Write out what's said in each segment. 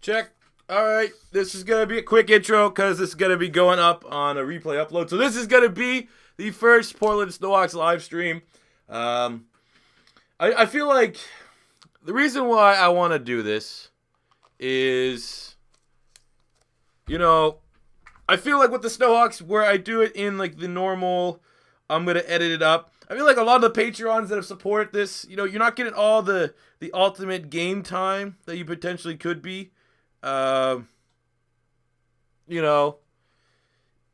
Check. All right, this is going to be a quick intro because this is going to be going up on a replay upload. So this is going to be the first Portland Snowhawks live stream. I feel like the reason why I want to do this is, I feel like with the Snowhawks, where I do it in like the normal, I'm going to edit it up. I feel like a lot of the Patreons that have supported this, you're not getting all the ultimate game time that you potentially could be. For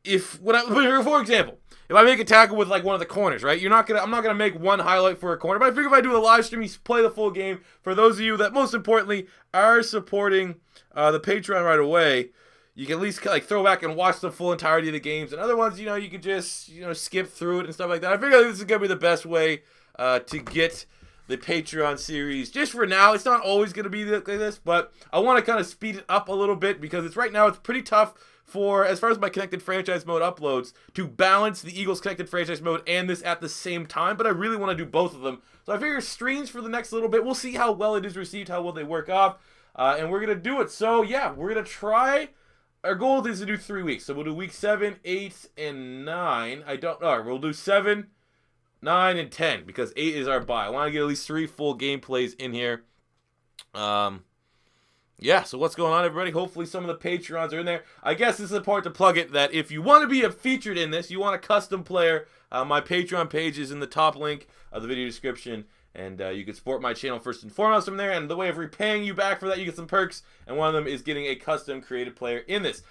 example, if I make a tackle with like one of the corners, right? I'm not gonna make one highlight for a corner, but I figure if I do a live stream, you play the full game. For those of you that most importantly are supporting the Patreon right away, you can at least like throw back and watch the full entirety of the games. And other ones, you can just skip through it and stuff like that. I figure this is gonna be the best way to get the Patreon series just for now. It's not always going to be like this, but I want to kind of speed it up a little bit because right now it's pretty tough for, as far as my Connected Franchise Mode uploads, to balance the Eagles Connected Franchise Mode and this at the same time, but I really want to do both of them. So I figure streams for the next little bit. We'll see how well it is received, how well they work off, and we're going to do it. So yeah, we're going to try. Our goal is to do 3 weeks. So we'll do week 7, 8, and 9. We'll do 7, 9, and 10, because 8 is our bye. I want to get at least 3 full gameplays in here. So what's going on, everybody? Hopefully some of the Patreons are in there. I guess this is the part to plug it, that if you want to be featured in this, you want a custom player, my Patreon page is in the top link of the video description, and you can support my channel first and foremost from there, and the way of repaying you back for that, you get some perks, and one of them is getting a custom created player in this.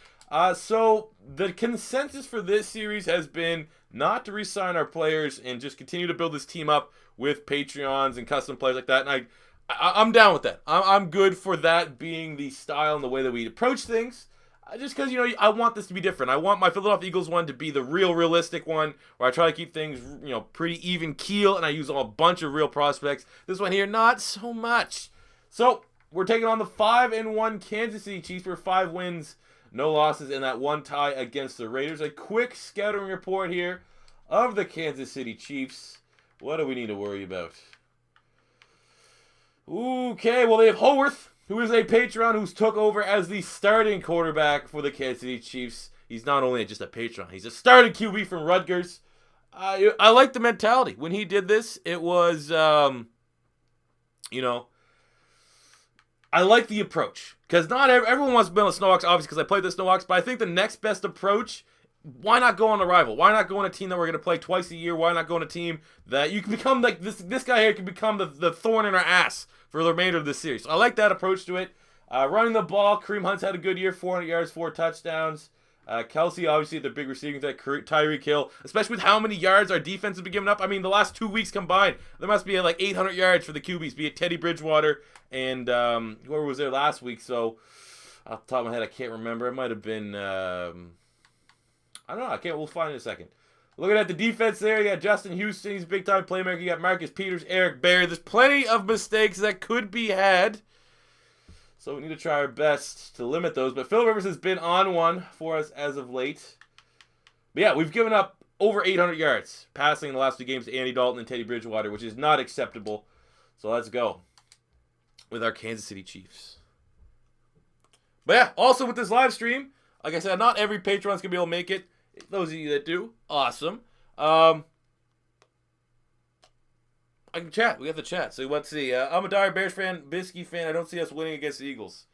So the consensus for this series has been not to re-sign our players and just continue to build this team up with Patreons and custom players like that. And I'm down with that. I'm good for that being the style and the way that we approach things. Just because, I want this to be different. I want my Philadelphia Eagles one to be the realistic one, where I try to keep things, pretty even keel, and I use a bunch of real prospects. This one here, not so much. So we're taking on the 5-1 Kansas City Chiefs. We're 5 wins, no losses, in that 1 tie against the Raiders. A quick scouting report here of the Kansas City Chiefs. What do we need to worry about? Okay, well, they have Howarth, who is a Patreon who's took over as the starting quarterback for the Kansas City Chiefs. He's not only just a Patreon, he's a starting QB from Rutgers. I like the mentality. When he did this, it was, I like the approach. Because not everyone wants to be on the Snowhawks, obviously, because I played the Snowhawks. But I think the next best approach, why not go on a rival? Why not go on a team that we're going to play twice a year? Why not go on a team that you can become, like, this guy here can become the thorn in our ass for the remainder of this series. So I like that approach to it. Running the ball, Kareem Hunt's had a good year, 400 yards, 4 touchdowns. Kelsey, obviously, the big receiving threat, Tyreek Hill, especially with how many yards our defense has been giving up. I mean, the last 2 weeks combined, there must be like 800 yards for the QBs, be it Teddy Bridgewater and whoever was there last week. So off the top of my head, I can't remember. It might have been, I don't know. We'll find it in a second. Looking at the defense there, you got Justin Houston, he's a big-time playmaker. You got Marcus Peters, Eric Berry. There's plenty of mistakes that could be had. So we need to try our best to limit those. But Phil Rivers has been on one for us as of late. But yeah, we've given up over 800 yards passing in the last 2 games to Andy Dalton and Teddy Bridgewater, which is not acceptable. So let's go with our Kansas City Chiefs. But yeah, also with this live stream, like I said, not every Patreon's going to be able to make it. Those of you that do, awesome. I can chat. We have the chat. So let's see. I'm a dire Bears fan, Bisky fan. I don't see us winning against the Eagles.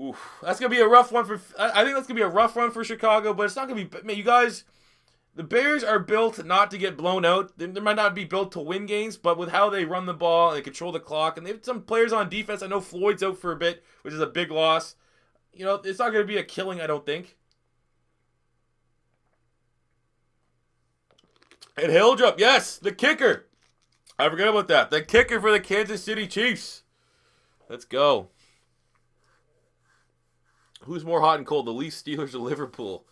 Oof, that's gonna be a rough one for. I think that's gonna be a rough one for Chicago, but it's not gonna be. Man, you guys, the Bears are built not to get blown out. They might not be built to win games, but with how they run the ball and they control the clock, and they have some players on defense. I know Floyd's out for a bit, which is a big loss. It's not gonna be a killing. I don't think. And Hildrup, yes, the kicker. I forgot about that. The kicker for the Kansas City Chiefs. Let's go. Who's more hot and cold, the Leafs, Steelers, or Liverpool?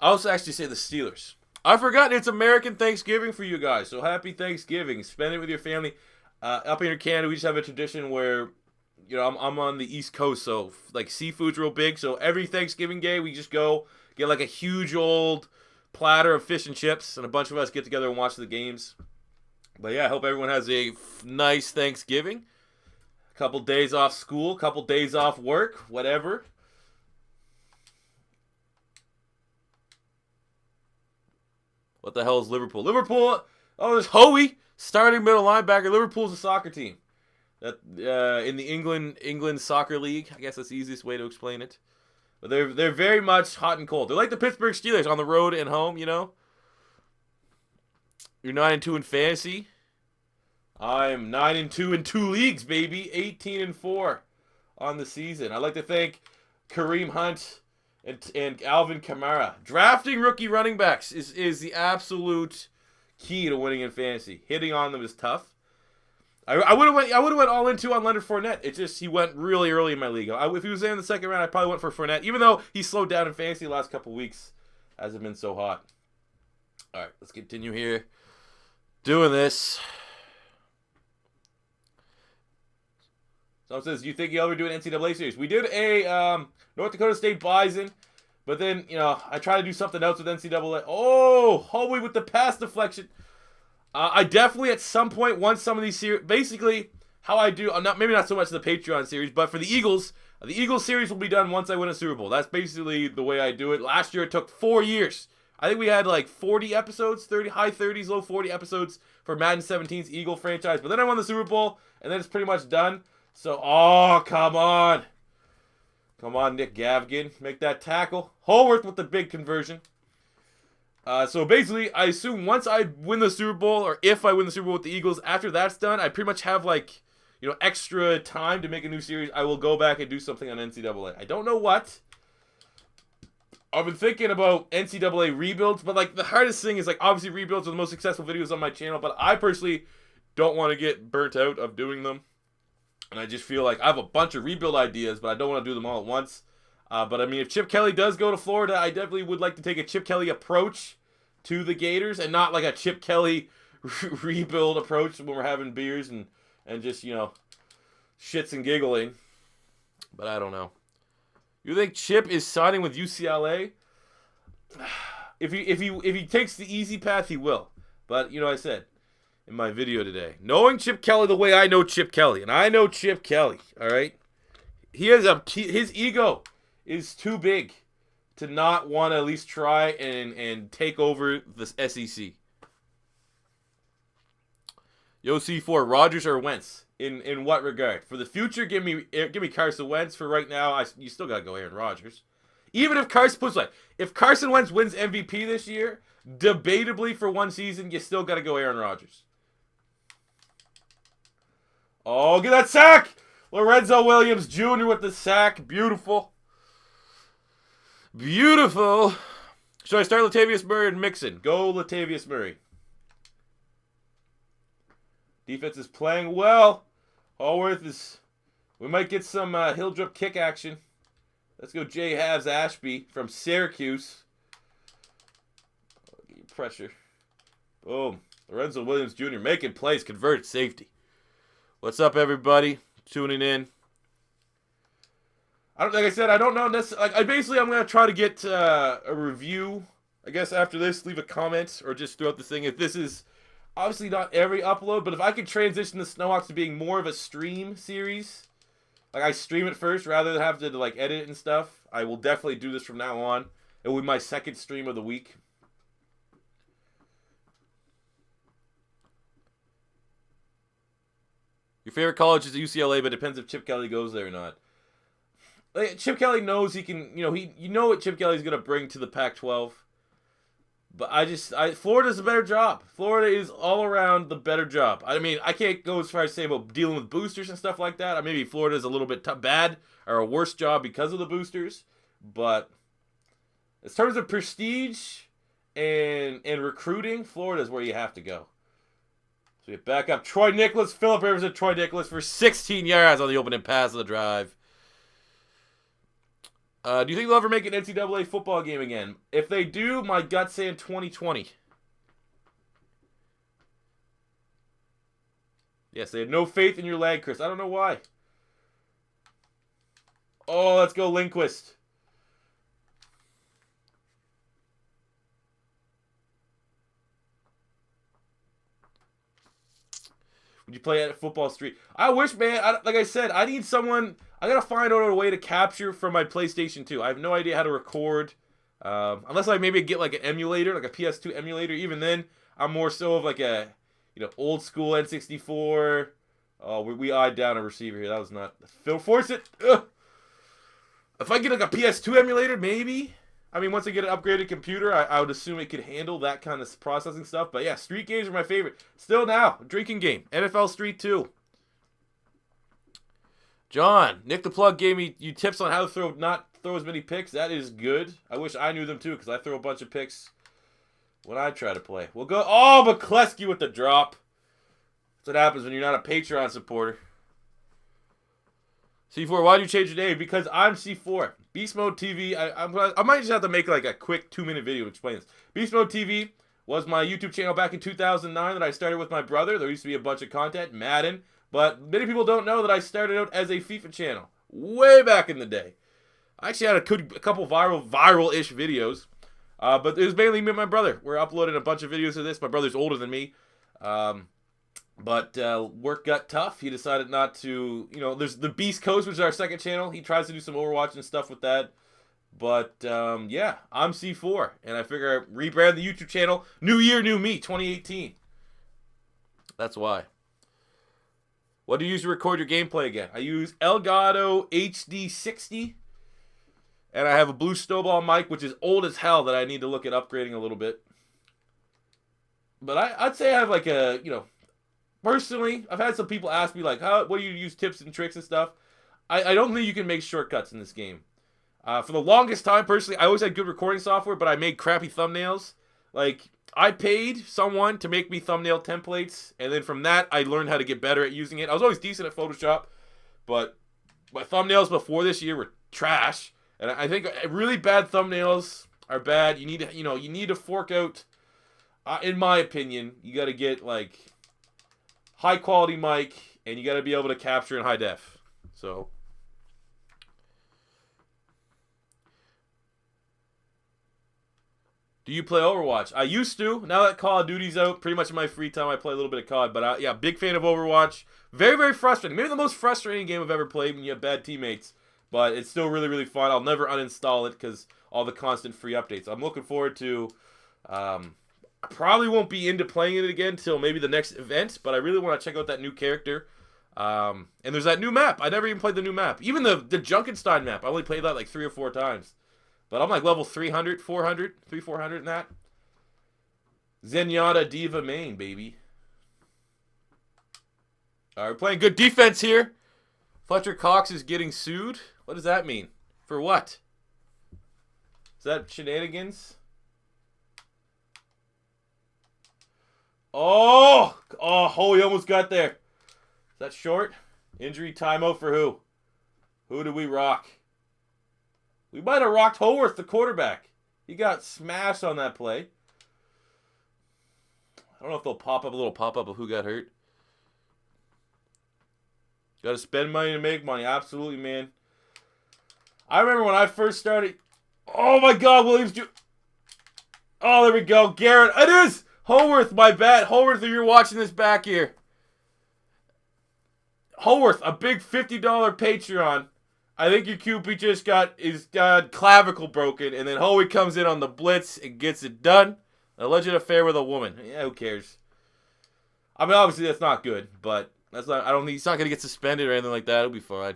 I'll actually say the Steelers. I forgot it's American Thanksgiving for you guys, so happy Thanksgiving. Spend it with your family. Up here in Canada, we just have a tradition where, I'm on the East Coast, so like seafood's real big. So every Thanksgiving day, we just go get like a huge old platter of fish and chips, and a bunch of us get together and watch the games. But yeah, I hope everyone has a nice Thanksgiving. Couple days off school, couple days off work, whatever. What the hell is Liverpool? Liverpool, oh, there's Hoey, starting middle linebacker. Liverpool's a soccer team. That in the England Soccer League. I guess that's the easiest way to explain it. But they're very much hot and cold. They're like the Pittsburgh Steelers on the road and home, you know. You're 9-2 in fantasy. I'm 9-2 in 2 leagues, baby. 18-4 on the season. I'd like to thank Kareem Hunt and Alvin Kamara. Drafting rookie running backs is the absolute key to winning in fantasy. Hitting on them is tough. I would have went all in too on Leonard Fournette. It's just he went really early in my league. If he was there in the second round, I probably went for Fournette. Even though he slowed down in fantasy the last couple weeks, hasn't been so hot. All right, let's continue here. Doing this. Someone says, "Do you think you'll ever do an NCAA series?" We did a North Dakota State Bison, but then I try to do something else with NCAA. Oh, Holy with the pass deflection. I definitely at some point want some of these series. Basically, how I do, maybe not so much the Patreon series, but for the Eagles series will be done once I win a Super Bowl. That's basically the way I do it. Last year it took 4 years. I think we had like 40 episodes, high 30s, low 40 episodes for Madden 17's Eagle franchise. But then I won the Super Bowl, and then it's pretty much done. So, oh, come on. Come on, Nick Gavgan. Make that tackle. Holworth with the big conversion. So basically, I assume once I win the Super Bowl, or if I win the Super Bowl with the Eagles, after that's done, I pretty much have like, extra time to make a new series. I will go back and do something on NCAA. I don't know what. I've been thinking about NCAA rebuilds, but like the hardest thing is like obviously rebuilds are the most successful videos on my channel, but I personally don't want to get burnt out of doing them. And I just feel like I have a bunch of rebuild ideas, but I don't want to do them all at once. But I mean, if Chip Kelly does go to Florida, I definitely would like to take a Chip Kelly approach to the Gators, and not like a Chip Kelly rebuild approach when we're having beers and just shits and giggling. But I don't know. You think Chip is signing with UCLA? If he takes the easy path, he will. But I said in my video today, knowing Chip Kelly the way I know Chip Kelly, and I know Chip Kelly, all right, his ego is too big to not want to at least try and take over the SEC. Yo, C4, Rodgers or Wentz? In what regard? For the future, give me Carson Wentz. For right now, you still gotta go Aaron Rodgers. Even if Carson Wentz wins MVP this year, debatably for one season, you still gotta go Aaron Rodgers. Oh, get that sack! Lorenzo Williams Jr. with the sack. Beautiful. Beautiful. Should I start Latavius Murray and Mixon? Go Latavius Murray. Defense is playing well. Allworth is... We might get some hill drip kick action. Let's go Jay Havs Ashby from Syracuse. Pressure. Boom. Lorenzo Williams Jr. making plays. Converted safety. What's up, everybody? Tuning in. Like I said, I don't know necessarily. I'm gonna try to get a review. I guess after this, leave a comment or just throughout the thing. If this is obviously not every upload, but if I could transition the Snowhawks to being more of a stream series, like I stream it first rather than have to like edit it and stuff, I will definitely do this from now on. It will be my second stream of the week. Your favorite college is UCLA, but it depends if Chip Kelly goes there or not. Like, Chip Kelly knows he can, what Chip Kelly's going to bring to the Pac-12. But Florida's a better job. Florida is all around the better job. I mean, I can't go as far as saying about dealing with boosters and stuff like that. Maybe Florida's a little bit bad or a worse job because of the boosters. But in terms of prestige and recruiting, Florida's where you have to go. So we get back up. Troy Nicholas, Phillip Rivers and Troy Nicholas for 16 yards on the opening pass of the drive. Do you think they'll ever make an NCAA football game again? If they do, my gut's saying 2020. Yes, they had no faith in your leg, Chris. I don't know why. Oh, let's go Lindquist. Would you play at Football Street? I wish, man. Like I said, I need someone. I gotta find out a way to capture from my PlayStation 2. I have no idea how to record, unless I maybe get like an emulator, like a PS2 emulator. Even then, I'm more so of like a, old school N64. Oh, we eyed down a receiver here. That was not. Phil, force it. Ugh. If I get like a PS2 emulator, maybe. I mean, once I get an upgraded computer, I would assume it could handle that kind of processing stuff. But yeah, street games are my favorite. Still now, drinking game. NFL Street 2. John, Nick the Plug gave me you tips on how to not throw as many picks. That is good. I wish I knew them too, because I throw a bunch of picks when I try to play. We'll go. Oh, McCleskey with the drop. That's what happens when you're not a Patreon supporter. C4, why did you change your name? Because I'm C4. Beast Mode TV, I might just have to make like a quick 2-minute video to explain this. Beast Mode TV was my YouTube channel back in 2009 that I started with my brother. There used to be a bunch of content, Madden, but many people don't know that I started out as a FIFA channel way back in the day. I actually had a couple viral-ish videos, but it was mainly me and my brother. We're uploading a bunch of videos of this. My brother's older than me. But work got tough. He decided not to, there's the Beast Coast, which is our second channel. He tries to do some Overwatch and stuff with that. But, yeah, I'm C4. And I figure I rebrand the YouTube channel. New year, new me, 2018. That's why. What do you use to record your gameplay again? I use Elgato HD60. And I have a Blue Snowball mic, which is old as hell, that I need to look at upgrading a little bit. But I'd say I have like a, personally, I've had some people ask me, like, what do you use tips and tricks and stuff? I don't think you can make shortcuts in this game. For the longest time, personally, I always had good recording software, but I made crappy thumbnails. Like, I paid someone to make me thumbnail templates, and then from that, I learned how to get better at using it. I was always decent at Photoshop, but my thumbnails before this year were trash. And I think really bad thumbnails are bad. You need to, you need to fork out, in my opinion, you got to get, like, high quality mic, and you got to be able to capture in high def. So, do you play Overwatch? I used to. Now that Call of Duty's out, pretty much in my free time, I play a little bit of COD. But yeah, big fan of Overwatch. Very, very frustrating. Maybe the most frustrating game I've ever played when you have bad teammates. But it's still really, really fun. I'll never uninstall it because all the constant free updates. I'm looking forward to. I probably won't be into playing it again until maybe the next event, but I really want to check out that new character. And there's that new map. I never even played the new map. Even the Junkenstein map, I only played that like 3 or 4 times. But I'm like level 300, 400, 400 in that. Zenyatta Diva main, baby. All right, we're playing good defense here. Fletcher Cox is getting sued. What does that mean? For what? Is that shenanigans? Oh, he almost got there. Is that short? Injury timeout for who? Who did we rock? We might have rocked Howarth, the quarterback. He got smashed on that play. I don't know if they'll pop up a little pop-up of who got hurt. Got to spend money to make money. Absolutely, man. I remember when I first started. Oh, my God, Williams. Oh, there we go. Garrett. It is. Howarth, my bad. Howarth, if you're watching this back here. Howarth, a big $50 Patreon. I think your QP just got his clavicle broken, and then Howie comes in on the blitz and gets it done. An alleged affair with a woman. Yeah, who cares? I mean, obviously that's not good, but that's not. I don't think he's not gonna get suspended or anything like that. It'll be fine.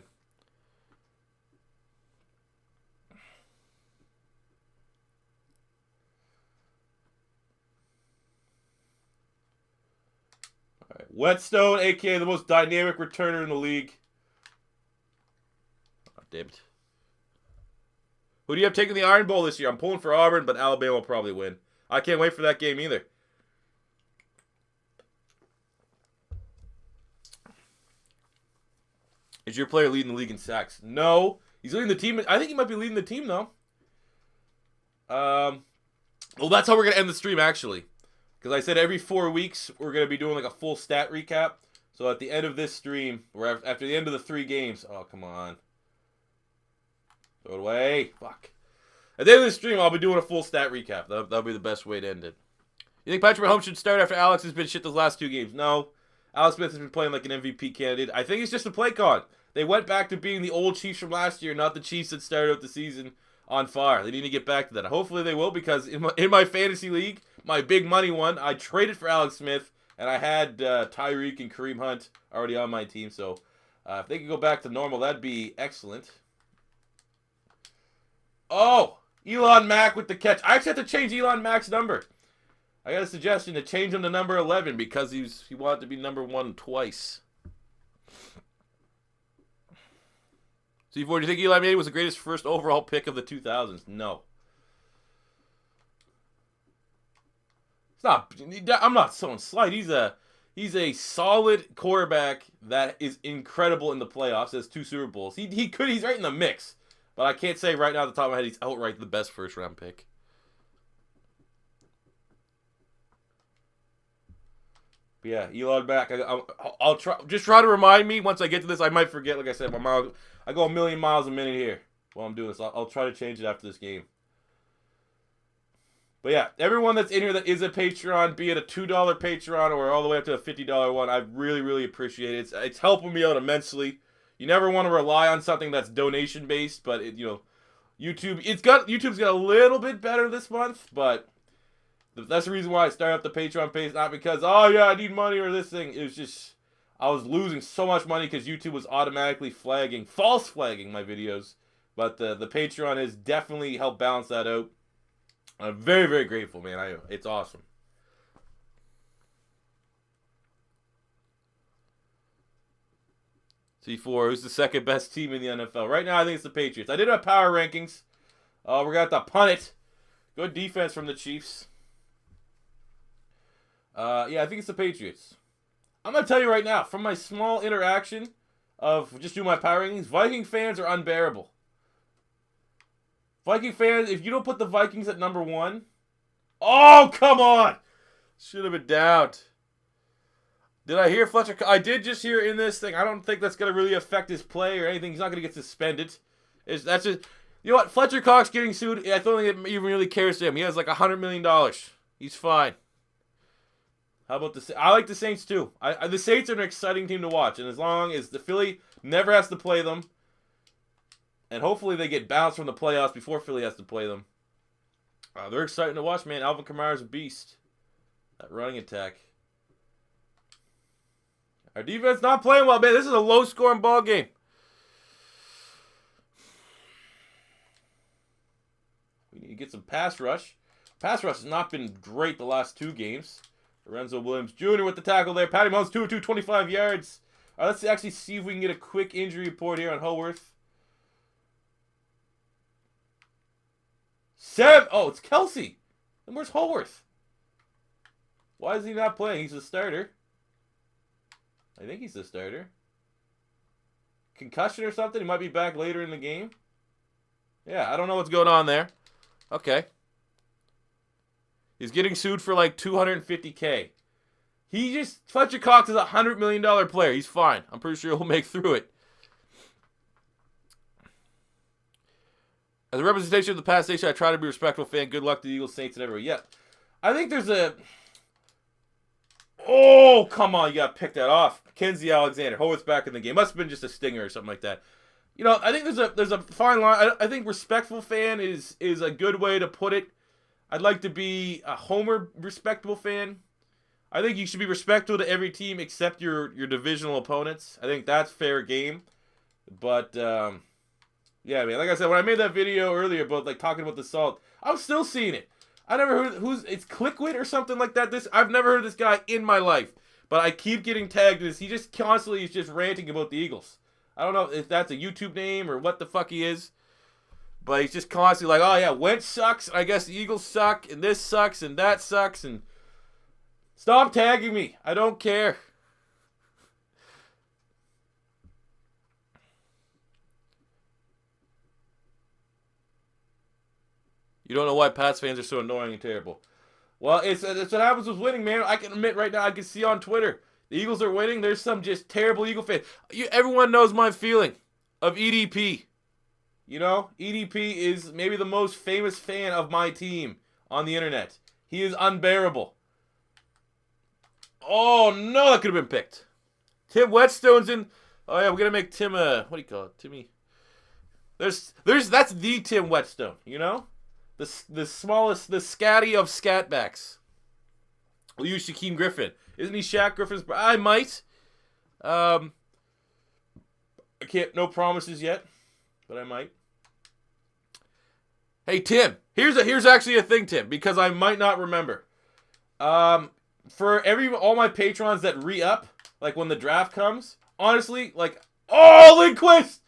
All right, Whetstone, aka the most dynamic returner in the league. Oh, damn it. Who do you have taking the Iron Bowl this year? I'm pulling for Auburn, but Alabama will probably win. I can't wait for that game either. Is your player leading the league in sacks? No. He's leading the team. I think he might be leading the team, though. Well, that's how we're going to end the stream, actually. Because I said every 4 weeks, we're going to be doing like a full stat recap. So at the end of this stream, or after the end of the 3 games. Oh, come on. Throw it away. Fuck. At the end of the stream, I'll be doing a full stat recap. That'll be the best way to end it. You think Patrick Mahomes should start after Alex has been shit those last 2 games? No. Alex Smith has been playing like an MVP candidate. I think it's just a play con. They went back to being the old Chiefs from last year, not the Chiefs that started out the season on fire. They need to get back to that. Hopefully they will, because in my fantasy league, my big money one, I traded for Alex Smith, and I had Tyreek and Kareem Hunt already on my team. So if they could go back to normal, that'd be excellent. Oh, Elon Mack with the catch. I actually have to change Elon Mack's number. I got a suggestion to change him to number 11 because he wanted to be number 1 twice. C4, do you think Eli Manning was the greatest first overall pick of the 2000s? No. It's not. I'm not throwing slight. He's a solid quarterback that is incredible in the playoffs. Has 2 Super Bowls. He's right in the mix. But I can't say right now at the top of my head he's outright the best first round pick. But yeah, Elon Mack. I'll try to remind me once I get to this. I might forget. Like I said, I go a million miles a minute here while I'm doing this. I'll try to change it after this game. But yeah, everyone that's in here that is a Patreon, be it a $2 Patreon or all the way up to a $50 one, I really, really appreciate it. It's helping me out immensely. You never want to rely on something that's donation based, but YouTube's got a little bit better this month, but that's the reason why I started up the Patreon page, not because I need money or this thing. It was just I was losing so much money because YouTube was automatically false flagging my videos. But the Patreon has definitely helped balance that out. I'm very, very grateful, man. It's awesome. C4, who's the second best team in the NFL? Right now, I think it's the Patriots. I did have power rankings. We're going to have to punt it. Good defense from the Chiefs. Yeah, I think it's the Patriots. I'm going to tell you right now, from my small interaction of just doing my power rankings, Viking fans are unbearable. Viking fans, if you don't put the Vikings at number 1, oh, come on! Should have been down. Did I hear Fletcher? I did just hear in this thing. I don't think that's going to really affect his play or anything. He's not going to get suspended. That's just, you know what? Fletcher Cox getting sued, I don't think it even really cares to him. He has like $100 million. He's fine. How about the? I like the Saints too. The Saints are an exciting team to watch, and as long as the Philly never has to play them, and hopefully they get bounced from the playoffs before Philly has to play them, they're exciting to watch, man. Alvin Kamara's a beast. That running attack. Our defense not playing well, man. This is a low-scoring ball game. We need to get some pass rush. Pass rush has not been great the last 2 games. Lorenzo Williams Jr. with the tackle there. Patty Mahomes 225 yards. All right, let's actually see if we can get a quick injury report here on Haworth. Oh, it's Kelsey. And where's Haworth? Why is he not playing? He's a starter. I think he's the starter. Concussion or something? He might be back later in the game. Yeah, I don't know what's going on there. Okay. He's getting sued for like $250K. Fletcher Cox is a $100 million player. He's fine. I'm pretty sure he'll make through it. As a representation of the past nation, I try to be a respectful fan. Good luck to the Eagles, Saints, and everyone. Yeah. I think there's a... Oh, come on. You got to pick that off. Kenzie Alexander. Haworth's back in the game. Must have been just a stinger or something like that. You know, I think there's a fine line. I think respectful fan is a good way to put it. I'd like to be a homer respectable fan. I think you should be respectful to every team except your divisional opponents. I think that's fair game. But, yeah, man. Like I said, when I made that video earlier about, like, talking about the salt, I'm still seeing it. I never heard it's Clickwit or something like that. I've never heard of this guy in my life. But I keep getting tagged in this. He just constantly is just ranting about the Eagles. I don't know if that's a YouTube name or what the fuck he is. But he's just constantly like, oh yeah, Wentz sucks. I guess the Eagles suck. And this sucks. And that sucks. And stop tagging me. I don't care. You don't know why Pats fans are so annoying and terrible. Well, it's what happens with winning, man. I can admit right now, I can see on Twitter, the Eagles are winning. There's some just terrible Eagle fans. Everyone knows my feeling of EDP. You know, EDP is maybe the most famous fan of my team on the internet. He is unbearable. Oh, no, that could have been picked. Tim Whetstone's in. Oh, yeah, we're going to make Tim what do you call it? Timmy. That's the Tim Whetstone, you know? The smallest, the scatty of scatbacks. We'll use Shaquem Griffin. Isn't he Shaq Griffin's brother? I might. I can't, no promises yet, but I might. Hey, Tim, here's actually a thing, Tim, because I might not remember. For all my patrons that re-up, like when the draft comes, honestly, like, oh, Lindquist!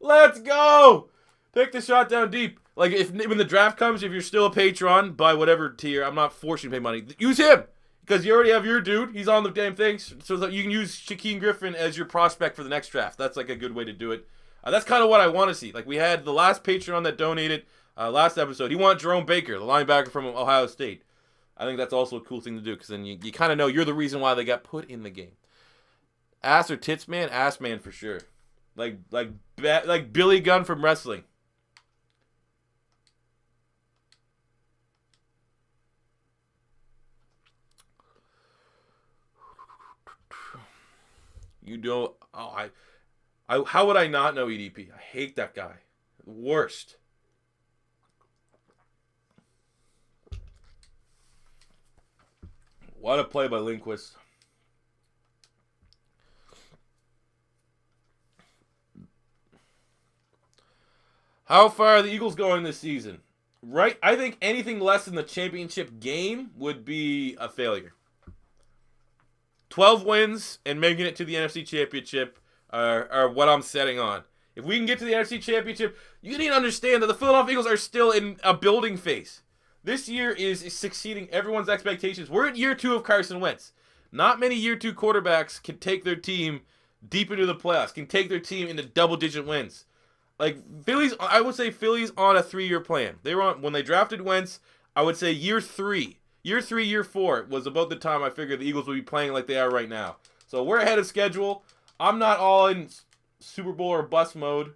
Let's go! Take the shot down deep. Like, when the draft comes, if you're still a patron, by whatever tier, I'm not forcing you to pay money, use him! Because you already have your dude. He's on the damn thing. So that you can use Shaquem Griffin as your prospect for the next draft. That's like a good way to do it. That's kind of what I want to see. Like, we had the last Patreon that donated last episode. He wanted Jerome Baker, the linebacker from Ohio State. I think that's also a cool thing to do because then you kind of know you're the reason why they got put in the game. Ass or tits man? Ass man for sure. Like Billy Gunn from wrestling. You don't. Oh, how would I not know EDP? I hate that guy. Worst. What a play by Lindquist. How far are the Eagles going this season? Right, I think anything less than the championship game would be a failure. 12 wins and making it to the NFC Championship are what I'm setting on. If we can get to the NFC Championship, you need to understand that the Philadelphia Eagles are still in a building phase. This year is succeeding everyone's expectations. We're in year 2 of Carson Wentz. Not many year 2 quarterbacks can take their team deep into the playoffs, can take their team into double-digit wins. Like, I would say Philly's on a 3-year plan. They were on, when they drafted Wentz, I would say year 3. Year 3, year 4 was about the time I figured the Eagles would be playing like they are right now. So we're ahead of schedule. I'm not all in Super Bowl or bust mode.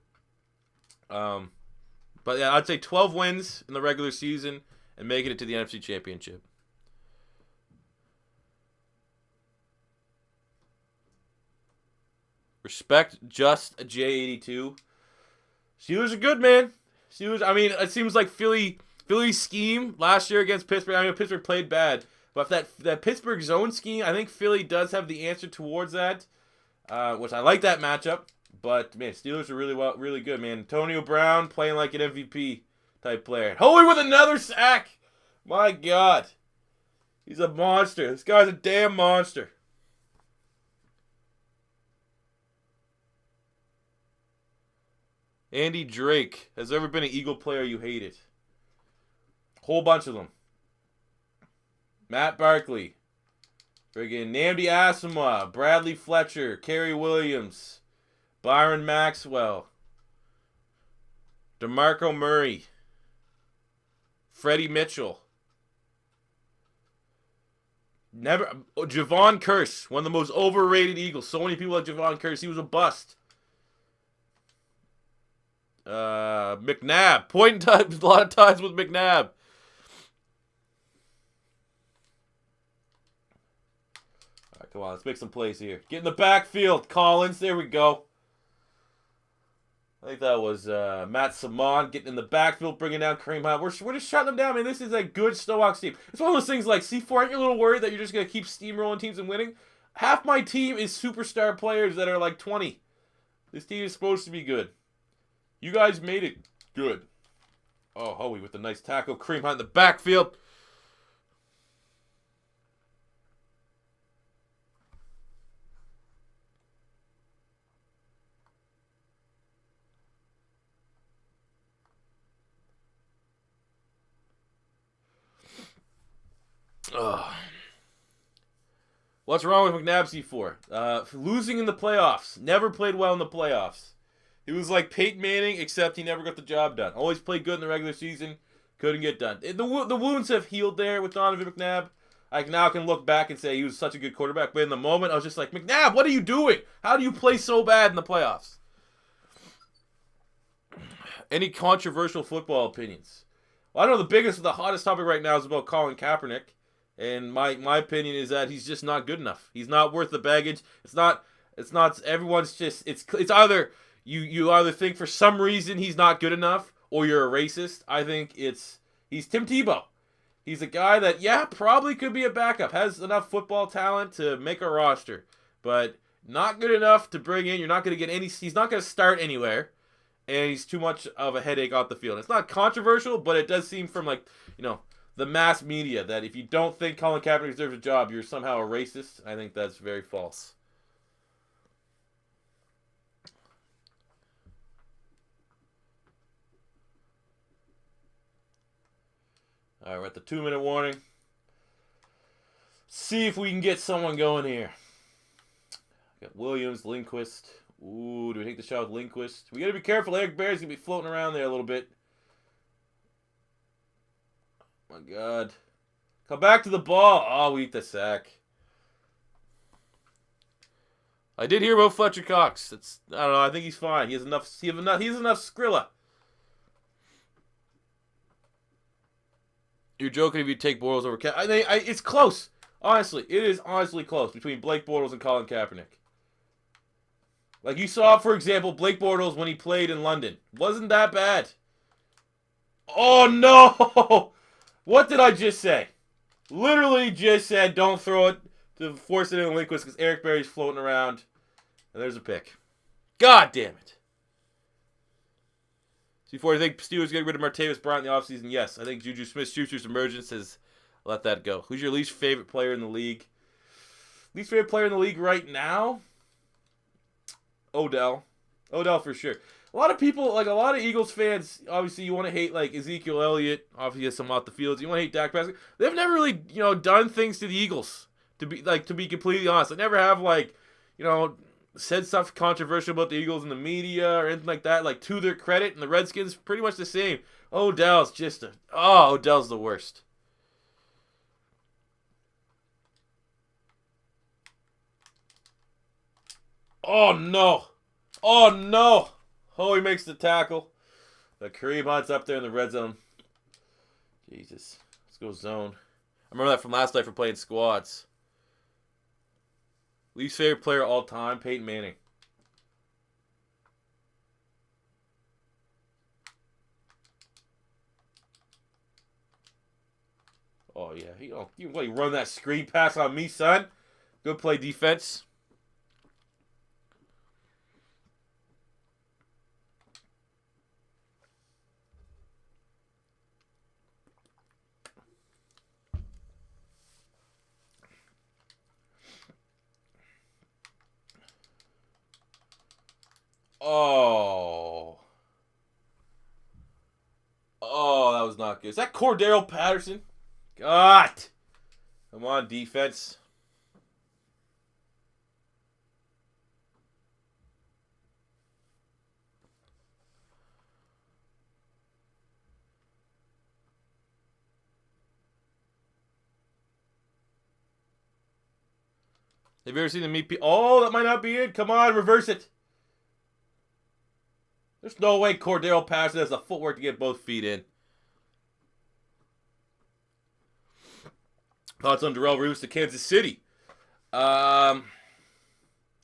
But yeah, I'd say 12 wins in the regular season and making it to the NFC Championship. Respect just a J82. Steelers are good, man. Steelers, I mean, it seems like Philly's scheme last year against Pittsburgh. I mean, Pittsburgh played bad, but that Pittsburgh zone scheme, I think Philly does have the answer towards that, which I like that matchup. But man, Steelers are really good, man. Antonio Brown playing like an MVP type player. Holy with another sack! My God, he's a monster. This guy's a damn monster. Andy Drake. Has there ever been an Eagle player you hated? Whole bunch of them. Matt Barkley. Friggin' Nnamdi Asomugha. Bradley Fletcher. Kerry Williams. Byron Maxwell. DeMarco Murray. Freddie Mitchell. Javon Curse. One of the most overrated Eagles. So many people like Javon Curse. He was a bust. McNabb. Point in time. A lot of times with McNabb. Alright, come on. Let's make some plays here. Get in the backfield, Collins. There we go. I think that was Matt Simon getting in the backfield, bringing down Kareem Hunt. We're just shutting them down, man. This is a good Snowhawks team. It's one of those things like, C4, aren't you a little worried that you're just going to keep steamrolling teams and winning? Half my team is superstar players that are like 20. This team is supposed to be good. You guys made it good. Oh, Hoey with the nice tackle. Kareem Hunt in the backfield. Ugh. What's wrong with McNabb C4? Losing in the playoffs. Never played well in the playoffs. He was like Peyton Manning, except he never got the job done. Always played good in the regular season. Couldn't get done. The wounds have healed there with Donovan McNabb. I now can look back and say he was such a good quarterback. But in the moment, I was just like, McNabb, what are you doing? How do you play so bad in the playoffs? Any controversial football opinions? Well, I know the hottest topic right now is about Colin Kaepernick. And my opinion is that he's just not good enough. He's not worth the baggage. It's not everyone's just it's either you either think for some reason he's not good enough or you're a racist. I think he's Tim Tebow. He's a guy that probably could be a backup, has enough football talent to make a roster, but not good enough to bring in. You're not going to get any. He's not going to start anywhere, and he's too much of a headache off the field. It's not controversial, but it does seem from the mass media that if you don't think Colin Kaepernick deserves a job, you're somehow a racist. I think that's very false. All right, we're at the 2-minute warning. See if we can get someone going here. Got Williams, Lindquist. Ooh, do we take the shot with Lindquist? We got to be careful. Eric Berry's going to be floating around there a little bit. Oh, my God. Come back to the ball. Oh, we eat the sack. I did hear about Fletcher Cox. I don't know. I think he's fine. He has enough. He has enough Skrilla. You're joking if you take Bortles over Cap. It's close. Honestly, it is honestly close between Blake Bortles and Colin Kaepernick. Like you saw, for example, Blake Bortles when he played in London. Wasn't that bad. Oh, no! What did I just say? Literally just said don't throw it to force it in the Lindquist because Eric Berry's floating around. And there's a pick. God damn it. Before I think Steelers get rid of Martavis Bryant in the offseason, yes. I think Juju Smith-Schuster's emergence has let that go. Who's your least favorite player in the league? Least favorite player in the league right now? Odell. Odell for sure. A lot of people, like a lot of Eagles fans, obviously you want to hate like Ezekiel Elliott. Obviously he has some off the field. You want to hate Dak Prescott. They've never really, done things to the Eagles. To be completely honest. They never have said stuff controversial about the Eagles in the media or anything like that, like to their credit, and the Redskins pretty much the same. Odell's Odell's the worst. Oh no. Oh no. Oh, he makes the tackle. The Kareem Hunt's up there in the red zone. Jesus. Let's go zone. I remember that from last night for playing squads. Least favorite player all time, Peyton Manning. Oh, yeah. You run that screen pass on me, son. Good play defense. Oh. Oh, that was not good. Is that Cordero Patterson? God. Come on, defense. Have you ever seen the meat? Oh, that might not be it. Come on, reverse it. There's no way Cordero Patterson has the footwork to get both feet in. Thoughts on Darrelle Revis to Kansas City? I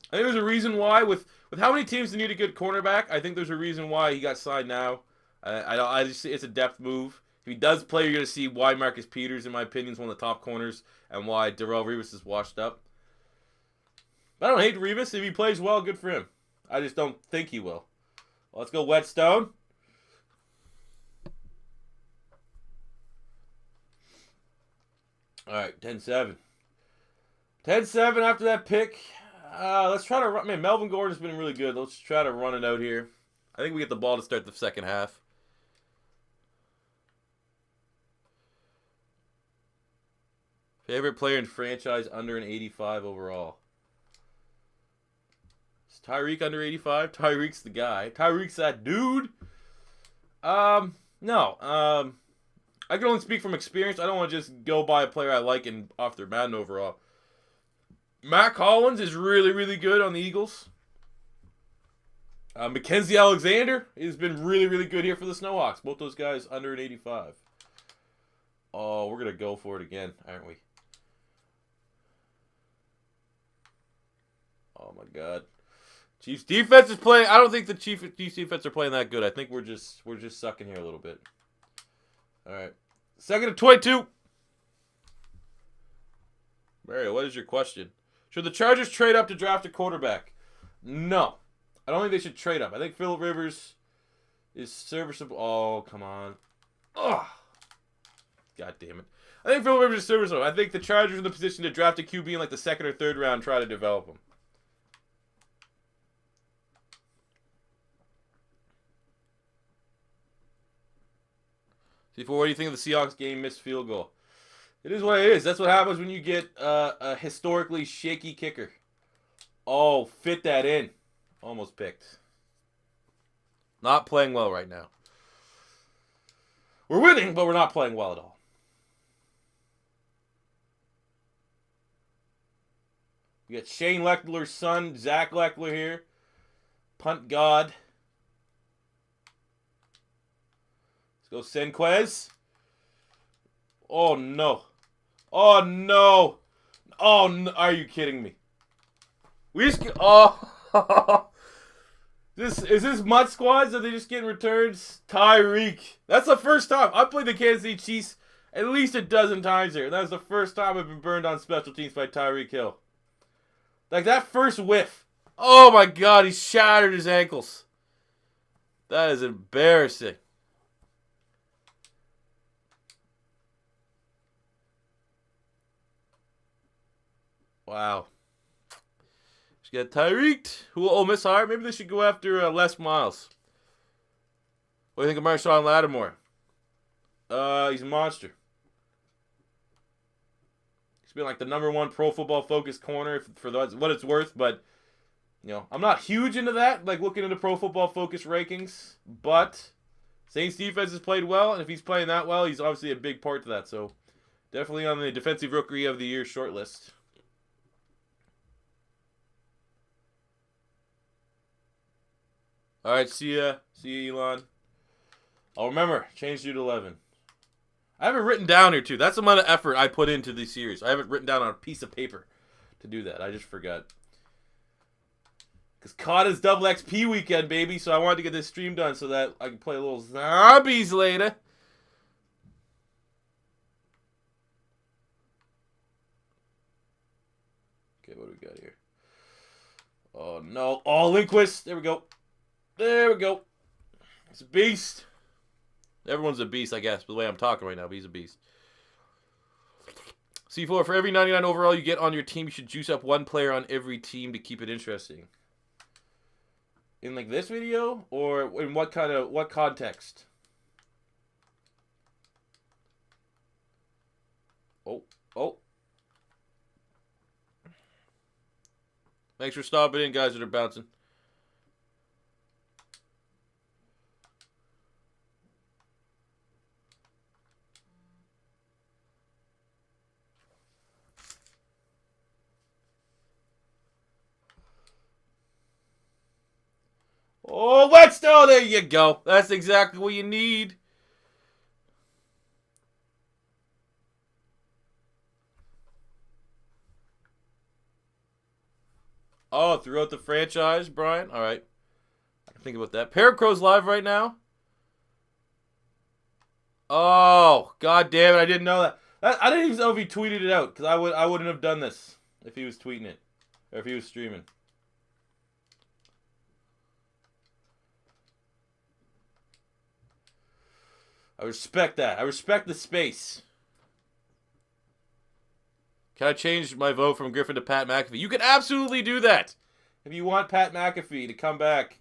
think there's a reason why with how many teams need a good cornerback. I think there's a reason why he got signed now. I just see it's a depth move. If he does play, you're going to see why Marcus Peters, in my opinion, is one of the top corners and why Darrelle Revis is washed up. I don't hate Revis. If he plays well, good for him. I just don't think he will. Let's go Whetstone. All right, 10-7. 10-7 after that pick. Let's try to run. Man, Melvin Gordon's been really good. Let's try to run it out here. I think we get the ball to start the second half. Favorite player in franchise under an 85 overall. Is Tyreek under 85? Tyreek's the guy. Tyreek's that dude. No. I can only speak from experience. I don't want to just go by a player I like and off their Madden overall. Mac Hollins is really, really good on the Eagles. Mackenzie Alexander has been really, really good here for the Snowhawks. Both those guys under an 85. Oh, we're going to go for it again, aren't we? Oh my God. Chiefs defense is playing. I don't think the Chiefs defense are playing that good. I think we're just sucking here a little bit. All right. Second and 22. Mario, what is your question? Should the Chargers trade up to draft a quarterback? No. I don't think they should trade up. I think Phillip Rivers is serviceable. Oh, come on. Ugh. God damn it. I think Phillip Rivers is serviceable. I think the Chargers are in the position to draft a QB in like the second or third round and try to develop him. C4, what do you think of the Seahawks game missed field goal? It is what it is. That's what happens when you get a historically shaky kicker. Oh, fit that in. Almost picked. Not playing well right now. We're winning, but we're not playing well at all. We got Shane Leckler's son, Zach Leckler here. Punt God. Let's go Senquez. Oh, no. Oh, no. Oh, no. Are you kidding me? We just get... Oh. Is this Mutt squads? Are they just getting returns? Tyreek. That's the first time. I've played the Kansas City Chiefs at least a dozen times here. That was the first time I've been burned on special teams by Tyreek Hill. Like that first whiff. Oh my God, he shattered his ankles. That is embarrassing. Wow. Just got Tyreek. Who will Ole Miss hire? Maybe they should go after Les Miles. What do you think of Marshawn Lattimore? He's a monster. He's been like the #1 Pro Football Focus corner for what it's worth, but you know, I'm not huge into that, like looking into Pro Football Focus rankings, but Saints defense has played well, and if he's playing that well, he's obviously a big part to that, so definitely on the Defensive Rookie of the Year shortlist. All right, see ya, Elon. Oh, remember, change you to 11. I have it written down here, too. That's the amount of effort I put into these series. I have it written down on a piece of paper to do that. I just forgot. Because COD is double XP weekend, baby, so I wanted to get this stream done so that I can play a little zombies later. Okay, what do we got here? Oh, no. Oh, Lindquist. There we go. There we go. It's a beast. Everyone's a beast, I guess, the way I'm talking right now, but he's a beast. C4, for every 99 overall you get on your team, you should juice up one player on every team to keep it interesting. In like this video? Or in what context? Oh. Thanks for stopping in, guys that are bouncing. Oh, Whetstone, there you go. That's exactly what you need. Oh, throughout the franchise, Brian. All right. I can think about that. Pair of Crows live right now. Oh, God damn it. I didn't know that. I didn't even know if he tweeted it out, because I wouldn't have done this if he was tweeting it. Or if he was streaming. I respect that. I respect the space. Can I change my vote from Griffin to Pat McAfee? You can absolutely do that. If you want Pat McAfee to come back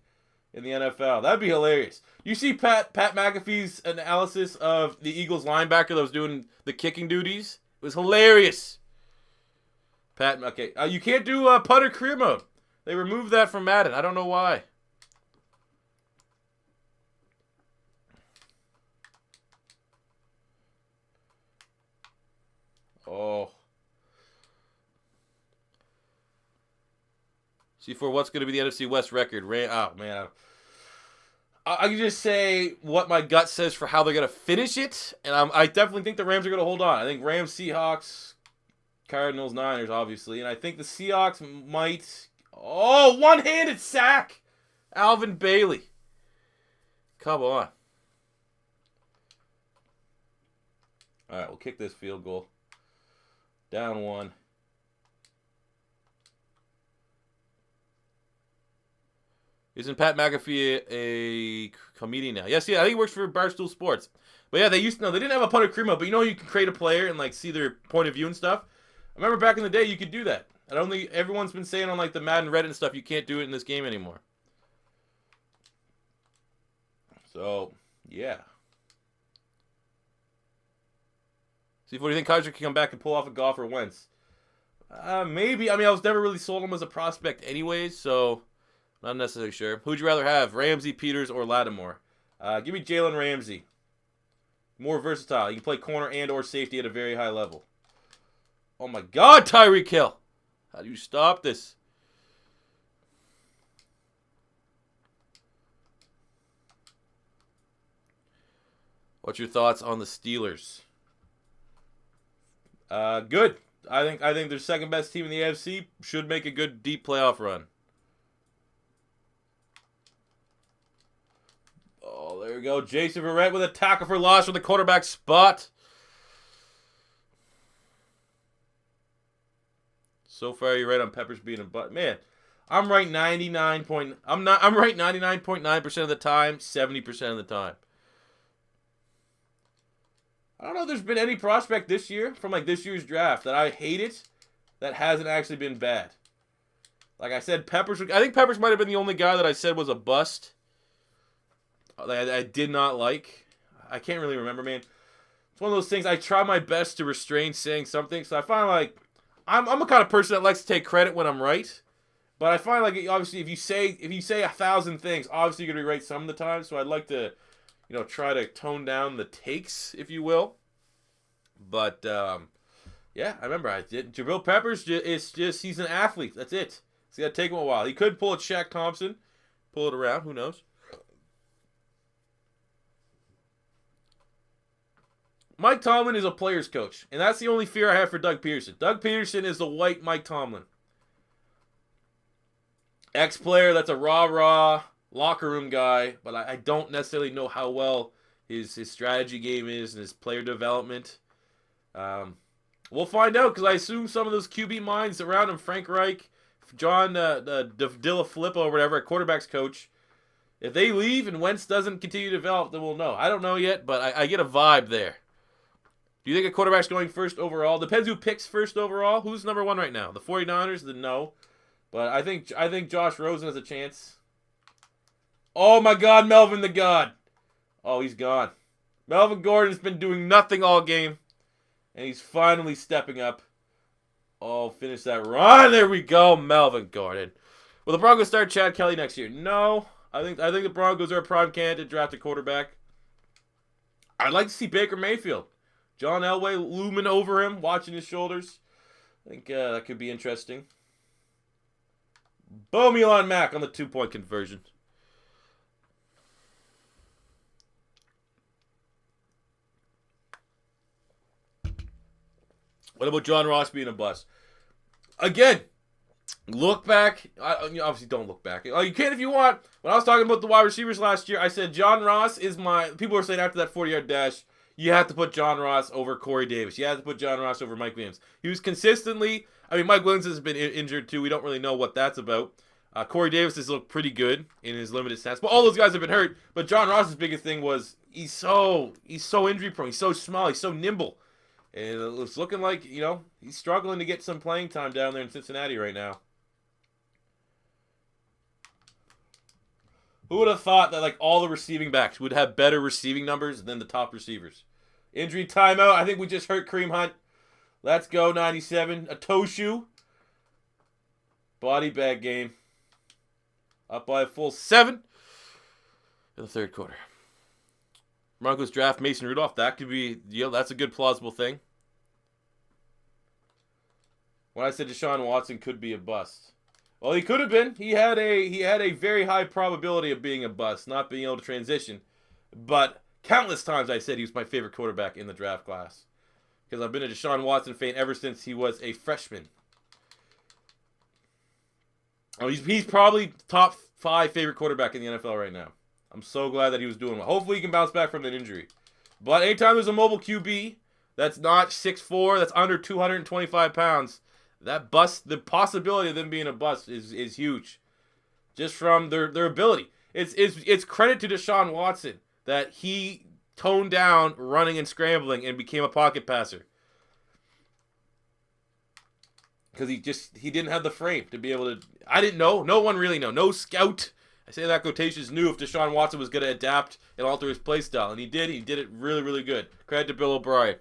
in the NFL. That'd be hilarious. You see Pat McAfee's analysis of the Eagles linebacker that was doing the kicking duties? It was hilarious. Okay. You can't do punter career mode. They removed that from Madden. I don't know why. Oh. C4, what's going to be the NFC West record? Oh, man. I can just say what my gut says for how they're going to finish it. And I definitely think the Rams are going to hold on. I think Rams, Seahawks, Cardinals, Niners, obviously. And I think the Seahawks might Oh, one-handed sack. Alvin Bailey. Come on. All right, we'll kick this field goal. Down 1. Isn't Pat McAfee a comedian now? Yes, yeah, I think he works for Barstool Sports. But yeah, they didn't have a punter cream up, but you can create a player and like see their point of view and stuff. I remember back in the day you could do that. I don't think everyone's been saying on like the Madden Reddit and stuff you can't do it in this game anymore. So, yeah. See, what do you think Kaiser can come back and pull off a Goff or Wentz? Maybe. I mean, I was never really sold him as a prospect anyways, so not necessarily sure. Who'd you rather have, Ramsey, Peters, or Lattimore? Give me Jalen Ramsey. More versatile. You can play corner and or safety at a very high level. Oh my God, Tyreek Hill. How do you stop this? What's your thoughts on the Steelers? Good. I think their second best team in the AFC should make a good deep playoff run. Oh, there we go. Jason Verrett with a tackle for loss from the quarterback spot. So far, you're right on Peppers being a butt. Man, I'm right 99.9% of the time, 70% of the time. I don't know if there's been any prospect this year from like this year's draft that I hate it that hasn't actually been bad. Like I said, I think Peppers might have been the only guy that I said was a bust. That I did not like. I can't really remember, man. It's one of those things I try my best to restrain saying something. So I find like I'm a kind of person that likes to take credit when I'm right. But I find like obviously if you say 1,000 things, obviously you're gonna be right some of the time. So I'd like to, try to tone down the takes, if you will. But yeah, I remember I did. Jabril Peppers he's an athlete. That's it. It's gonna take him a while. He could pull a Shaq Thompson, pull it around. Who knows? Mike Tomlin is a player's coach, and that's the only fear I have for Doug Peterson. Doug Peterson is the white Mike Tomlin. Ex-player that's a rah-rah locker room guy, but I don't necessarily know how well his strategy game is and his player development. We'll find out, because I assume some of those QB minds around him, Frank Reich, John Dilla Filippo or whatever, a quarterback's coach, if they leave and Wentz doesn't continue to develop, then we'll know. I don't know yet, but I get a vibe there. Do you think a quarterback's going first overall? Depends who picks first overall. Who's number 1 right now? The 49ers? Then no. But I think Josh Rosen has a chance. Oh my God, Melvin the God. Oh, he's gone. Melvin Gordon's been doing nothing all game. And he's finally stepping up. Oh, finish that run. There we go, Melvin Gordon. Will the Broncos start Chad Kelly next year? No. I think the Broncos are a prime candidate to draft a quarterback. I'd like to see Baker Mayfield. John Elway looming over him, watching his shoulders. I think that could be interesting. Boom, Elon Mack on the 2-point conversion. What about John Ross being a bust? Again, look back. Obviously, don't look back. You can if you want. When I was talking about the wide receivers last year, I said John Ross is my... People were saying after that 40-yard dash, you have to put John Ross over Corey Davis. You have to put John Ross over Mike Williams. He was consistently... I mean, Mike Williams has been injured too. We don't really know what that's about. Corey Davis has looked pretty good in his limited stats. But all those guys have been hurt. But John Ross's biggest thing was he's so injury prone. He's so small. He's so nimble. And it's looking like, he's struggling to get some playing time down there in Cincinnati right now. Who would have thought that all the receiving backs would have better receiving numbers than the top receivers? Injury timeout. I think we just hurt Kareem Hunt. Let's go, 97. A toe shoe. Body bag game. Up by a full 7 in the third quarter. Broncos draft Mason Rudolph. That could be, that's a good plausible thing. When I said Deshaun Watson could be a bust. Well, he could have been. He had a very high probability of being a bust, not being able to transition. But countless times I said he was my favorite quarterback in the draft class. Because I've been a Deshaun Watson fan ever since he was a freshman. Oh, he's probably top 5 favorite quarterback in the NFL right now. I'm so glad that he was doing well. Hopefully he can bounce back from that injury. But anytime there's a mobile QB that's not 6'4", that's under 225 pounds, that bust, the possibility of them being a bust is huge. Just from their ability. It's credit to Deshaun Watson that he toned down running and scrambling and became a pocket passer. Because he didn't have the frame to be able to. I didn't know. No one really know. No scout. I say that quotations knew if Deshaun Watson was going to adapt and alter his play style, and he did. He did it really, really good. Credit to Bill O'Brien.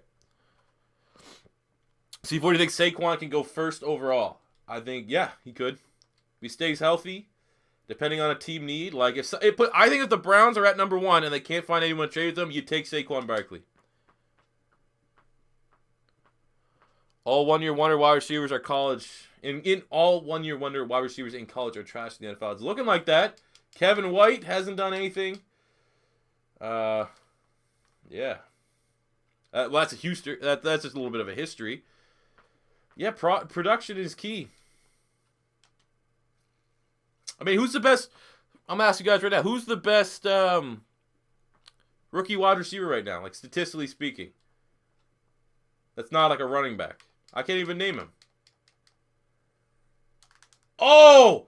See, what do you think Saquon can go first overall? I think he could. If he stays healthy, depending on a team need. Like I think if the Browns are at number 1 and they can't find anyone to trade with them, you take Saquon Barkley. All one-year wonder wide receivers are college. In all one-year wonder wide receivers in college are trash in the NFL. It's looking like that. Kevin White hasn't done anything. Yeah. Well, that's a Houston. That's just a little bit of a history. Yeah, production is key. I mean, who's the best? I'm asking you guys right now. Who's the best rookie wide receiver right now? Like statistically speaking, that's not like a running back. I can't even name him. Oh!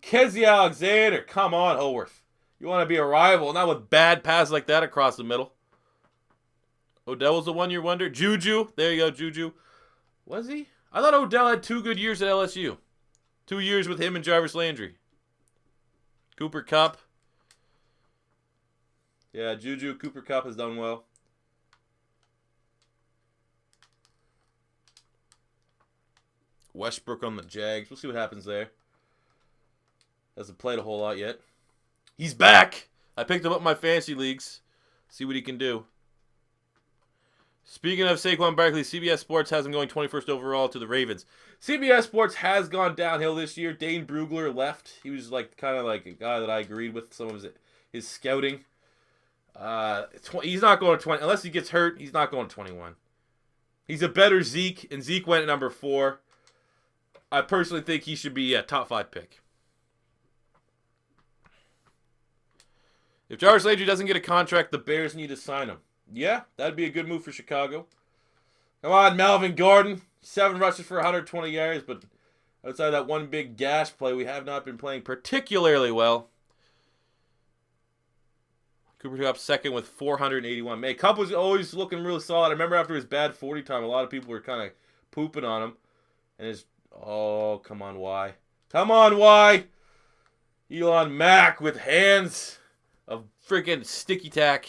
Kezzy Alexander. Come on, Howarth. You want to be a rival, not with bad passes like that across the middle. Odell was a one-year wonder. Juju. There you go, Juju. Was he? I thought Odell had 2 good years at LSU. 2 years with him and Jarvis Landry. Cooper Kupp. Yeah, Juju. Cooper Kupp has done well. Westbrook on the Jags. We'll see what happens there. Hasn't played a whole lot yet. He's back! I picked him up in my fantasy leagues. See what he can do. Speaking of Saquon Barkley, CBS Sports has him going 21st overall to the Ravens. CBS Sports has gone downhill this year. Dane Brugler left. He was kind of like a guy that I agreed with some of his scouting. He's not going to 20. Unless he gets hurt, he's not going to 21. He's a better Zeke, and Zeke went at number 4. I personally think he should be a top 5 pick. If Jarvis Landry doesn't get a contract, the Bears need to sign him. Yeah, that'd be a good move for Chicago. Come on, Melvin Gordon. 7 rushes for 120 yards, but outside that one big gash play, we have not been playing particularly well. Cooper Kupp second with 481. Man, Kupp was always looking really solid. I remember after his bad 40 time, a lot of people were kind of pooping on him. And his oh, come on, why? Come on, why? Elon Mack with hands of freaking sticky tack.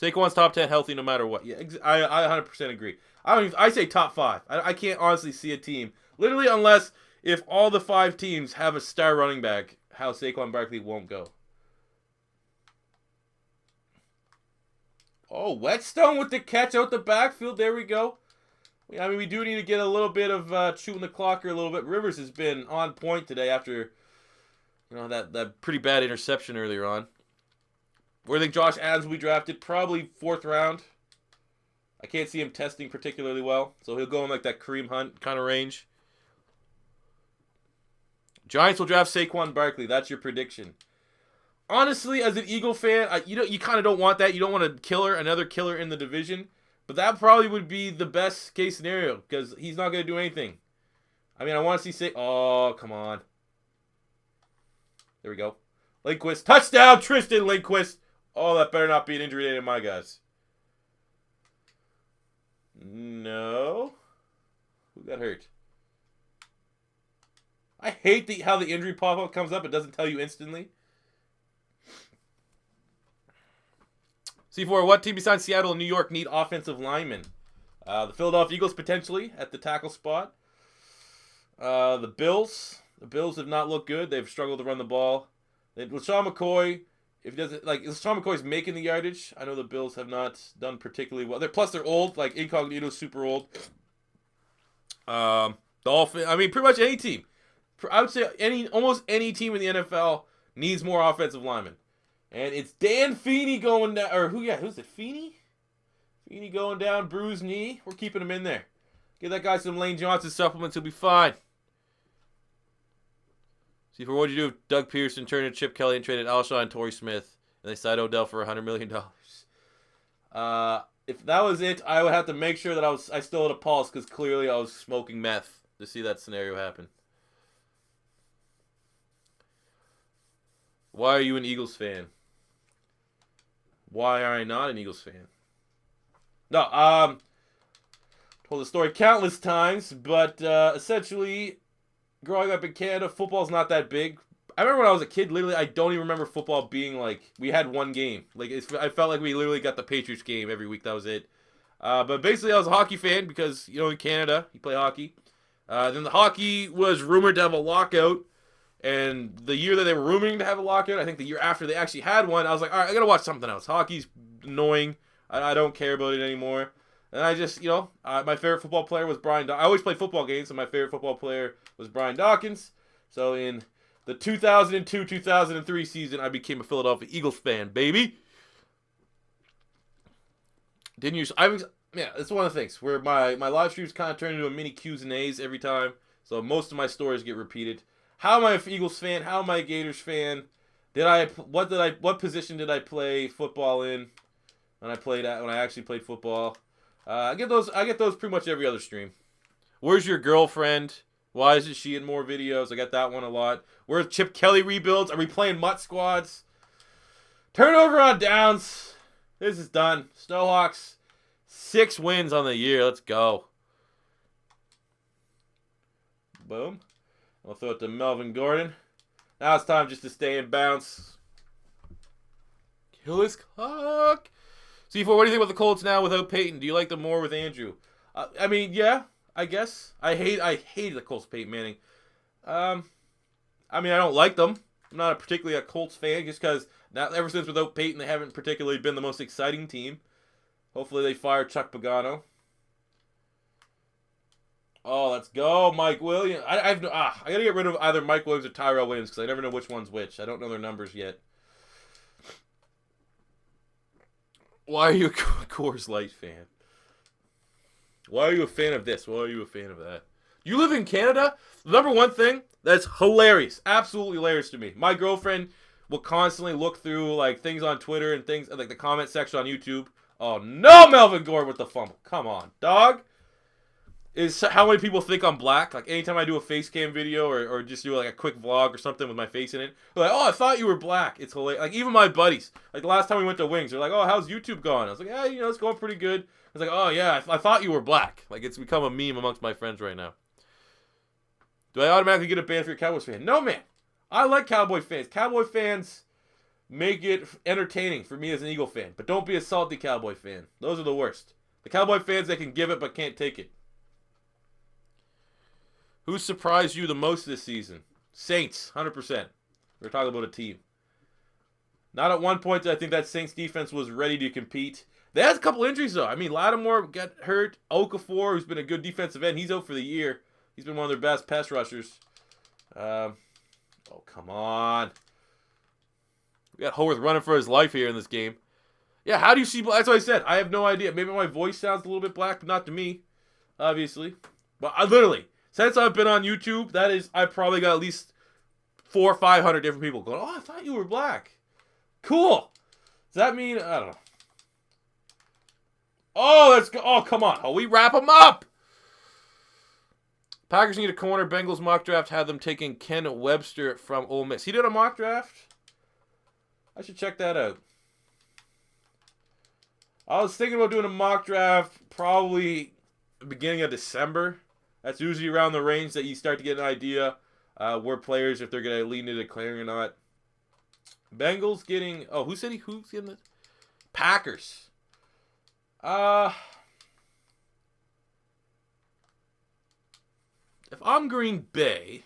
Saquon's top 10 healthy no matter what. Yeah, I 100% agree. I say top 5. I can't honestly see a team, literally unless if all the 5 teams have a star running back, how Saquon Barkley won't go. Oh, Whetstone with the catch out the backfield. There we go. I mean, we do need to get a little bit of shooting the clock here a little bit. Rivers has been on point today after, that pretty bad interception earlier on. Where do you think Josh Adams will be drafted? Probably 4th round. I can't see him testing particularly well, so he'll go in like that Kareem Hunt kind of range. Giants will draft Saquon Barkley. That's your prediction. Honestly, as an Eagle fan, you kind of don't want that. You don't want another killer in the division. But that probably would be the best case scenario because he's not going to do anything. I mean, I want to see oh, come on. There we go. Lindquist. Touchdown, Tristan Lindquist. Oh, that better not be an injury to any of my guys. No. Who got hurt? I hate how the injury pop-up comes up. It doesn't tell you instantly. C4, what team besides Seattle and New York need offensive linemen? The Philadelphia Eagles potentially at the tackle spot. The Bills. The Bills have not looked good. They've struggled to run the ball. LaShawn McCoy, if he doesn't LaShawn McCoy's making the yardage. I know the Bills have not done particularly well. They're old. Like Incognito's super old. Dolphins. I mean, pretty much any team. I would say almost any team in the NFL needs more offensive linemen. And it's Dan Feeney going down, or who's it, Feeney? Feeney going down, bruised knee. We're keeping him in there. Give that guy some Lane Johnson supplements, he'll be fine. See, for what you do if Doug Pearson turned to Chip Kelly and traded Alshon and Torrey Smith, and they signed Odell for $100 million. If that was it, I would have to make sure that I still had a pulse because clearly I was smoking meth to see that scenario happen. Why are you an Eagles fan? Why are I not an Eagles fan? No, told the story countless times, but essentially, growing up in Canada, football's not that big. I remember when I was a kid, literally, I don't even remember football being like, we had one game. Like, I felt like we literally got the Patriots game every week. That was it. But basically, I was a hockey fan because, you know, in Canada, you play hockey. Then the hockey was rumored to have a lockout. And the year that they were rumoring to have a lockout, I think the year after they actually had one, I was like, all right, I got to watch something else. Hockey's annoying. I don't care about it anymore. And I just, you know, my favorite football player was Brian Dawkins. I always played football games, and my favorite football player was Brian Dawkins. So in the 2002-2003 season, I became a Philadelphia Eagles fan, baby. Didn't you? Yeah, it's one of the things where my live streams kind of turn into a mini Q's and A's every time. So most of my stories get repeated. How am I an Eagles fan? How am I a Gators fan? What position did I play football in when I actually played football? I get those pretty much every other stream. Where's your girlfriend? Why isn't she in more videos? I got that one a lot. Where's Chip Kelly rebuilds? Are we playing mutt squads? Turnover on downs. This is done. Snowhawks, 6 wins on the year. Let's go. Boom. I'll throw it to Melvin Gordon. Now it's time just to stay in bounce. Kill his clock. C4, what do you think about the Colts now without Peyton? Do you like them more with Andrew? I mean, yeah, I guess. I hate the Colts, Peyton Manning. I mean, I don't like them. I'm not particularly a Colts fan just because ever since without Peyton, they haven't particularly been the most exciting team. Hopefully they fire Chuck Pagano. Oh, let's go, Mike Williams. I gotta get rid of either Mike Williams or Tyrell Williams because I never know which one's which. I don't know their numbers yet. Why are you a Coors Light fan? Why are you a fan of this? Why are you a fan of that? You live in Canada? The number one thing that's hilarious, absolutely hilarious to me. My girlfriend will constantly look through like things on Twitter and things like the comment section on YouTube. Oh no, Melvin Gordon with the fumble. Come on, dog. Is how many people think I'm black. Like anytime I do a face cam video or just do like a quick vlog or something with my face in it, they're like, oh, I thought you were black. It's hilarious. Like even my buddies, like the last time we went to Wings, they're like, oh, how's YouTube going? I was like, yeah, you know, it's going pretty good. I was like, oh yeah, I thought you were black. Like it's become a meme amongst my friends right now. Do I automatically get a ban for your Cowboys fan? No, man. I like Cowboy fans. Cowboy fans make it entertaining for me as an Eagle fan, but don't be a salty Cowboy fan. Those are the worst. The Cowboy fans that can give it but can't take it. Who surprised you the most this season? Saints, 100%. We're talking about a team. Not at one point did I think that Saints defense was ready to compete. They had a couple injuries, though. I mean, Lattimore got hurt. Okafor, who's been a good defensive end, he's out for the year. He's been one of their best pass rushers. Oh, come on. We got Howard running for his life here in this game. Yeah, how do you see... That's what I said. I have no idea. Maybe my voice sounds a little bit black, but not to me, obviously. But I literally... Since I've been on YouTube, I probably got at least 400 or 500 different people going, oh, I thought you were black. Cool. Does that mean, I don't know. Oh, let's go. Oh, come on. Oh, we wrap them up. Packers need a corner. Bengals mock draft had them taking Ken Webster from Ole Miss. He did a mock draft? I should check that out. I was thinking about doing a mock draft probably the beginning of December. That's usually around the range that you start to get an idea where players, if they're going to lean into declaring or not. Bengals getting... Oh, who's getting this? Packers. If I'm Green Bay...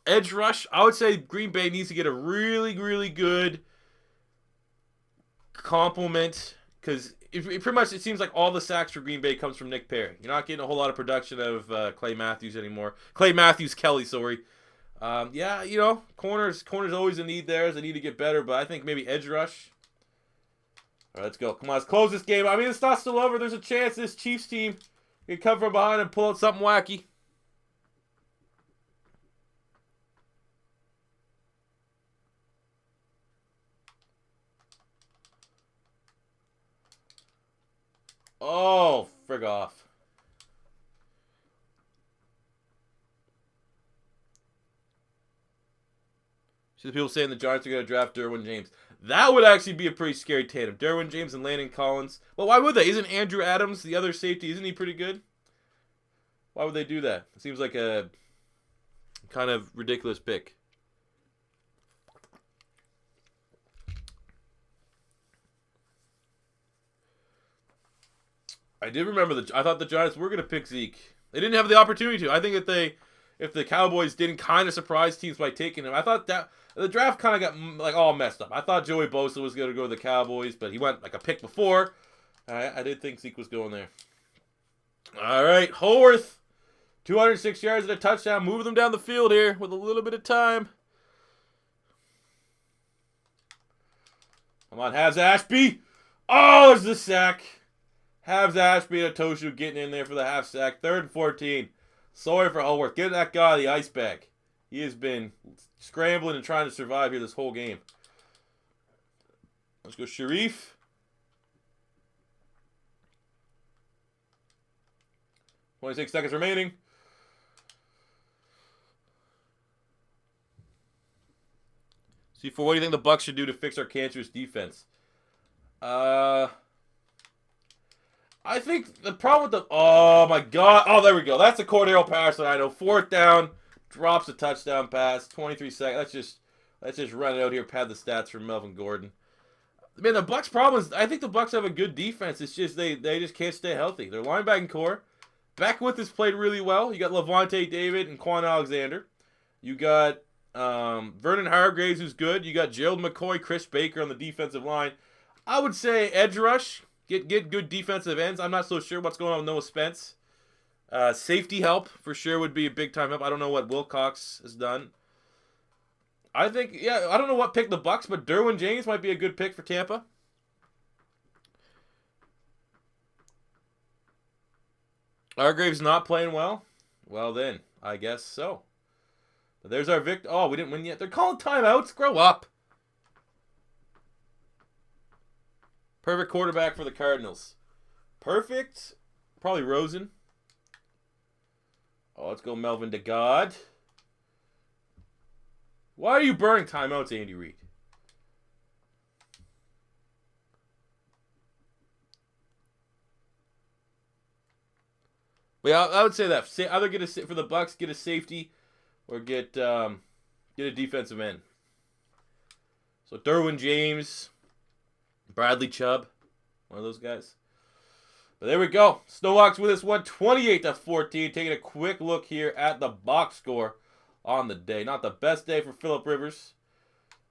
Edge rush, I would say Green Bay needs to get a really, really good compliment because... pretty much, it seems like all the sacks for Green Bay comes from Nick Perry. You're not getting a whole lot of production of Clay Matthews anymore. Kelly, sorry. Yeah, you know, corners always a need there. They need to get better, but I think maybe edge rush. All right, let's go. Come on, let's close this game. I mean, it's not still over. There's a chance this Chiefs team can come from behind and pull out something wacky. Oh, frig off. See the people saying the Giants are going to draft Derwin James. That would actually be a pretty scary tandem. Derwin James and Landon Collins. Well, why would they? Isn't Andrew Adams the other safety? Isn't he pretty good? Why would they do that? It seems like a kind of ridiculous pick. I did remember I thought the Giants were going to pick Zeke. They didn't have the opportunity to. I think if the Cowboys didn't kind of surprise teams by taking him, I thought that the draft kind of got like all messed up. I thought Joey Bosa was going to go to the Cowboys, but he went like a pick before. I did think Zeke was going there. All right, Haworth, 206 yards and a touchdown, moving them down the field here with a little bit of time. Come on, Havs Ashby. Oh, there's the sack. Havs Ashby and Atoshu getting in there for the half sack. 3rd and 14. Sorry for Haworth. Get that guy the ice bag. He has been scrambling and trying to survive here this whole game. Let's go Sharif. .26 seconds remaining. C4, what do you think the Bucs should do to fix our cancerous defense? I think the problem with the... Oh, my God. Oh, there we go. That's a Cordero pass that I know. 4th down. Drops a touchdown pass. 23 seconds. Let's just run it out here. Pad the stats for Melvin Gordon. Man, the Bucs' problem is... I think the Bucs have a good defense. It's just they just can't stay healthy. Their linebacking core. Beckwith has played really well. You got Levante David and Quan Alexander. You got Vernon Hargreaves, who's good. You got Gerald McCoy, Chris Baker on the defensive line. I would say edge rush. Get good defensive ends. I'm not so sure what's going on with Noah Spence. Safety help, for sure, would be a big-time help. I don't know what Wilcox has done. I think, yeah, I don't know what pick the Bucs, but Derwin James might be a good pick for Tampa. Hargrave's not playing well? Well, then, I guess so. But there's our victor. Oh, we didn't win yet. They're calling timeouts. Grow up. Perfect quarterback for the Cardinals. Perfect. Probably Rosen. Oh, let's go Melvin DeGod. Why are you burning timeouts, Andy Reid? But yeah, I would say that. Either get a for the Bucs, get a safety, or get a defensive end. So Derwin James, Bradley Chubb, one of those guys. But there we go. Snowhawks with us, 28-14. Taking a quick look here at the box score on the day. Not the best day for Phillip Rivers.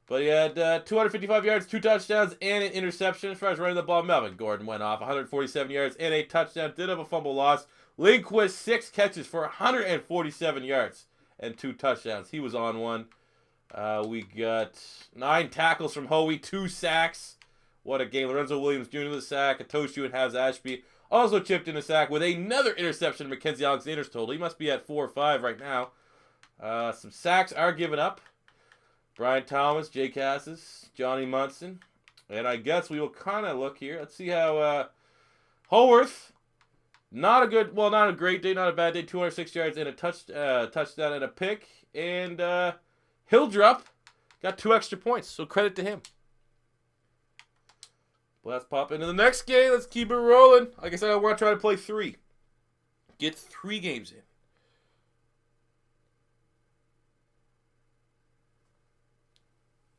But he had 255 yards, 2 touchdowns, and an interception. As far as running the ball, Melvin Gordon went off. 147 yards and a touchdown. Did have a fumble loss. Lindquist, 6 catches for 147 yards and 2 touchdowns. He was on one. We got 9 tackles from Hoey, 2 sacks. What a game. Lorenzo Williams Jr. with a sack. Atoshu and Havs Ashby also chipped in a sack with another interception. Mackenzie Alexander's total. He must be at 4 or 5 right now. Some sacks are given up. Brian Thomas, Jay Cassis, Johnny Munson. And I guess we will kind of look here. Let's see how Haworth, not a great day, not a bad day. 206 yards and a touchdown and a pick. And Hildrup got 2 extra points, so credit to him. Well, let's pop into the next game. Let's keep it rolling. Like I said, I want to try to play 3. Get 3 games in.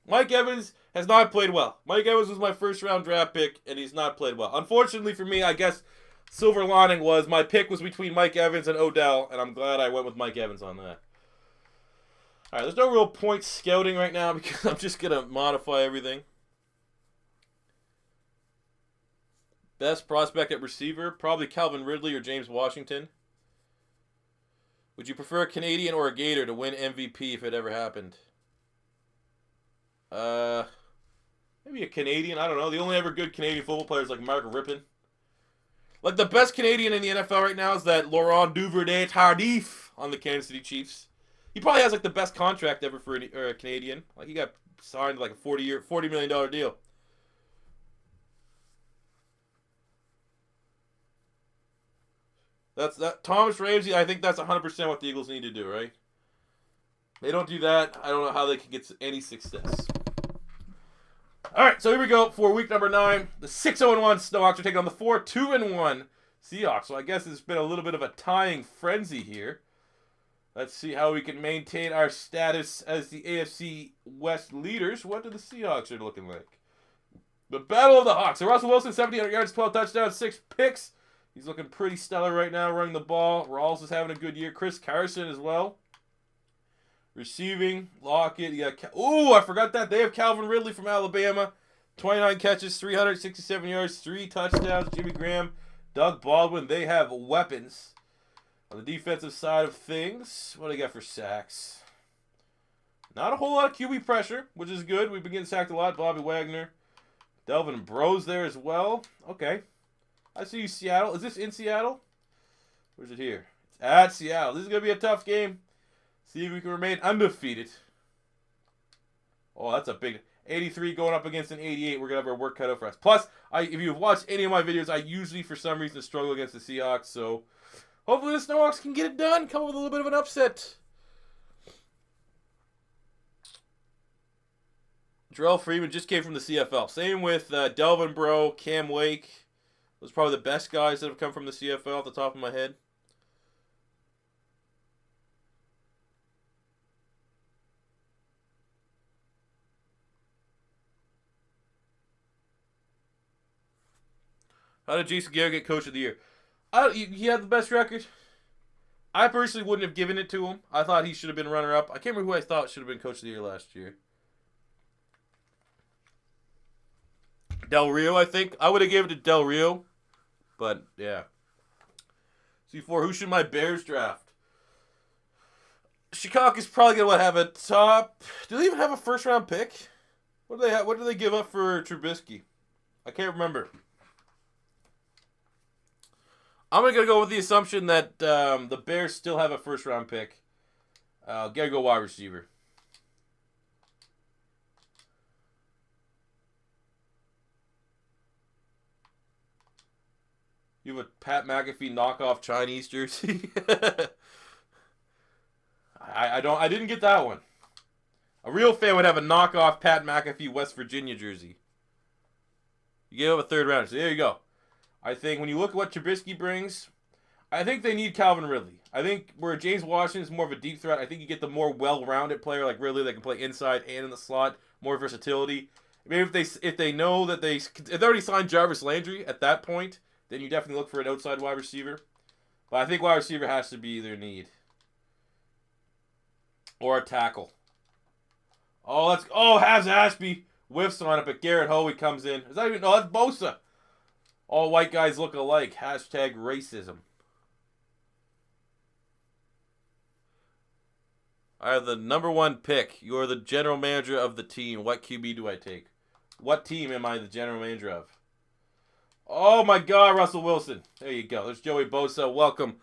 Mike Evans has not played well. Mike Evans was my first-round draft pick, and he's not played well. Unfortunately for me, I guess silver lining was my pick was between Mike Evans and Odell, and I'm glad I went with Mike Evans on that. All right, there's no real point scouting right now because I'm just going to modify everything. Best prospect at receiver, probably Calvin Ridley or James Washington. Would you prefer a Canadian or a Gator to win MVP if it ever happened? Maybe a Canadian. I don't know. The only ever good Canadian football players like Mark Rippon. Like the best Canadian in the NFL right now is that Laurent Duvernay-Tardif on the Kansas City Chiefs. He probably has like the best contract ever for a Canadian. Like he got signed like a $40 million deal. That's that. Thomas Ramsey, I think that's 100% what the Eagles need to do, right? They don't do that. I don't know how they can get any success. All right, so here we go for week number 9. The 6-0-1 Snowhawks are taking on the 4-2-1 Seahawks. So I guess it's been a little bit of a tying frenzy here. Let's see how we can maintain our status as the AFC West leaders. What do the Seahawks are looking like? The Battle of the Hawks. So Russell Wilson, 1,700 yards, 12 touchdowns, 6 picks. He's looking pretty stellar right now running the ball. Rawls is having a good year. Chris Carson as well. Receiving, Lockett. You got I forgot that. They have Calvin Ridley from Alabama. 29 catches, 367 yards, 3 touchdowns. Jimmy Graham, Doug Baldwin. They have weapons. On the defensive side of things, what do they got for sacks? Not a whole lot of QB pressure, which is good. We've been getting sacked a lot. Bobby Wagner. Delvin Bros there as well. Okay. I see you, Seattle. Is this in Seattle? Or is it here? It's at Seattle. This is going to be a tough game. See if we can remain undefeated. Oh, that's a big 83 going up against an 88. We're going to have our work cut out for us. Plus, if you've watched any of my videos, I usually, for some reason, struggle against the Seahawks. So, hopefully the Snowhawks can get it done. Come up with a little bit of an upset. Jarrell Freeman just came from the CFL. Same with Delvin Bro, Cam Wake. Those are probably the best guys that have come from the CFL off the top of my head. How did Jason Garrett get Coach of the Year? He had the best record. I personally wouldn't have given it to him. I thought he should have been runner-up. I can't remember who I thought should have been Coach of the Year last year. Del Rio, I think. I would have given it to Del Rio. But, yeah. C4, who should my Bears draft? Chicago's probably going to have a top... Do they even have a first-round pick? What do they have? What do they give up for Trubisky? I can't remember. I'm going to go with the assumption that the Bears still have a first-round pick. Got to go wide receiver. You have a Pat McAfee knockoff Chinese jersey? I didn't get that one. A real fan would have a knockoff Pat McAfee West Virginia jersey. You gave up a third rounder. So there you go. I think when you look at what Trubisky brings, I think they need Calvin Ridley. I think where James Washington is more of a deep threat, I think you get the more well-rounded player like Ridley that can play inside and in the slot, more versatility. Maybe if they know that if they already signed Jarvis Landry at that point, then you definitely look for an outside wide receiver. But I think wide receiver has to be their need. Or a tackle. Has Ashby whiffs on it, but Garrett Hoey comes in. Is that even? No, that's Bosa. All white guys look alike. Hashtag racism. I have the number 1 pick. You're the general manager of the team. What QB do I take? What team am I the general manager of? Oh my God, Russell Wilson. There you go. There's Joey Bosa. Welcome.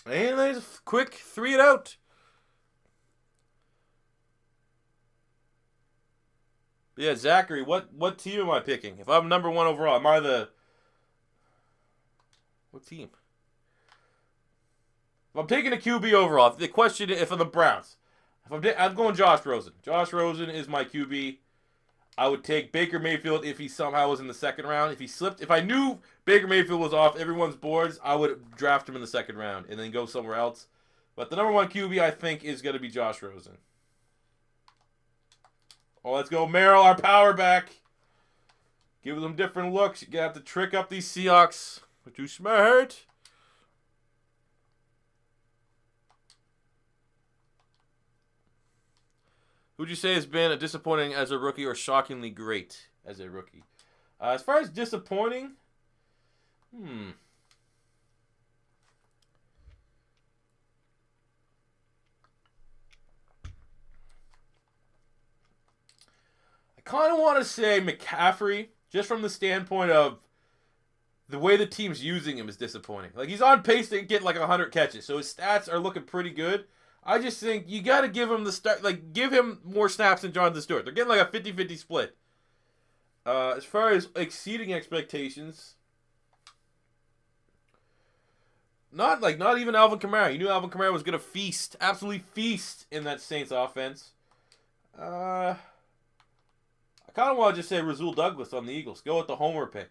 And there's a quick 3 and out. Yeah, Zachary, what team am I picking? If I'm number 1 overall, am I the... What team? If I'm taking a QB overall, the question is if I'm the Browns. I'm going Josh Rosen. Josh Rosen is my QB. I would take Baker Mayfield if he somehow was in the second round. If he slipped, if I knew Baker Mayfield was off everyone's boards, I would draft him in the second round and then go somewhere else. But the number 1 QB, I think, is going to be Josh Rosen. Oh, let's go, Merrill, our power back. Give them different looks. You're going to have to trick up these Seahawks. We're too smart. Who'd you say has been a disappointing as a rookie or shockingly great as a rookie? As far as disappointing, I kind of want to say McCaffrey, just from the standpoint of the way the team's using him is disappointing. Like, he's on pace to get like 100 catches, so his stats are looking pretty good. I just think you got to give him the start, like, give him more snaps than Jonathan Stewart. They're getting like a 50-50 split. As far as exceeding expectations, not even Alvin Kamara. You knew Alvin Kamara was gonna feast, absolutely feast in that Saints offense. I kind of want to just say Rasul Douglas on the Eagles. Go with the homer pick.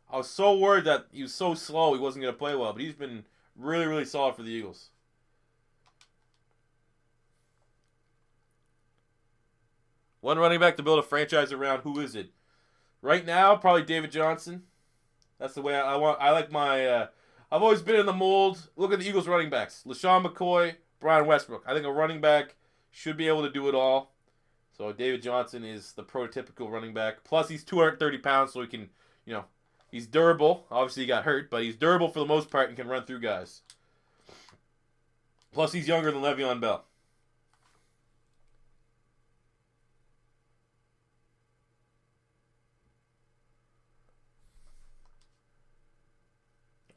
I was so worried that he was so slow he wasn't gonna play well, but he's been really, really solid for the Eagles. One running back to build a franchise around. Who is it? Right now, probably David Johnson. That's the way I want. I like my. I've always been in the mold. Look at the Eagles running backs: LaShawn McCoy, Brian Westbrook. I think a running back should be able to do it all. So David Johnson is the prototypical running back. Plus, he's 230 pounds, so he can, he's durable. Obviously, he got hurt, but he's durable for the most part and can run through guys. Plus, he's younger than Le'Veon Bell.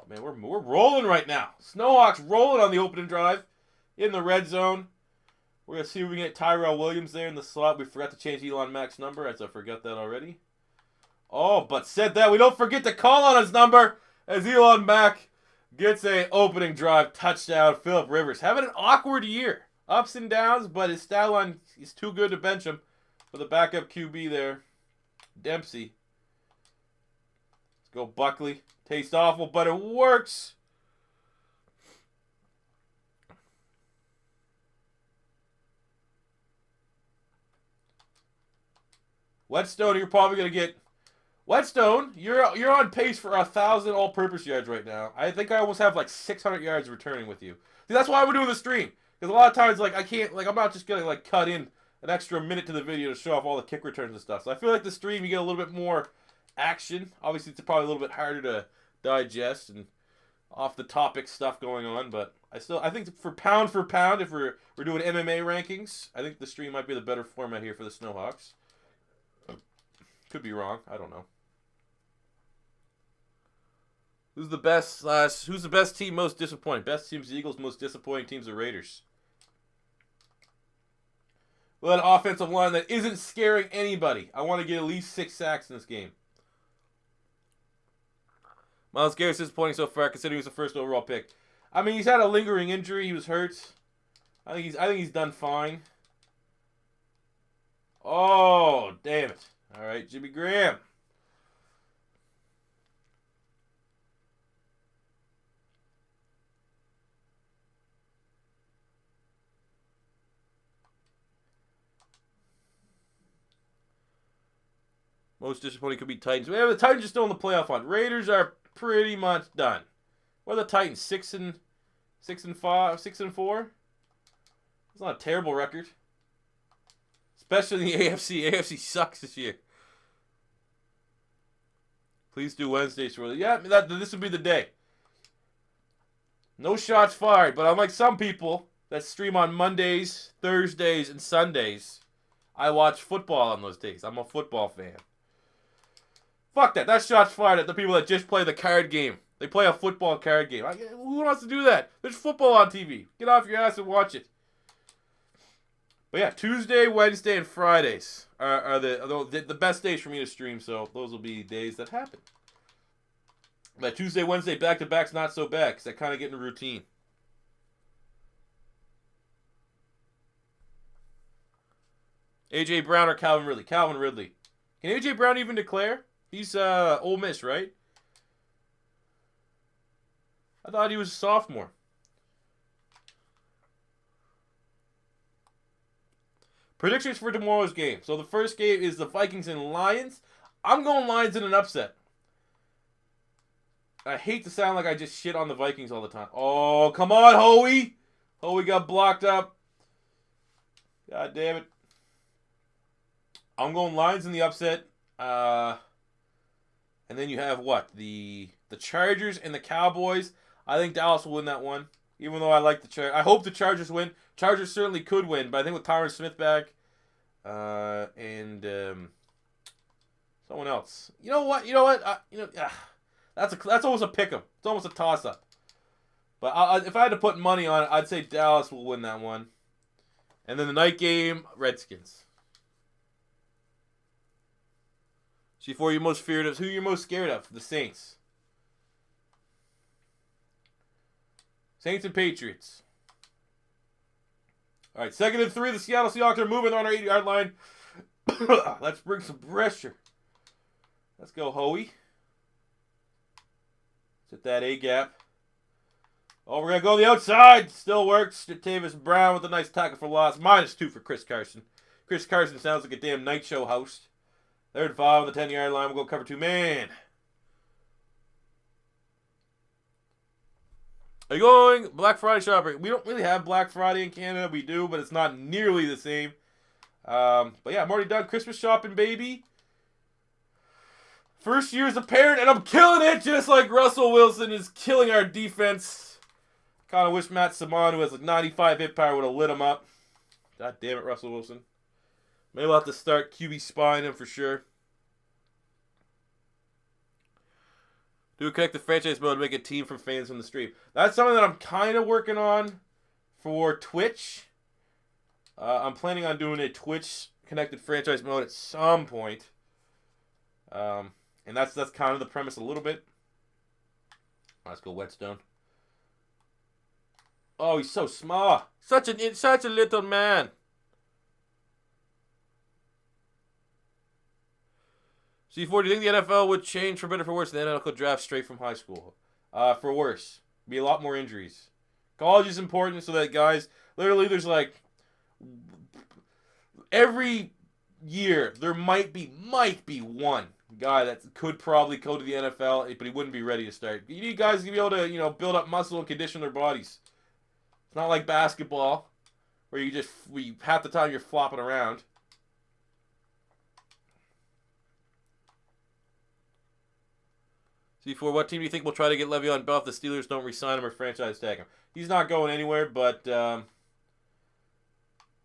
Man, we're rolling right now. Snowhawks rolling on the opening drive in the red zone. We're going to see if we can get Tyrell Williams there in the slot. We forgot to change Elon Mack's number, as I forgot that already. Oh, but said that, we don't forget to call on his number as Elon Mack gets a opening drive touchdown. Phillip Rivers having an awkward year. Ups and downs, but his stat line is too good to bench him for the backup QB there. Dempsey. Let's go Buckley. Tastes awful, but it works. Whetstone, you're probably going to get... Whetstone, you're on pace for 1,000 all-purpose yards right now. I think I almost have like 600 yards returning with you. See, that's why we're doing the stream. Because a lot of times, like, I can't... Like, I'm not just going to, like, cut in an extra minute to the video to show off all the kick returns and stuff. So I feel like the stream, you get a little bit more action. Obviously, it's probably a little bit harder to digest and off the topic stuff going on, but I think for pound, if we're doing MMA rankings, I think the stream might be the better format here for the Snowhawks. Could be wrong. I don't know. Who's the best team most disappointing? Best team's the Eagles, most disappointing team's the Raiders. Well, an offensive line that isn't scaring anybody. I want to get at least 6 sacks in this game. Myles Garrett's disappointing so far, considering he was the first overall pick. I mean, he's had a lingering injury. He was hurt. I think he's done fine. Oh, damn it! All right, Jimmy Graham. Most disappointing could be Titans. Yeah, the Titans are still in the playoff hunt. Raiders are pretty much done. What are the Titans? 6-5, 6-4. It's not a terrible record, especially in the AFC. AFC sucks this year. Please do Wednesdays for yeah. This would be the day. No shots fired, but unlike some people that stream on Mondays, Thursdays, and Sundays, I watch football on those days. I'm a football fan. Fuck that. That's shots fired at the people that just play the card game. They play a football card game. Who wants to do that? There's football on TV. Get off your ass and watch it. But yeah, Tuesday, Wednesday, and Fridays are the best days for me to stream, so those will be days that happen. But Tuesday, Wednesday, back-to-back's not so bad, because I kind of get in a routine. A.J. Brown or Calvin Ridley? Calvin Ridley. Can A.J. Brown even declare? He's Ole Miss, right? I thought he was a sophomore. Predictions for tomorrow's game. So the first game is the Vikings and Lions. I'm going Lions in an upset. I hate to sound like I just shit on the Vikings all the time. Oh, come on, Howie. Howie got blocked up. God damn it. I'm going Lions in the upset. And then you have what? The Chargers and the Cowboys. I think Dallas will win that one. Even though I like the Chargers. I hope the Chargers win. Chargers certainly could win, but I think with Tyron Smith back and someone else. You know what? That's almost a pick 'em. It's almost a toss-up. But if I had to put money on it, I'd say Dallas will win that one. And then the night game, Redskins. C4, you most feared of? Who you're most scared of? The Saints. Saints and Patriots. All right, 2nd and 3. The Seattle Seahawks are moving on our 8-yard line. Let's bring some pressure. Let's go, Hoey. Let's hit that A-gap. Oh, we're going to go the outside. Still works. Jatavis Brown with a nice tackle for loss. -2 for Chris Carson. Chris Carson sounds like a damn night show host. 3rd and 5 on the 10-yard line. We'll go cover 2 man. Are you going Black Friday shopping? We don't really have Black Friday in Canada. We do, but it's not nearly the same. But yeah, I'm already done Christmas shopping, baby. First year as a parent, and I'm killing it just like Russell Wilson is killing our defense. Kind of wish Matt Simon, who has like 95 hit power, would have lit him up. God damn it, Russell Wilson. Maybe we'll have to start QB spying him for sure. Do connect the franchise mode to make a team from fans from the stream. That's something that I'm kind of working on for Twitch. I'm planning on doing a Twitch connected franchise mode at some point. And that's kind of the premise a little bit. Let's go Whetstone. Oh, he's so small. Such a little man. C4, do you think the NFL would change for better or for worse? The NFL could draft straight from high school. For worse. Be a lot more injuries. College is important so that guys, literally there's like, every year there might be one guy that could probably go to the NFL, but he wouldn't be ready to start. You need guys to be able to, build up muscle and condition their bodies. It's not like basketball, where half the time you're flopping around. C4, what team do you think will try to get Le'Veon Bell if the Steelers don't re-sign him or franchise tag him? He's not going anywhere, but I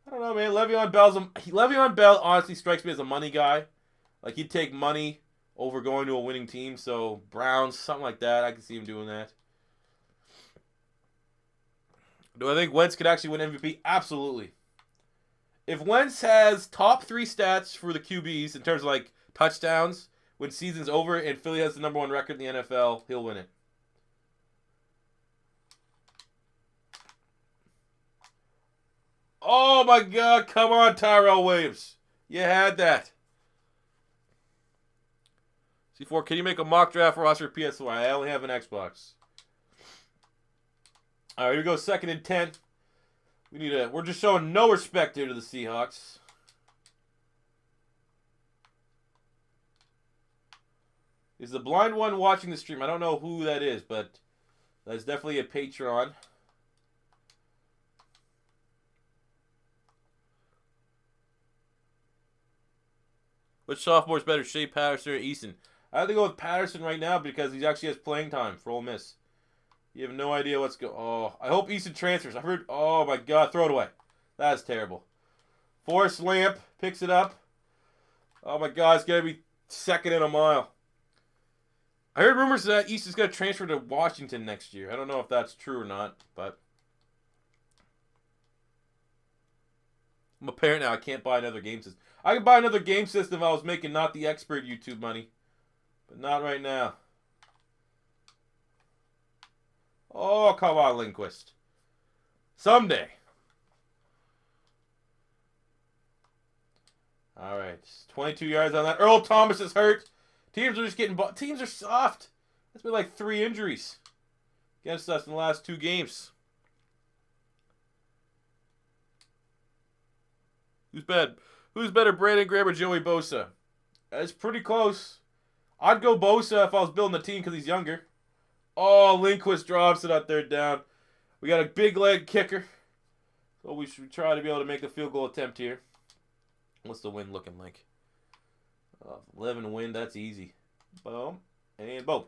don't know, man. Le'Veon Bell honestly strikes me as a money guy. Like, he'd take money over going to a winning team. So, Browns, something like that. I can see him doing that. Do I think Wentz could actually win MVP? Absolutely. If Wentz has top 3 stats for the QBs in terms of, like, touchdowns when season's over and Philly has the number 1 record in the NFL, he'll win it. Oh, my God. Come on, Tyrell Williams. You had that. C4, can you make a mock draft roster PSY? I only have an Xbox. All right, here we go. 2nd and 10. We're just showing no respect here to the Seahawks. Is the blind one watching the stream? I don't know who that is, but that's definitely a Patreon. Which sophomore is better, Shea Patterson or Eason? I have to go with Patterson right now because he actually has playing time for Ole Miss. You have no idea what's going. Oh, I hope Eason transfers. I heard. Oh my God, throw it away. That's terrible. Forrest Lamp picks it up. Oh my God, it's gonna be 2nd and a mile. I heard rumors that Easton's gonna transfer to Washington next year. I don't know if that's true or not, but I'm a parent now. I can't buy another game system. I could buy another game system if I was making not the expert YouTube money, but not right now. Oh, come on, Lindquist. Someday. All right. 22 yards on that. Earl Thomas is hurt. Teams are just getting... Teams are soft. That's been like 3 injuries against us in the last 2 games. Who's bad? Who's better, Brandon Graham or Joey Bosa? It's pretty close. I'd go Bosa if I was building a team because he's younger. Oh, Lindquist drops it on 3rd down. We got a big leg kicker. So we should try to be able to make a field goal attempt here. What's the wind looking like? 11 wind, that's easy. Boom. And boom.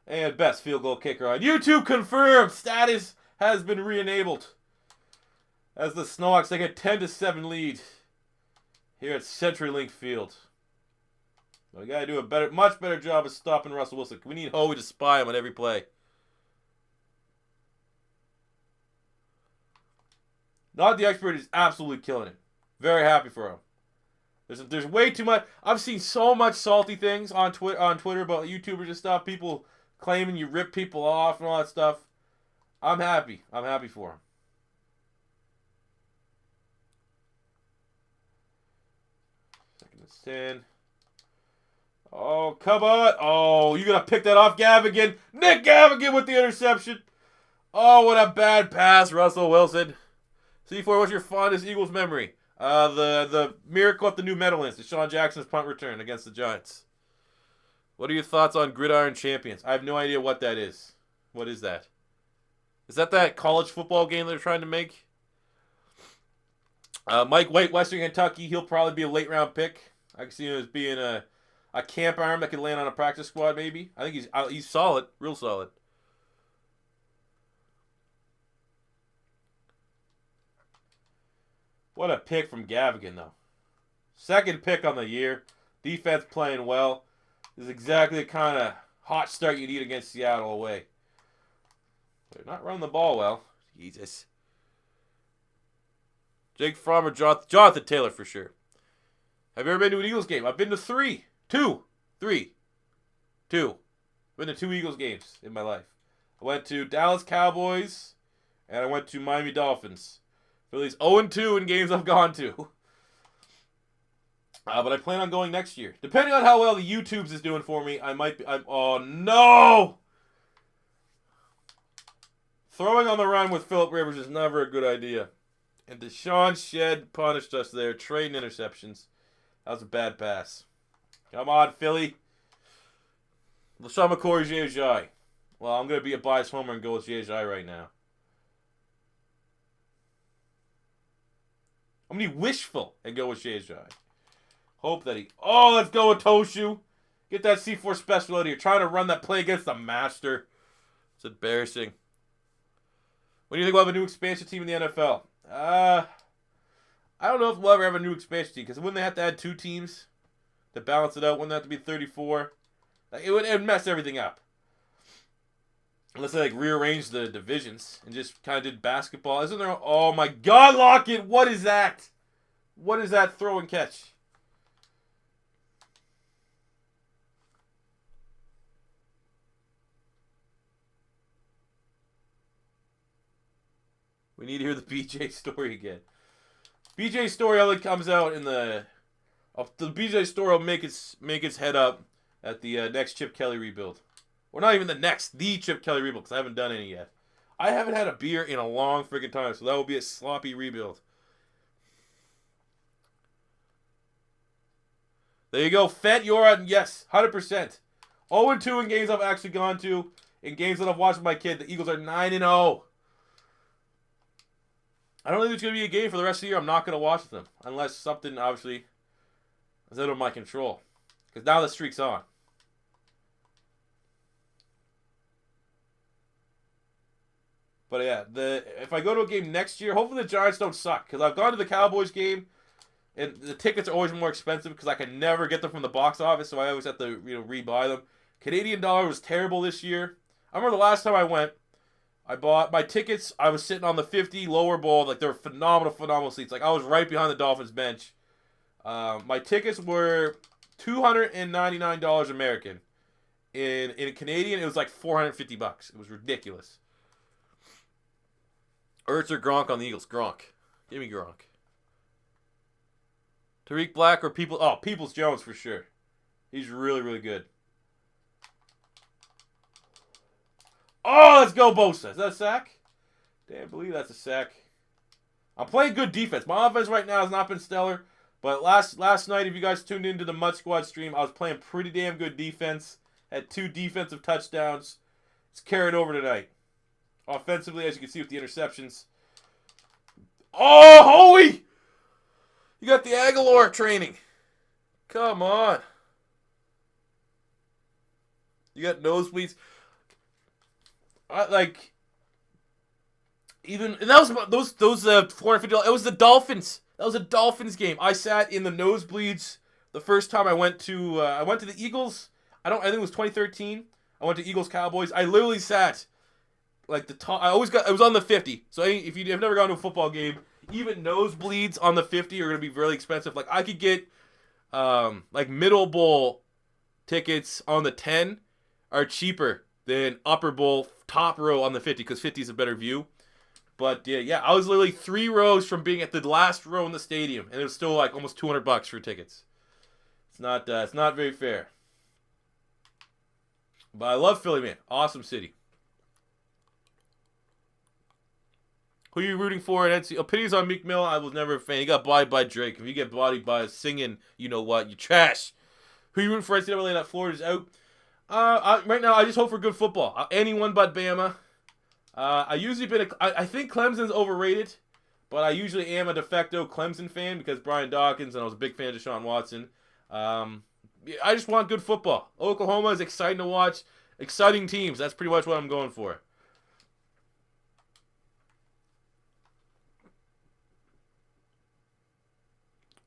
And best field goal kicker on YouTube confirmed. Status has been re-enabled. As the Snowhawks take a 10-7 lead here at CenturyLink Field. We got to do a much better job of stopping Russell Wilson. We need Hoey to spy him on every play. Not the expert is absolutely killing it. Very happy for him. There's way too much. I've seen so much salty things on Twitter about YouTubers and stuff. People claiming you rip people off and all that stuff. I'm happy. I'm happy for them. Second and 10. Oh, come on. Oh, you got to pick that off Gavigan. Nick Gavigan with the interception. Oh, what a bad pass, Russell Wilson. C4, what's your fondest Eagles memory? The miracle at the New Meadowlands, Deshaun Jackson's punt return against the Giants. What are your thoughts on Gridiron Champions? I have no idea what that is. What is that? Is that college football game they're trying to make? Mike White, Western Kentucky. He'll probably be a late round pick. I can see him as being a camp arm that could land on a practice squad maybe. I think he's solid, real solid. What a pick from Gavigan, though. Second pick on the year. Defense playing well. This is exactly the kind of hot start you need against Seattle away. They're not running the ball well. Jesus. Jake Fromm or Jonathan Taylor for sure. Have you ever been to an Eagles game? I've been to three. Two. Been to 2 Eagles games in my life. I went to Dallas Cowboys, and I went to Miami Dolphins. Phillies 0-2 in games I've gone to. But I plan on going next year. Depending on how well the YouTubes is doing for me, I might be... oh, no! Throwing on the run with Phillip Rivers is never a good idea. And Deshaun Shed punished us there. Trading interceptions. That was a bad pass. Come on, Philly. LaShawn McCoy, Jai. Well, I'm going to be a biased homer and go with Jai right now. I'm going to be wishful and go with Jai. Hope that he... oh, let's go with Toshu. Get that C4 special out of here. Trying to run that play against the master. It's embarrassing. When do you think we'll have a new expansion team in the NFL? I don't know if we'll ever have a new expansion team. Because wouldn't they have to add 2 teams to balance it out? Wouldn't that have to be 34? Like, it would mess everything up. Unless they like rearrange the divisions and just kind of did basketball. Isn't there... oh my God, Lockett! What is that? What is that throw and catch? We need to hear the BJ story again. BJ story only comes out in the BJ story will make its head up at the next Chip Kelly rebuild. Or not even the Chip Kelly rebuild, because I haven't done any yet. I haven't had a beer in a long freaking time, so that will be a sloppy rebuild. There you go. Fett, you're on, yes, 100%. 0-2 in games I've actually gone to. In games that I've watched with my kid, the Eagles are 9-0. I don't think there's going to be a game for the rest of the year I'm not going to watch them. Unless something, obviously, is out of my control. Because now the streak's on. But yeah, if I go to a game next year, hopefully the Giants don't suck. Because I've gone to the Cowboys game, and the tickets are always more expensive because I can never get them from the box office, so I always have to rebuy them. Canadian dollar was terrible this year. I remember the last time I went, I bought my tickets. I was sitting on the 50 lower bowl. Like, they were phenomenal seats. Like, I was right behind the Dolphins bench. My tickets were $299 American. In Canadian, it was like $450. It was ridiculous. Ertz or Gronk on the Eagles? Gronk. Give me Gronk. Tariq Black or People... oh, Peoples Jones for sure. He's really, really good. Oh, let's go, Bosa. Is that a sack? Damn, I believe that's a sack. I'm playing good defense. My offense right now has not been stellar. But last night, if you guys tuned into the Mud Squad stream, I was playing pretty damn good defense. Had 2 defensive touchdowns. It's carried over tonight. Offensively, as you can see with the interceptions. Oh, Howie! You got the Aguilar training. Come on. You got nosebleeds. And that was those $450. It was the Dolphins. That was a Dolphins game. I sat in the nosebleeds the first time I went to the Eagles. I think it was 2013. I went to Eagles Cowboys. I literally sat like the top. It was on the 50. So if you've never gone to a football game, even nosebleeds on the 50 are going to be really expensive. Like, I could get like middle bowl tickets on the 10 are cheaper than upper bowl top row on the 50 because 50 is a better view. But yeah, I was literally 3 rows from being at the last row in the stadium, and it was still like almost $200 for tickets. It's not very fair. But I love Philly, man. Awesome city. Who are you rooting for in NC? Opinions on Meek Mill? I was never a fan. He got bodied by Drake. If you get bodied by singing, you know what? You trash. Who are you rooting for NCAA that Florida's out? Right now, I just hope for good football. Anyone but Bama. I think Clemson's overrated, but I usually am a de facto Clemson fan because Brian Dawkins, and I was a big fan of Deshaun Watson. I just want good football. Oklahoma is exciting to watch. Exciting teams. That's pretty much what I'm going for.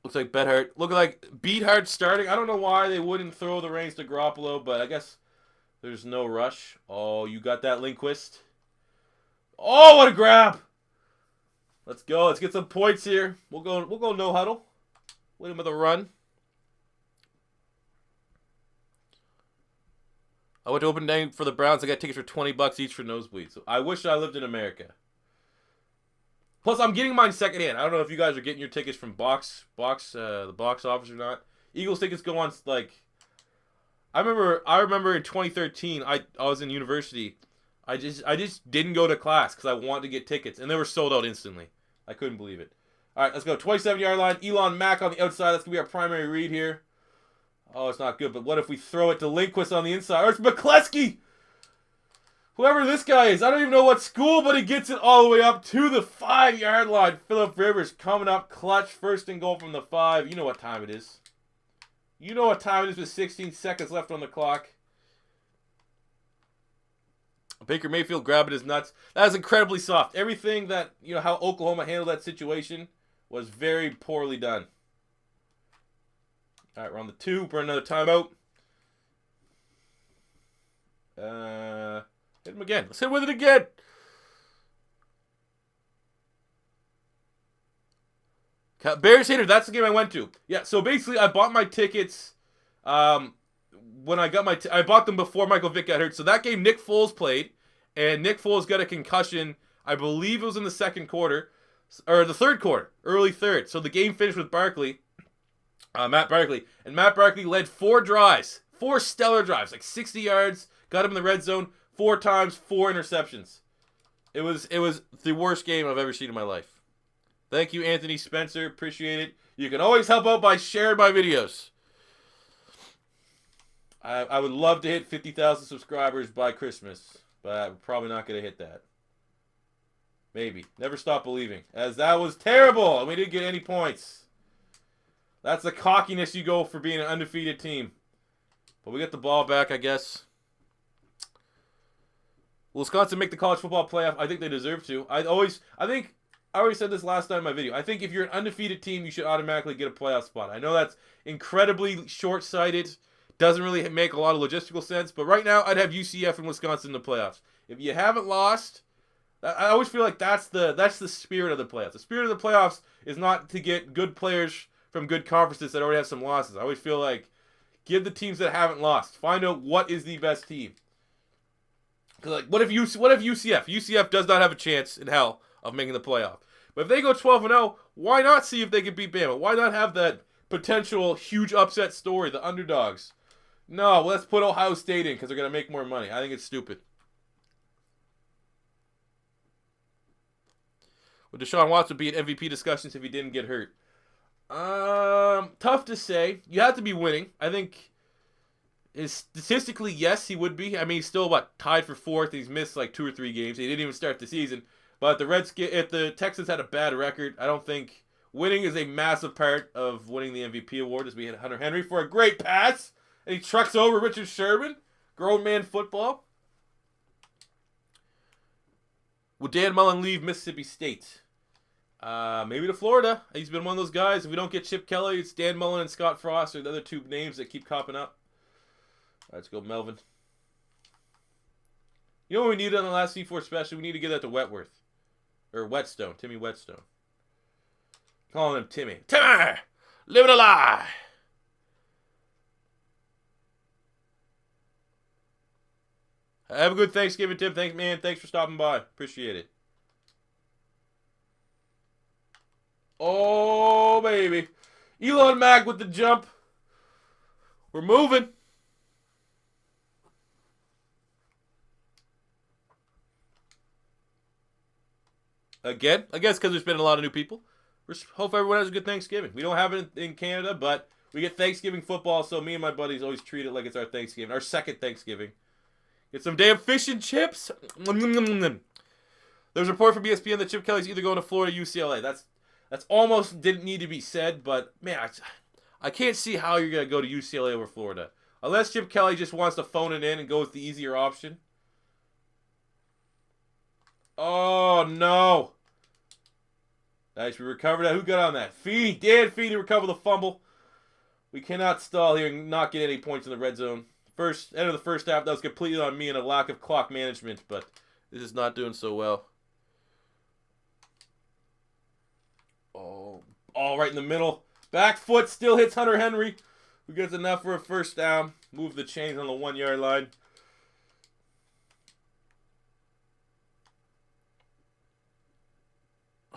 Looks like Beathard starting. I don't know why they wouldn't throw the reins to Garoppolo, but I guess there's no rush. Oh, you got that, Lindquist. Oh, what a grab! Let's go. Let's get some points here. We'll go no huddle. Wait him with a run. I went to open day for the Browns. I got tickets for $20 each for nosebleeds. So I wish I lived in America. Plus, I'm getting mine secondhand. I don't know if you guys are getting your tickets from the box office or not. Eagles tickets go on like. I remember in 2013. I was in university. I just didn't go to class because I wanted to get tickets, and they were sold out instantly. I couldn't believe it. All right, let's go. 27-yard line. Elon Mack on the outside. That's gonna be our primary read here. Oh, it's not good. But what if we throw it to Lindquist on the inside? Or it's McCleskey. Whoever this guy is, I don't even know what school, but he gets it all the way up to the 5-yard line. Phillip Rivers coming up clutch, first and goal from the 5. You know what time it is. You know what time it is with 16 seconds left on the clock. Baker Mayfield grabbing his nuts. That was incredibly soft. Everything that, how Oklahoma handled that situation was very poorly done. All right, we're on the 2. Burn another timeout. Hit him again. Let's hit him with it again. Bears hater. That's the game I went to. Yeah. So basically, I bought my tickets. When I got I bought them before Michael Vick got hurt. So that game, Nick Foles played, and Nick Foles got a concussion. I believe it was in the second quarter, or the third quarter, early third. So the game finished with Matt Barkley, and Matt Barkley led 4 drives, 4 stellar drives, like 60 yards. Got him in the red zone 4 times, 4 interceptions. It was the worst game I've ever seen in my life. Thank you, Anthony Spencer. Appreciate it. You can always help out by sharing my videos. I would love to hit 50,000 subscribers by Christmas, but I'm probably not going to hit that. Maybe. Never stop believing. As that was terrible, and we didn't get any points. That's the cockiness you go for being an undefeated team. But we get the ball back, I guess. Will Wisconsin make the college football playoff? I think they deserve to. I already said this last time in my video. I think if you're an undefeated team, you should automatically get a playoff spot. I know that's incredibly short-sighted. Doesn't really make a lot of logistical sense. But right now, I'd have UCF and Wisconsin in the playoffs. If you haven't lost, I always feel like that's the spirit of the playoffs. The spirit of the playoffs is not to get good players from good conferences that already have some losses. I always feel like give the teams that haven't lost. Find out what is the best team. Because like, what if UCF? UCF does not have a chance in hell of making the playoff. But if they go 12-0, why not see if they can beat Bama? Why not have that potential huge upset story, the underdogs? No, let's put Ohio State in because they're going to make more money. I think it's stupid. Would Deshaun Watson be in MVP discussions if he didn't get hurt? Tough to say. You have to be winning. I think statistically, yes, he would be. I mean, he's still, tied for 4th. He's missed like 2 or 3 games. He didn't even start the season. But if the Texans had a bad record, I don't think winning is a massive part of winning the MVP award, as we hit Hunter Henry for a great pass. And he trucks over Richard Sherman. Grown man football. Would Dan Mullen leave Mississippi State? Maybe to Florida. He's been one of those guys. If we don't get Chip Kelly, it's Dan Mullen and Scott Frost are the other 2 names that keep popping up. All right, let's go Melvin. You know what we needed on the last C4 special? We need to get that to Wetworth. Or Whetstone. Timmy Whetstone. Calling him Timmy. Timmy! Living a lie! Have a good Thanksgiving, Tim. Thanks, man. Thanks for stopping by. Appreciate it. Oh, baby. Elon Mack with the jump. We're moving. Again, I guess because there's been a lot of new people. Hope everyone has a good Thanksgiving. We don't have it in Canada, but we get Thanksgiving football, so me and my buddies always treat it like it's our Thanksgiving, our second Thanksgiving. Get some damn fish and chips. There's a report from ESPN that Chip Kelly's either going to Florida or UCLA. That's almost didn't need to be said, but man, I can't see how you're going to go to UCLA over Florida. Unless Chip Kelly just wants to phone it in and go with the easier option. Oh, no. Nice, we recovered that. Who got on that? Feeney. Dan Feeney recovered the fumble. We cannot stall here and not get any points in the red zone. End of the first half, that was completely on me and a lack of clock management, but this is not doing so well. Oh, all right in the middle. Back foot still hits Hunter Henry, who gets enough for a first down. Move the chains on the 1-yard line.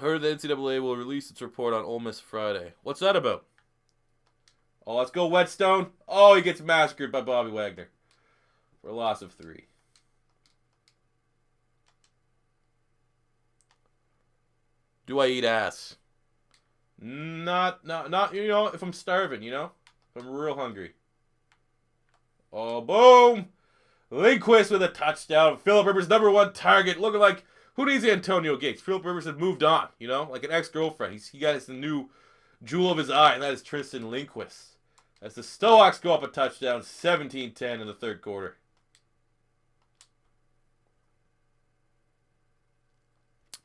Heard the NCAA will release its report on Ole Miss Friday. What's that about? Oh, let's go Whetstone. Oh, he gets massacred by Bobby Wagner for a loss of 3. Do I eat ass? Not, you know, if I'm starving, you know? If I'm real hungry. Oh, boom! Lindquist with a touchdown. Phillip Rivers' #1 target. Looking like, who needs Antonio Gates? Phillip Rivers has moved on, you know? Like an ex-girlfriend. He got the new jewel of his eye, and that is Tristan Lindquist. As the Snowhawks go up a touchdown, 17-10 in the third quarter.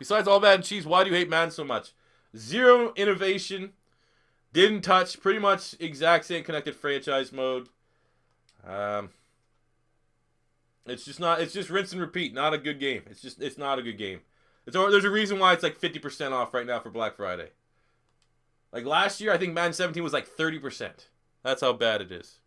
Besides all Madden cheese, why do you hate Madden so much? Zero innovation. Didn't touch. Pretty much exact same connected franchise mode. It's just rinse and repeat. Not a good game. It's not a good game. There's a reason why it's like 50% off right now for Black Friday. Like last year, I think Madden 17 was like 30%. That's how bad it is.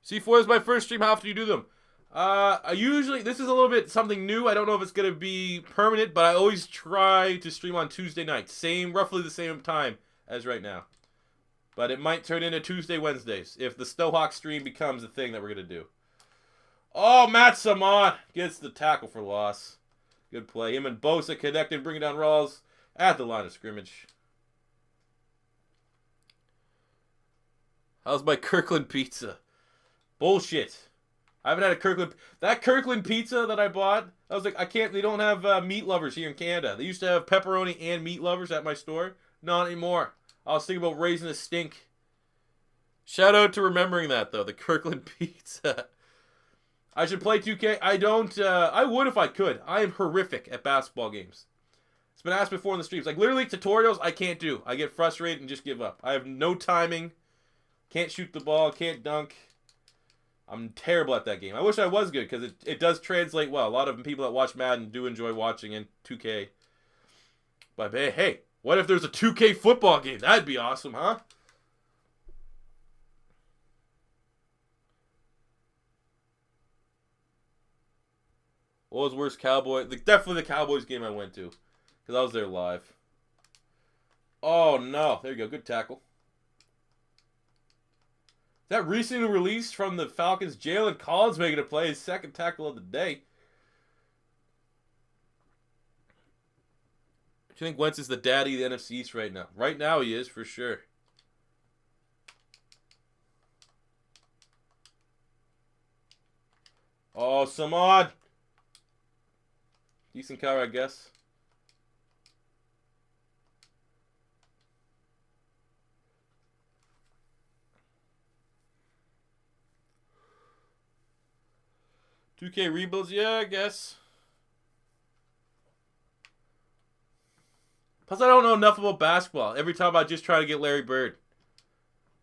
C4 is my first stream. How often do you do them? I usually, this is a little bit something new. I don't know if it's going to be permanent, but I always try to stream on Tuesday nights. Roughly the same time as right now. But it might turn into Tuesday, Wednesdays, if the Snowhawks stream becomes the thing that we're going to do. Oh, Matt Samon gets the tackle for loss. Good play. Him and Bosa connected, bringing down Rawls at the line of scrimmage. How's my Kirkland pizza? Bullshit. I haven't had a Kirkland. That Kirkland pizza that I bought, I was like, they don't have meat lovers here in Canada. They used to have pepperoni and meat lovers at my store. Not anymore. I was thinking about raising a stink. Shout out to remembering that, though. The Kirkland pizza. I should play 2K. I don't. I would if I could. I am horrific at basketball games. It's been asked before in the streams. Like, literally, tutorials, I can't do. I get frustrated and just give up. I have no timing. Can't shoot the ball. Can't dunk. I'm terrible at that game. I wish I was good because it does translate well. A lot of people that watch Madden do enjoy watching in 2K. But hey, what if there's a 2K football game? That'd be awesome, huh? What was worst Cowboy? Definitely the Cowboys game I went to because I was there live. Oh, no. There you go. Good tackle. That recently released from the Falcons, Jalen Collins making a play, his second tackle of the day. Do you think Wentz is the daddy of the NFC East right now? Right now he is, for sure. Oh, Samad. Decent cover, I guess. $2K rebuilds, yeah, I guess. Plus, I don't know enough about basketball. Every time I just try to get Larry Bird.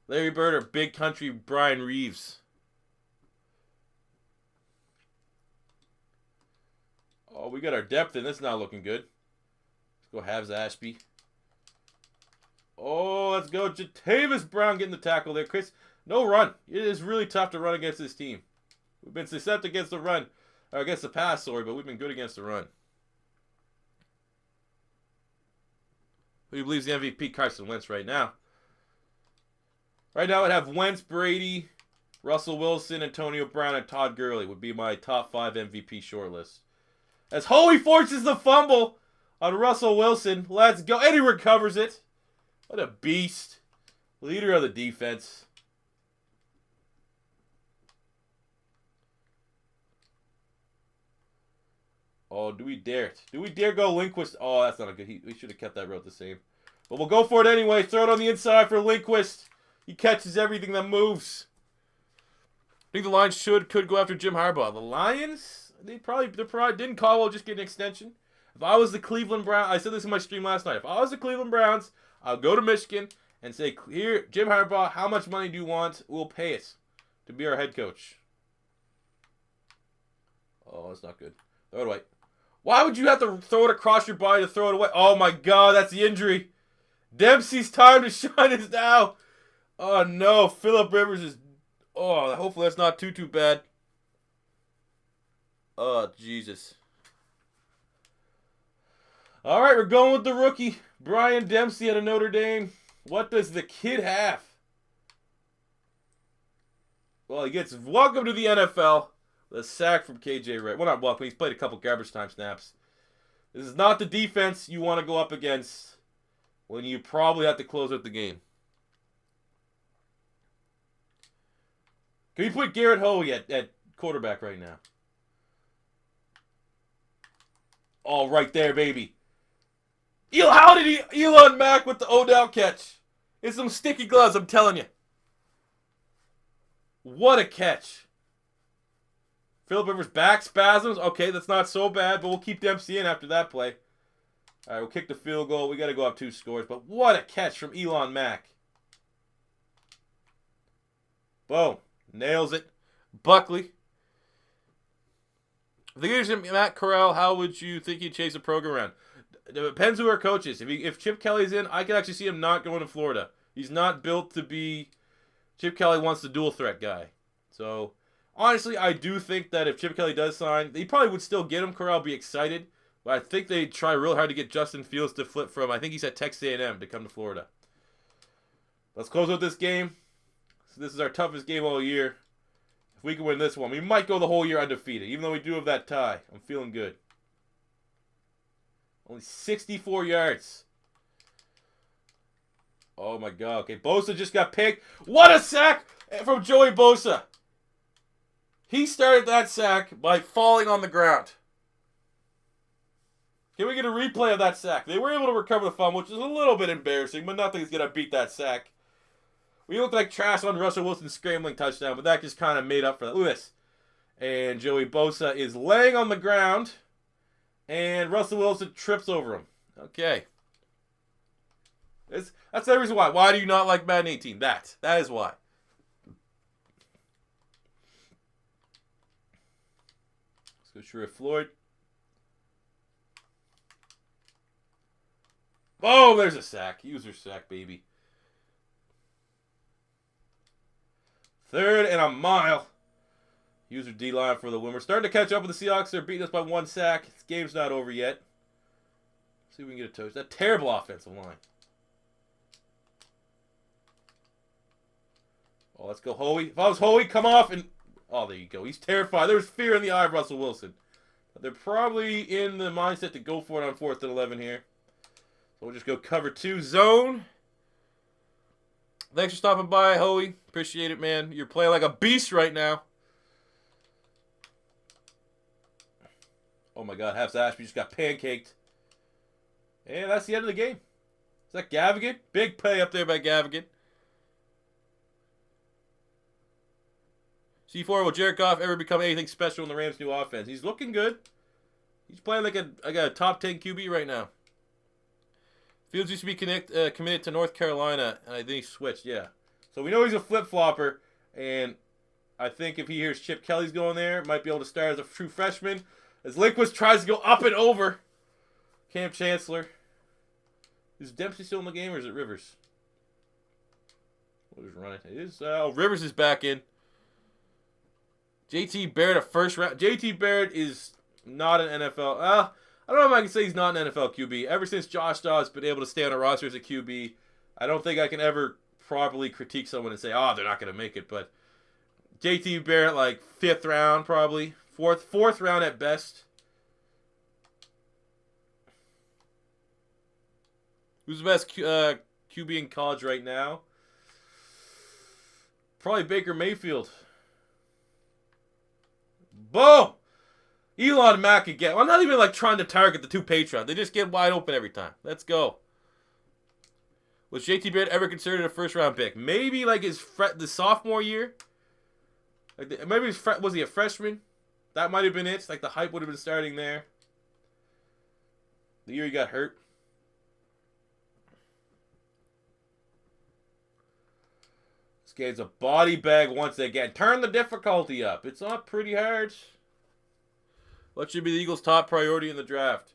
Larry Bird or Big Country Brian Reeves. Oh, we got our depth in. This is not looking good. Let's go Havs Ashby. Oh, let's go Jatavis Brown getting the tackle there. Chris, no run. It is really tough to run against this team. We've been susceptible against the run. Or against the pass, sorry, but we've been good against the run. Who believes the MVP? Carson Wentz right now. Right now I'd have Wentz, Brady, Russell Wilson, Antonio Brown, and Todd Gurley would be my top 5 MVP shortlist. As Hoey forces the fumble on Russell Wilson. Let's go. And he recovers it. What a beast. Leader of the defense. Oh, do we dare? Do we dare go Lindquist? Oh, that's not a good. We should have kept that route the same. But we'll go for it anyway. Throw it on the inside for Lindquist. He catches everything that moves. I think the Lions could go after Jim Harbaugh. The Lions, they probably didn't Caldwell just get an extension. If I was the Cleveland Browns, I said this in my stream last night. If I was the Cleveland Browns, I'll go to Michigan and say, here, Jim Harbaugh, how much money do you want? We'll pay it to be our head coach. Oh, that's not good. Throw it away. Why would you have to throw it across your body to throw it away? Oh my God, that's the injury. Dempsey's time to shine is now. Oh no, Phillip Rivers is. Oh, hopefully that's not too bad. Oh Jesus. All right, we're going with the rookie, Brian Dempsey out of Notre Dame. What does the kid have? Well, he gets welcome to the NFL. The sack from KJ Wright. Well, not welcome. He's played a couple garbage time snaps. This is not the defense you want to go up against when you probably have to close out the game. Can we put Garrett Hoey at quarterback right now? Oh, right there, baby. How did Elon Mack with the Odell catch? It's some sticky gloves, I'm telling you. What a catch. Phillip Rivers back spasms. Okay, that's not so bad, but we'll keep Dempsey in after that play. All right, we'll kick the field goal. We got to go up 2 scores, but what a catch from Elon Mack. Boom. Nails it. Buckley. If the leadership, Matt Corral, how would you think he'd chase a program around? It depends who our coach is. If Chip Kelly's in, I can actually see him not going to Florida. He's not built to be... Chip Kelly wants the dual threat guy. So, honestly, I do think that if Chip Kelly does sign, he probably would still get him. Corral be excited. But I think they'd try real hard to get Justin Fields to flip from, I think he's at Texas A&M, to come to Florida. Let's close out this game. So this is our toughest game all year. If we can win this one, we might go the whole year undefeated, even though we do have that tie. I'm feeling good. Only 64 yards. Oh my God. Okay, Bosa just got picked. What a sack from Joey Bosa. He started that sack by falling on the ground. Can we get a replay of that sack? They were able to recover the fumble, which is a little bit embarrassing, but nothing's going to beat that sack. We looked like trash on Russell Wilson's scrambling touchdown, but that just kind of made up for that. Look at this. And Joey Bosa is laying on the ground, and Russell Wilson trips over him. Okay. That's the reason why. Why do you not like Madden 18? That is why. Let's go Sharif Floyd. Oh, there's a sack. User sack, baby. 3rd and a mile. User D-line for the win. We're starting to catch up with the Seahawks. They're beating us by 1 sack. This game's not over yet. See if we can get a touch. That terrible offensive line. Oh, let's go Hoey. If I was Hoey, come off and... Oh, there you go. He's terrified. There's fear in the eye of Russell Wilson. But they're probably in the mindset to go for it on 4th and 11 here. So we'll just go cover 2 zone. Thanks for stopping by, Hoey. Appreciate it, man. You're playing like a beast right now. Oh my God, Hafs Ashby just got pancaked. And that's the end of the game. Is that Gavigan? Big play up there by Gavigan. C4, will Jared Goff ever become anything special in the Rams' new offense? He's looking good. He's playing like a top 10 QB right now. Fields used to be committed to North Carolina, and I think he switched, yeah. So we know he's a flip-flopper, and I think if he hears Chip Kelly's going there, might be able to start as a true freshman. As Lindquist tries to go up and over Cam Chancellor. Is Dempsey still in the game, or is it Rivers? We'll just run it. It is. Rivers is back in. JT Barrett, a first round. JT Barrett is not an NFL. I don't know if I can say he's not an NFL QB. Ever since Josh Dobbs been able to stay on a roster as a QB, I don't think I can ever properly critique someone and say, oh, they're not going to make it. But JT Barrett, like 5th round probably. Fourth round at best. Who's the best QB in college right now? Probably Baker Mayfield. Boom! Elon Mack again. I'm not even like trying to target the two Patreon. They just get wide open every time. Let's go. Was JT Barrett ever considered a first-round pick? Maybe like the sophomore year. Like maybe was he a freshman? That might have been it. Like the hype would have been starting there. The year he got hurt. This game's a body bag once again. Turn the difficulty up. It's not pretty hard. What should be the Eagles' top priority in the draft?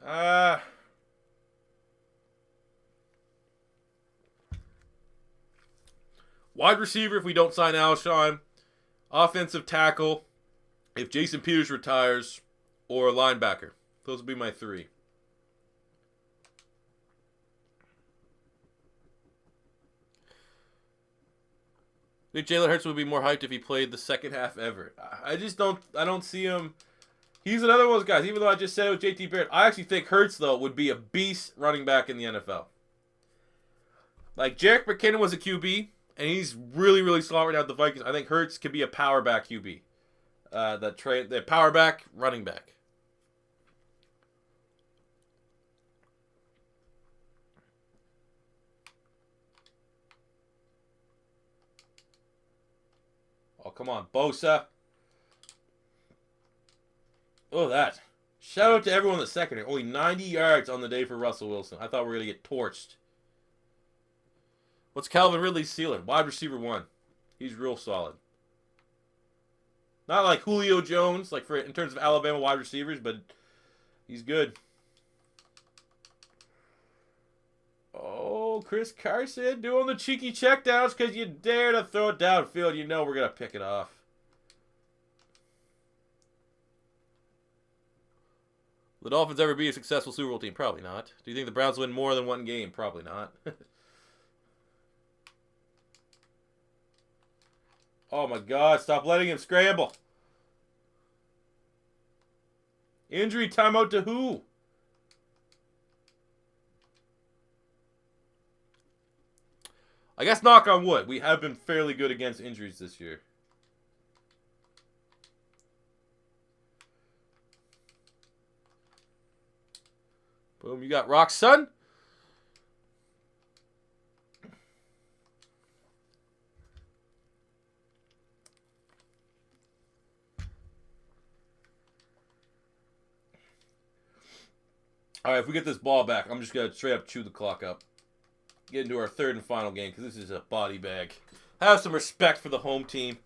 Wide receiver if we don't sign Alshon. Offensive tackle if Jason Peters retires. Or a linebacker. Those would be my 3. I think Jalen Hurts would be more hyped if he played the second half ever. I don't see him. He's another one of those guys. Even though I just said it with JT Barrett, I actually think Hurts, though, would be a beast running back in the NFL. Like, Jerick McKinnon was a QB, and he's really, really solid right now at the Vikings. I think Hurts could be a power back QB. The power back, running back. Oh, come on, Bosa. Oh, that. Shout out to everyone in the secondary. Only 90 yards on the day for Russell Wilson. I thought we were going to get torched. What's Calvin Ridley's ceiling? Wide receiver 1. He's real solid. Not like Julio Jones, like in terms of Alabama wide receivers, but he's good. Oh, Chris Carson doing the cheeky checkdowns because you dare to throw it downfield. You know we're going to pick it off. Will the Dolphins ever be a successful Super Bowl team? Probably not. Do you think the Browns win more than one game? Probably not. Oh my God, stop letting him scramble. Injury timeout to who? I guess knock on wood. We have been fairly good against injuries this year. Boom, you got Rock Sun. All right, if we get this ball back, I'm just going to straight up chew the clock up. Get into our 3rd and final game because this is a body bag. Have some respect for the home team.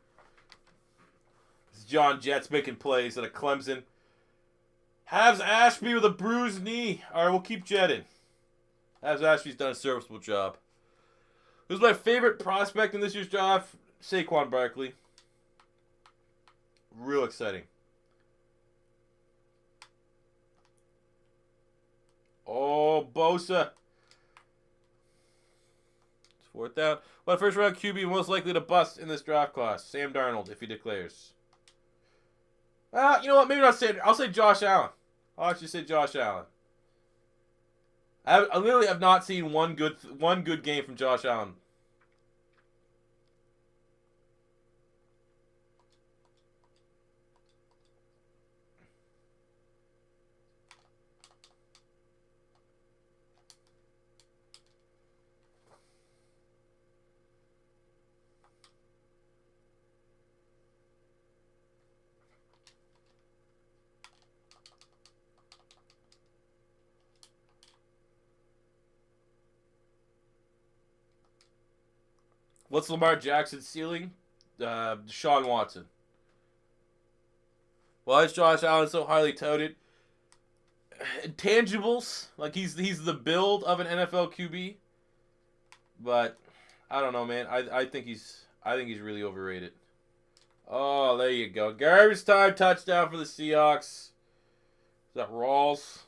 This is John Jets making plays at a Clemson. Has Ashby with a bruised knee. All right, we'll keep jetting. Has Ashby's done a serviceable job. Who's my favorite prospect in this year's draft? Saquon Barkley. Real exciting. Oh, Bosa. It's 4th down. What first round QB most likely to bust in this draft class? Sam Darnold, if he declares. You know what? Maybe not say. I'll say Josh Allen. I'll actually say Josh Allen. I literally have not seen one good game from Josh Allen. What's Lamar Jackson's ceiling? Deshaun Watson. Why is Josh Allen so highly touted? Intangibles, like he's the build of an NFL QB, but I don't know, man. I think he's I think he's really overrated. Oh, there you go. Garbage time touchdown for the Seahawks. Is that Rawls?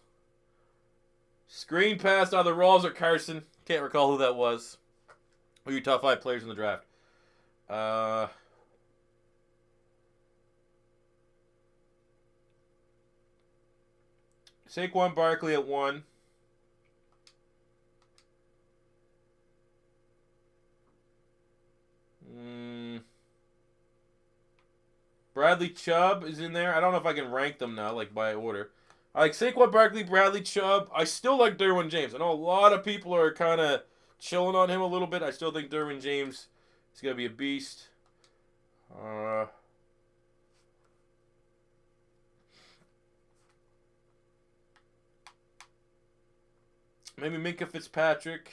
Screen pass either Rawls or Carson. Can't recall who that was. Who are your top 5 players in the draft? Saquon Barkley at 1. Bradley Chubb is in there. I don't know if I can rank them now, like by order. I like Saquon Barkley, Bradley Chubb. I still like Derwin James. I know a lot of people are kind of chilling on him a little bit. I still think Derwin James is going to be a beast. Maybe Minka Fitzpatrick.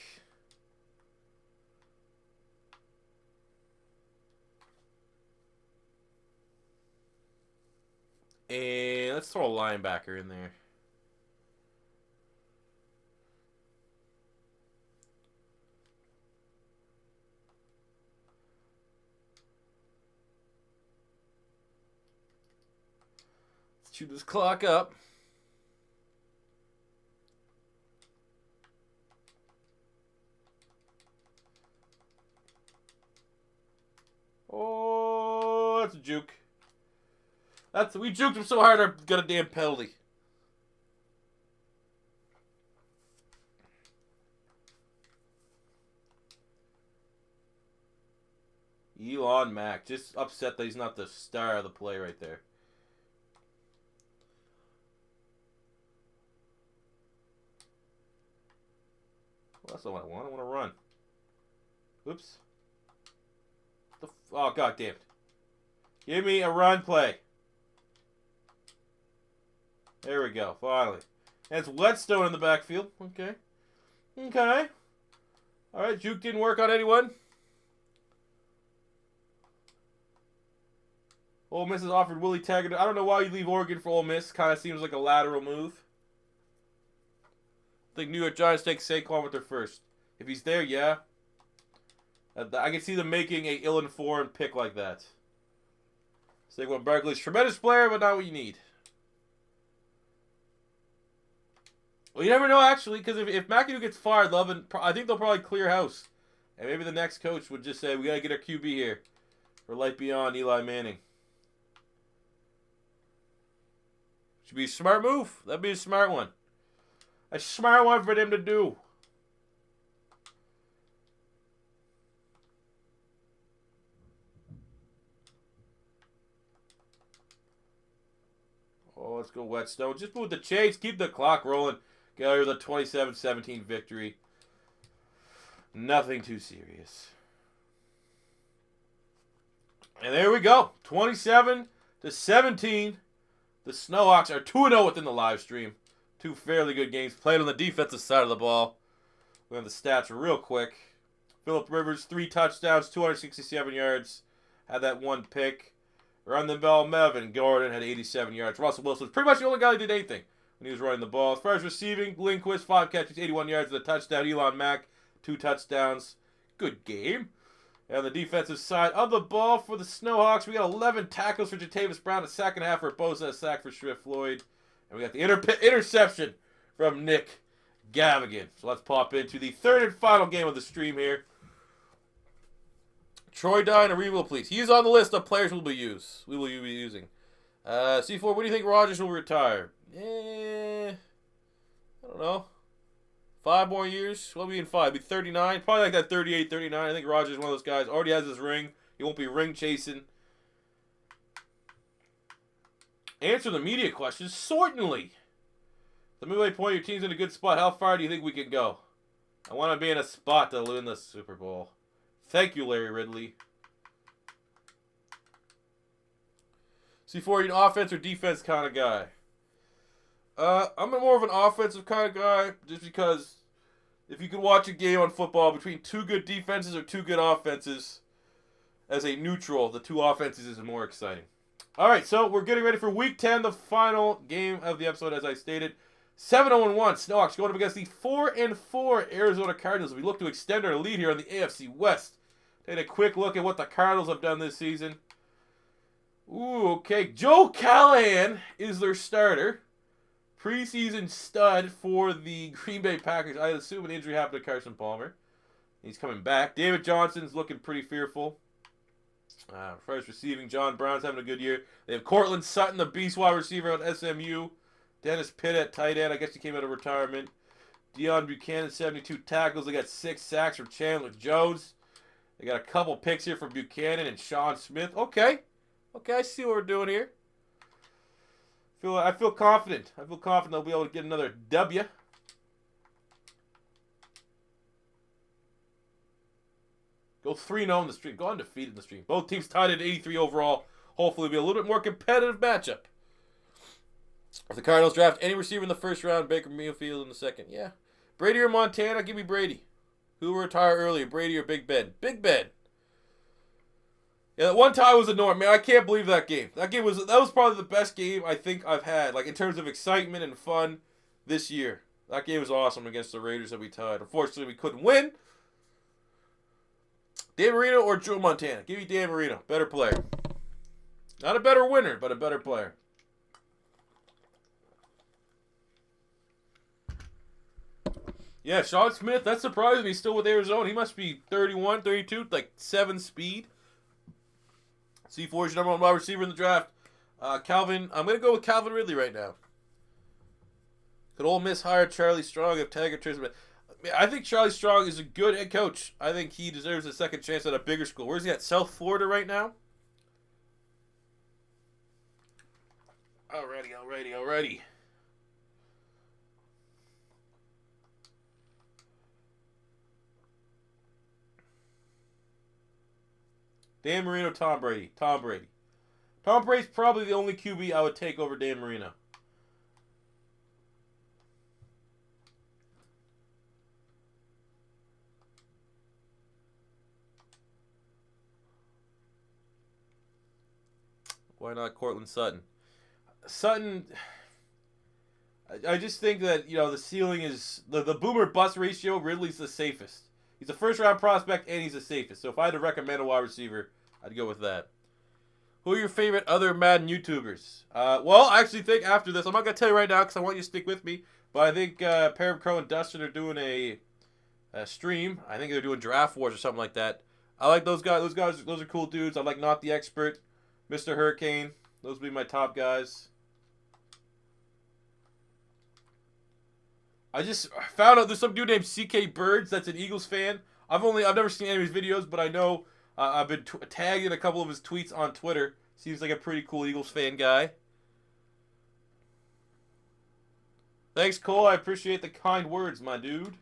And let's throw a linebacker in there. Let's chew this clock up. Oh, that's a juke. We juked him so hard I got a damn penalty. Elon Mack. Just upset that he's not the star of the play right there. Well, that's not what I want. I want to run. Oops. Oh, god damn it. Give me a run play. There we go, finally. And it's Whetstone in the backfield. Okay. Okay. Alright, juke didn't work on anyone. Ole Miss has offered Willie Taggart. I don't know why you leave Oregon for Ole Miss. Kind of seems like a lateral move. I think New York Giants take Saquon with their first. If he's there, yeah. I can see them making a ill-informed pick like that. Saquon Barkley's a tremendous player, but not what you need. Well, you never know, actually, because if McAdoo gets fired, I think they'll probably clear house. And maybe the next coach would just say, we got to get our QB here for light beyond Eli Manning. Should be a smart move. That'd be a smart one. A smart one for them to do. Oh, let's go Whetstone. Just move the chase. Keep the clock rolling. Get over the 27-17 victory. Nothing too serious. And there we go. 27-17. The Snowhawks are 2-0 within the live stream. 2 fairly good games played on the defensive side of the ball. We have the stats real quick. Phillip Rivers, 3 touchdowns, 267 yards. Had that 1 pick. Run the ball, Melvin Gordon had 87 yards. Russell Wilson was pretty much the only guy who did anything when he was running the ball. As far as receiving, Lindquist, 5 catches, 81 yards, and a touchdown. Elon Mack, 2 touchdowns. Good game. And on the defensive side of the ball for the Snowhawks, we got 11 tackles for Jatavis Brown, a sack and a half for Bosa, a sack for Swift Floyd. And we got the interception from Nick Gavigan. So let's pop into the third and final game of the stream here. Troy Dye and Aribo, please. He is on the list of players we will be using. C4, when do you think Rodgers will retire? I don't know. 5 more years? What will be in 5? Be 39? Probably like that 38, 39. I think Rodgers is one of those guys. Already has his ring. He won't be ring chasing. Answer the media questions. Certainly. The midway point, your team's in a good spot. How far do you think we can go? I want to be in a spot to win the Super Bowl. Thank you, Larry Ridley. C4, are you an offense or defense kind of guy? I'm more of an offensive kind of guy, just because if you can watch a game on football between 2 good defenses or 2 good offenses, as a neutral, the 2 offenses is more exciting. All right, so we're getting ready for Week 10, the final game of the episode, as I stated. 7-0-1, Snowhawks going up against the 4-4 Arizona Cardinals. We look to extend our lead here on the AFC West Take a quick look at what the Cardinals have done this season. Ooh, okay. Joe Callahan is their starter. Preseason stud for the Green Bay Packers. I assume an injury happened to Carson Palmer. He's coming back. David Johnson's looking pretty fearful. First receiving, John Brown's having a good year. They have Cortland Sutton, the beast wide receiver at SMU. Dennis Pitt at tight end. I guess he came out of retirement. Deion Buchanan, 72 tackles. They got 6 sacks from Chandler Jones. They got a couple picks here from Buchanan and Sean Smith. Okay, I see what we're doing here. I feel confident. I feel confident they'll be able to get another W. Go 3-0 in the stream. Go undefeated in the stream. Both teams tied at 83 overall. Hopefully, it'll be a little bit more competitive matchup. If the Cardinals draft any receiver in the first round, Baker Mayfield in the second. Yeah. Brady or Montana? Give me Brady. Who will retire earlier, Brady or Big Ben? Big Ben. Yeah, that one tie was annoying. Man, I can't believe that game. That was probably the best game I think I've had, like in terms of excitement and fun this year. That game was awesome against the Raiders that we tied. Unfortunately, we couldn't win. Dan Marino or Joe Montana? Give me Dan Marino. Better player. Not a better winner, but a better player. Yeah, Sean Smith, that surprised me. He's still with Arizona. He must be 31, 32, like 7 speed. C4 is your number 1 wide receiver in the draft. Calvin, I'm going to go with Calvin Ridley right now. Could Ole Miss hire Charlie Strong if Taggart turns him? I think Charlie Strong is a good head coach. I think he deserves a second chance at a bigger school. Where's he at? South Florida right now? Alrighty. Dan Marino, Tom Brady. Tom Brady's probably the only QB I would take over Dan Marino. Why not Cortland Sutton? I just think that, the ceiling is the boomer bust ratio. Ridley's the safest. He's a first-round prospect, and he's the safest. So if I had to recommend a wide receiver, I'd go with that. Who are your favorite other Madden YouTubers? Well, I actually think after this, I'm not going to tell you right now because I want you to stick with me, but I think Parab Crow and Dustin are doing a stream. I think they're doing Draft Wars or something like that. I like those guys. Those are cool dudes. I like Not the Expert, Mr. Hurricane. Those would be my top guys. I just found out there's some dude named CK Birds that's an Eagles fan. I've never seen any of his videos, but I know I've been tagged in a couple of his tweets on Twitter. Seems like a pretty cool Eagles fan guy. Thanks, Cole. I appreciate the kind words, my dude.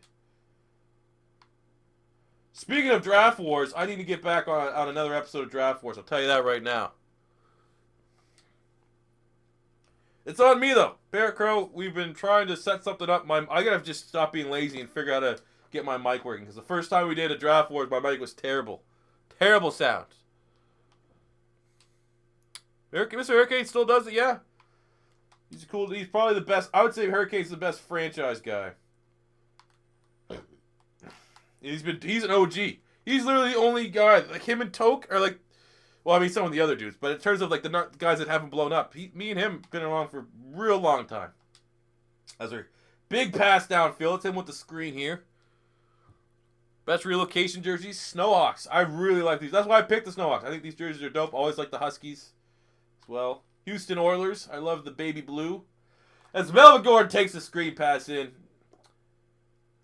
Speaking of Draft Wars, I need to get back on another episode of Draft Wars. I'll tell you that right now. It's on me, though. Barrett Crow, we've been trying to set something up. I got to just stop being lazy and figure out how to get my mic working. Because the first time we did a Draft Wars, my mic was terrible. Terrible sound. Mr. Hurricane still does it, yeah. He's cool. He's probably the best. I would say Hurricane's the best franchise guy. He's an OG. He's literally the only guy. Like him and Toke are like, well, I mean some of the other dudes, but in terms of like the guys that haven't blown up, me and him been along for a real long time. As our big pass downfield, it's him with the screen here. Best relocation jerseys, Snowhawks. I really like these. That's why I picked the Snowhawks. I think these jerseys are dope. Always like the Huskies as well. Houston Oilers. I love the baby blue. As Melvin Gordon takes the screen pass in.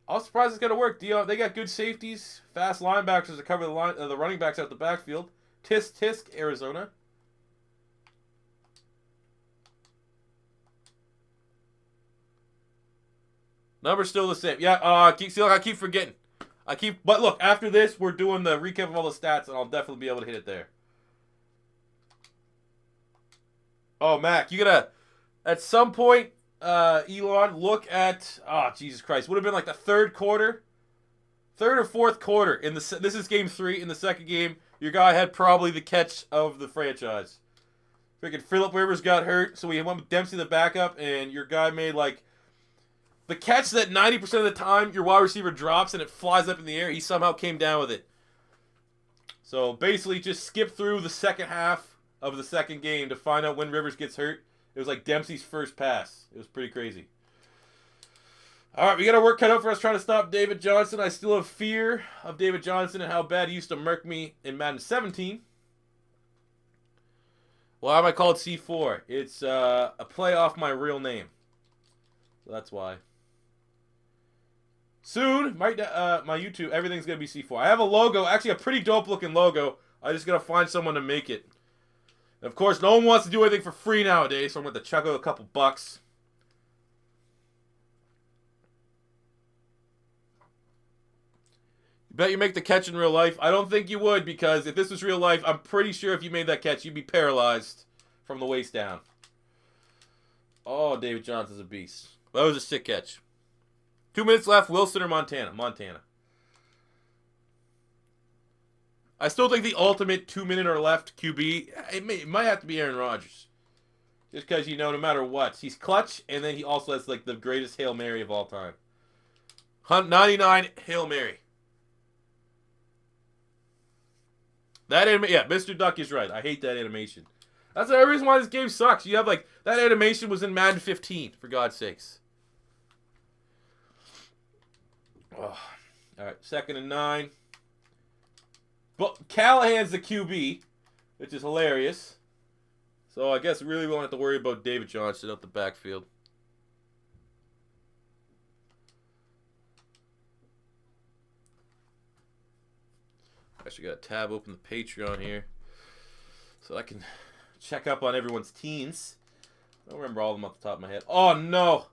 I was surprised it's going to work. They got good safeties, fast linebackers to cover the running backs out the backfield. Tisk, Arizona. Number's still the same. Yeah, I keep forgetting. But look, after this, we're doing the recap of all the stats, and I'll definitely be able to hit it there. Oh, Mac, you gotta, at some point, Elon, look at, Jesus Christ, would have been like the third or fourth quarter. This is game 3. In the second game, your guy had probably the catch of the franchise. Freaking Phillip Rivers got hurt, so we went with Dempsey the backup, and your guy made like the catch that 90% of the time your wide receiver drops and it flies up in the air. He somehow came down with it. So basically, just skip through the second half of the second game to find out when Rivers gets hurt. It was like Dempsey's first pass. It was pretty crazy. All right, we got our work cut out for us trying to stop David Johnson. I still have fear of David Johnson and how bad he used to murk me in Madden 17. Why am I called C4? It's a play off my real name. So that's why. Soon, my YouTube, everything's going to be C4. I have a logo, actually a pretty dope looking logo. I just got to find someone to make it. And of course, no one wants to do anything for free nowadays, so I'm going to chuck out a couple bucks. You bet you make the catch in real life? I don't think you would, because if this was real life, I'm pretty sure if you made that catch, you'd be paralyzed from the waist down. Oh, David Johnson's a beast. That was a sick catch. 2 minutes left. Wilson or Montana? Montana. I still think the ultimate 2 minute or left QB, it might have to be Aaron Rodgers. Just because, you know, no matter what, he's clutch, and then he also has, like, the greatest Hail Mary of all time. 99 Hail Mary. That yeah, Mr. Duck is right. I hate that animation. That's the reason why this game sucks. You have, like, that animation was in Madden 15, for God's sakes. Oh. All right, 2nd and 9. But Callahan's the QB, which is hilarious. So I guess really we won't have to worry about David Johnson out the backfield. I actually got a tab open the Patreon here so I can check up on everyone's teams. I don't remember all of them off the top of my head. Oh, no.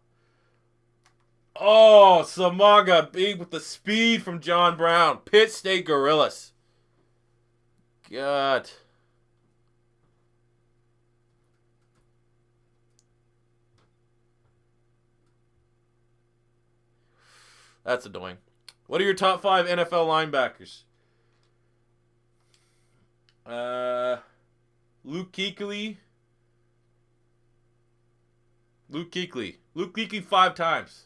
Oh, Samaga big with the speed from John Brown. Pitt State Gorillas. God. That's annoying. What are your top 5 NFL linebackers? Luke Kuechly. Luke Kuechly 5 times.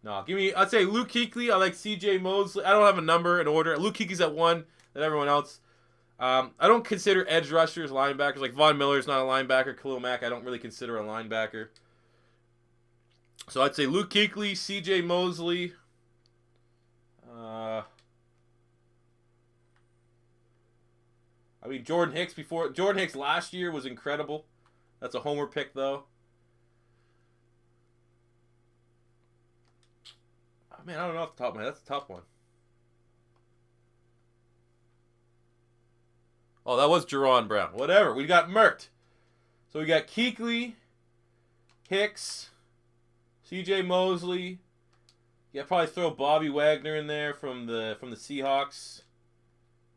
No, I'd say Luke Kuechly. I like CJ Mosley. I don't have a number in order. Luke Kuechly's at 1, then everyone else. I don't consider edge rushers linebackers. Like Von Miller's not a linebacker. Khalil Mack I don't really consider a linebacker. So I'd say Luke Kuechly, CJ Mosley. I mean, Jordan Hicks last year was incredible. That's a homer pick, though. Oh, man, I don't know off the top of my head. That's a tough one. Oh, that was Jerron Brown. Whatever. We got murked. So we got Kuechly, Hicks, CJ Mosley. Yeah, probably throw Bobby Wagner in there from the Seahawks.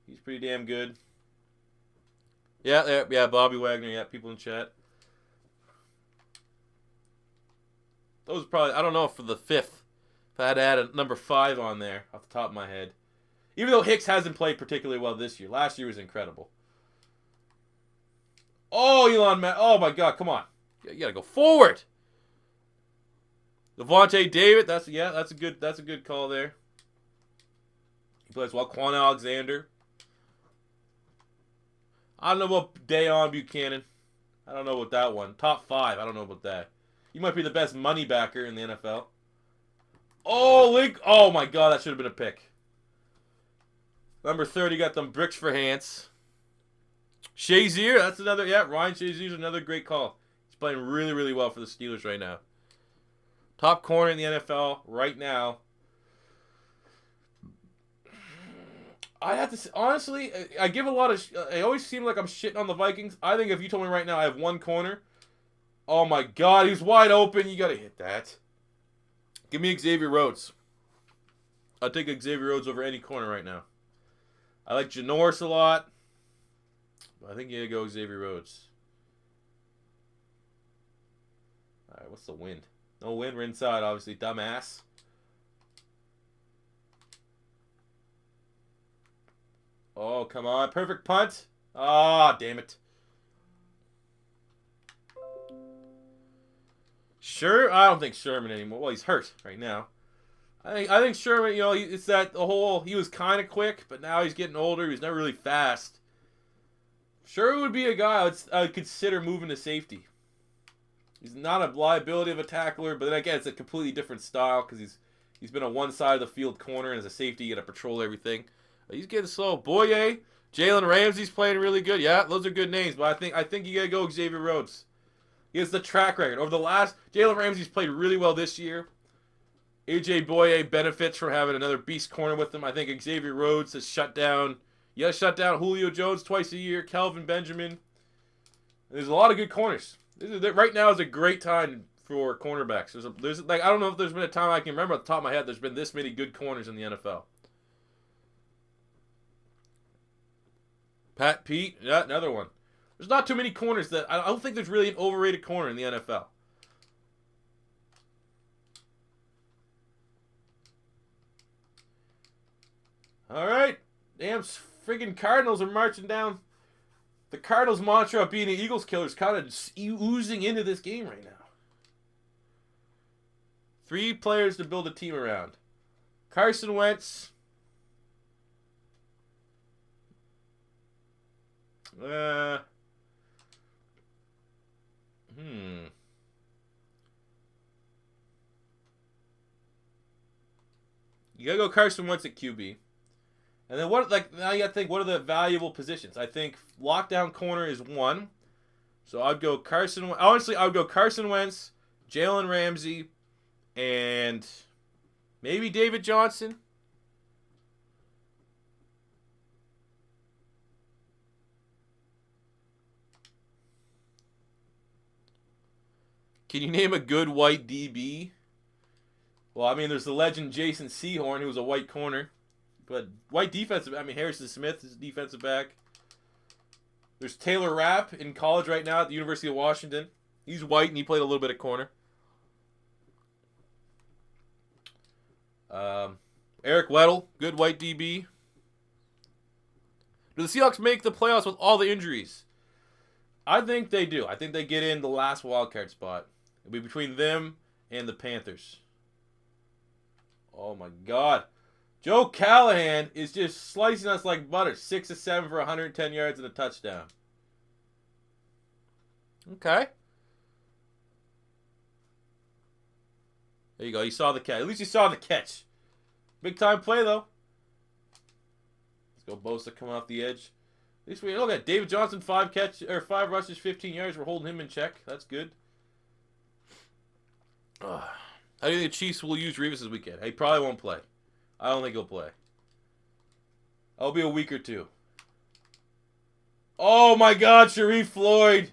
He's pretty damn good. Yeah, Bobby Wagner. Yeah, people in chat. Those probably, I don't know for the 5th. If I had to add a number 5 on there off the top of my head. Even though Hicks hasn't played particularly well this year. Last year was incredible. Oh, Elon Musk. Oh, my God. Come on. You got to go forward. Devontae David. That's a good call there. He plays well. Quan Alexander. I don't know about Dayon Buchanan. I don't know about that one. Top 5. I don't know about that. You might be the best money backer in the NFL. Oh, Link. Oh, my God. That should have been a pick. Number 30 got them bricks for Hans. Shazier. That's another. Yeah, Ryan Shazier's another great call. He's playing really, really well for the Steelers right now. Top corner in the NFL right now. I have to say, honestly, I give a lot of. I always seem like I'm shitting on the Vikings. I think if you told me right now I have one corner, oh my God, he's wide open. You gotta hit that. Give me Xavier Rhodes. I'll take Xavier Rhodes over any corner right now. I like Janoris a lot. But I think you gotta go Xavier Rhodes. All right, what's the wind? No wind. We're inside, obviously. Dumbass. Oh, come on. Perfect punt. Ah, damn it. Sure? I don't think Sherman anymore. Well, he's hurt right now. I think Sherman, it's that the whole, he was kind of quick, but now he's getting older. He's never really fast. Sherman would be a guy I would consider moving to safety. He's not a liability of a tackler, but then again, it's a completely different style because he's been on one side of the field corner, and as a safety, you got to patrol everything. But he's getting slow. Boye, Jalen Ramsey's playing really good. Yeah, those are good names, but I think you got to go Xavier Rhodes. He has the track record. Over the last, Jalen Ramsey's played really well this year. A.J. Boye benefits from having another beast corner with him. I think Xavier Rhodes has shut down Julio Jones twice a year, Kelvin Benjamin. There's a lot of good corners. Right now is a great time for cornerbacks. There's I don't know if there's been a time I can remember off the top of my head there's been this many good corners in the NFL. Pat Pete, yeah, another one. There's not too many corners that I don't think there's really an overrated corner in the NFL. All right, damn friggin' Cardinals are marching down. The Cardinals' mantra of being an Eagles killer is kind of oozing into this game right now. 3 players to build a team around. Carson Wentz. You gotta go Carson Wentz at QB. And then now you gotta think, what are the valuable positions? I think lockdown corner is one. So I'd go Carson. Honestly, I would go Carson Wentz, Jalen Ramsey, and maybe David Johnson. Can you name a good white DB? Well, I mean, there's the legend Jason Sehorn, who was a white corner. But white defensive, Harrison Smith is a defensive back. There's Taylor Rapp in college right now at the University of Washington. He's white and he played a little bit of corner. Eric Weddle, good white DB. Do the Seahawks make the playoffs with all the injuries? I think they do. I think they get in the last wildcard spot. It'll be between them and the Panthers. Oh my God. Joe Callahan is just slicing us like butter. 6 of 7 for 110 yards and a touchdown. Okay. There you go. You saw the catch. At least you saw the catch. Big time play, though. Let's go Bosa coming off the edge. At least we look at David Johnson, 5 rushes, 15 yards. We're holding him in check. That's good. How do you think the Chiefs will use Revis this weekend? He probably won't play. I don't think he'll play. I'll be a week or two. Oh my God, Sharif Floyd.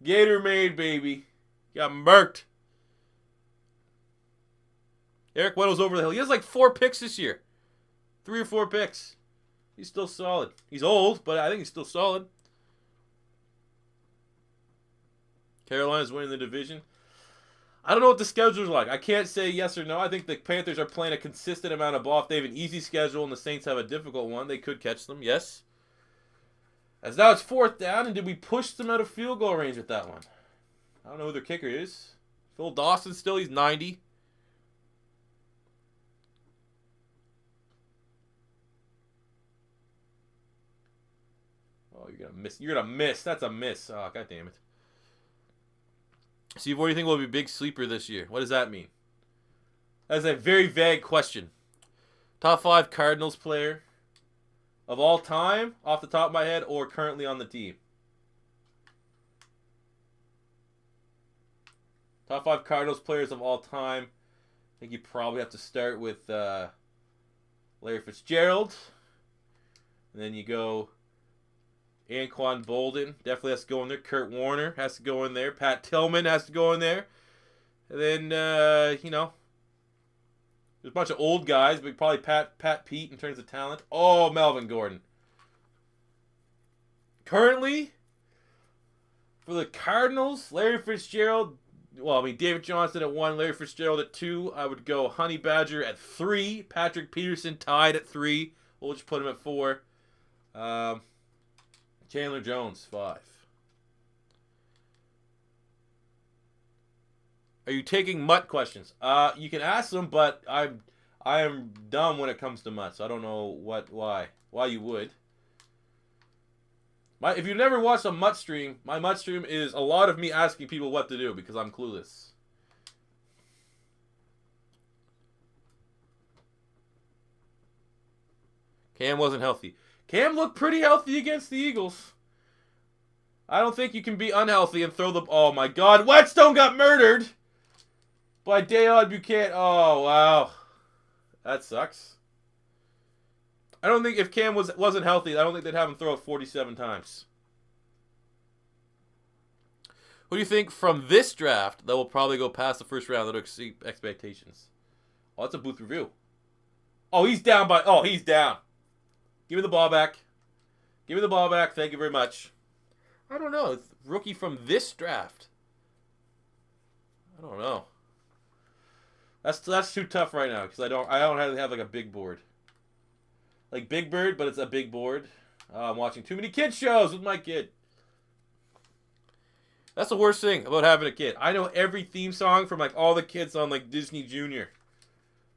Gator made, baby. Got murked. Eric Weddle's over the hill. He has like 4 picks this year. 3 or 4 picks. He's still solid. He's old, but I think he's still solid. Carolina's winning the division. I don't know what the schedule's like. I can't say yes or no. I think the Panthers are playing a consistent amount of ball. If they have an easy schedule and the Saints have a difficult one, they could catch them, yes. As now it's 4th down, and did we push them out of field goal range with that one? I don't know who their kicker is. Phil Dawson still, he's 90. Oh, you're going to miss. You're going to miss. That's a miss. Oh, God damn it. Steve, what do you think will be a big sleeper this year? What does that mean? That's a very vague question. Top 5 Cardinals player of all time, off the top of my head, or currently on the team? Top 5 Cardinals players of all time. I think you probably have to start with Larry Fitzgerald. And then you go Anquan Bolden. Definitely has to go in there. Kurt Warner has to go in there. Pat Tillman has to go in there. And then, there's a bunch of old guys, but probably Pat Pete in terms of talent. Oh, Melvin Gordon. Currently, for the Cardinals, Larry Fitzgerald. Well, David Johnson at 1, Larry Fitzgerald at 2. I would go Honey Badger at 3. Patrick Peterson tied at 3. We'll just put him at 4. Chandler Jones, 5. Are you taking Mutt questions? You can ask them, but I I am dumb when it comes to mutts. I don't know why you would. If you've never watched a mutt stream, my mutt stream is a lot of me asking people what to do because I'm clueless. Cam wasn't healthy. Cam looked pretty healthy against the Eagles. I don't think you can be unhealthy and throw the... Oh, my God. Whetstone got murdered by Deon Buchanan. Oh, wow. That sucks. I don't think if Cam wasn't healthy, I don't think they'd have him throw it 47 times. Who do you think from this draft that will probably go past the first round that will exceed expectations? Oh, that's a booth review. Oh, he's down by... Oh, he's down. Give me the ball back. Give me the ball back. Thank you very much. I don't know. It's rookie from this draft. I don't know. That's too tough right now because I don't have like a big board. Like Big Bird, but it's a big board. I'm watching too many kid shows with my kid. That's the worst thing about having a kid. I know every theme song from like all the kids on like Disney Junior.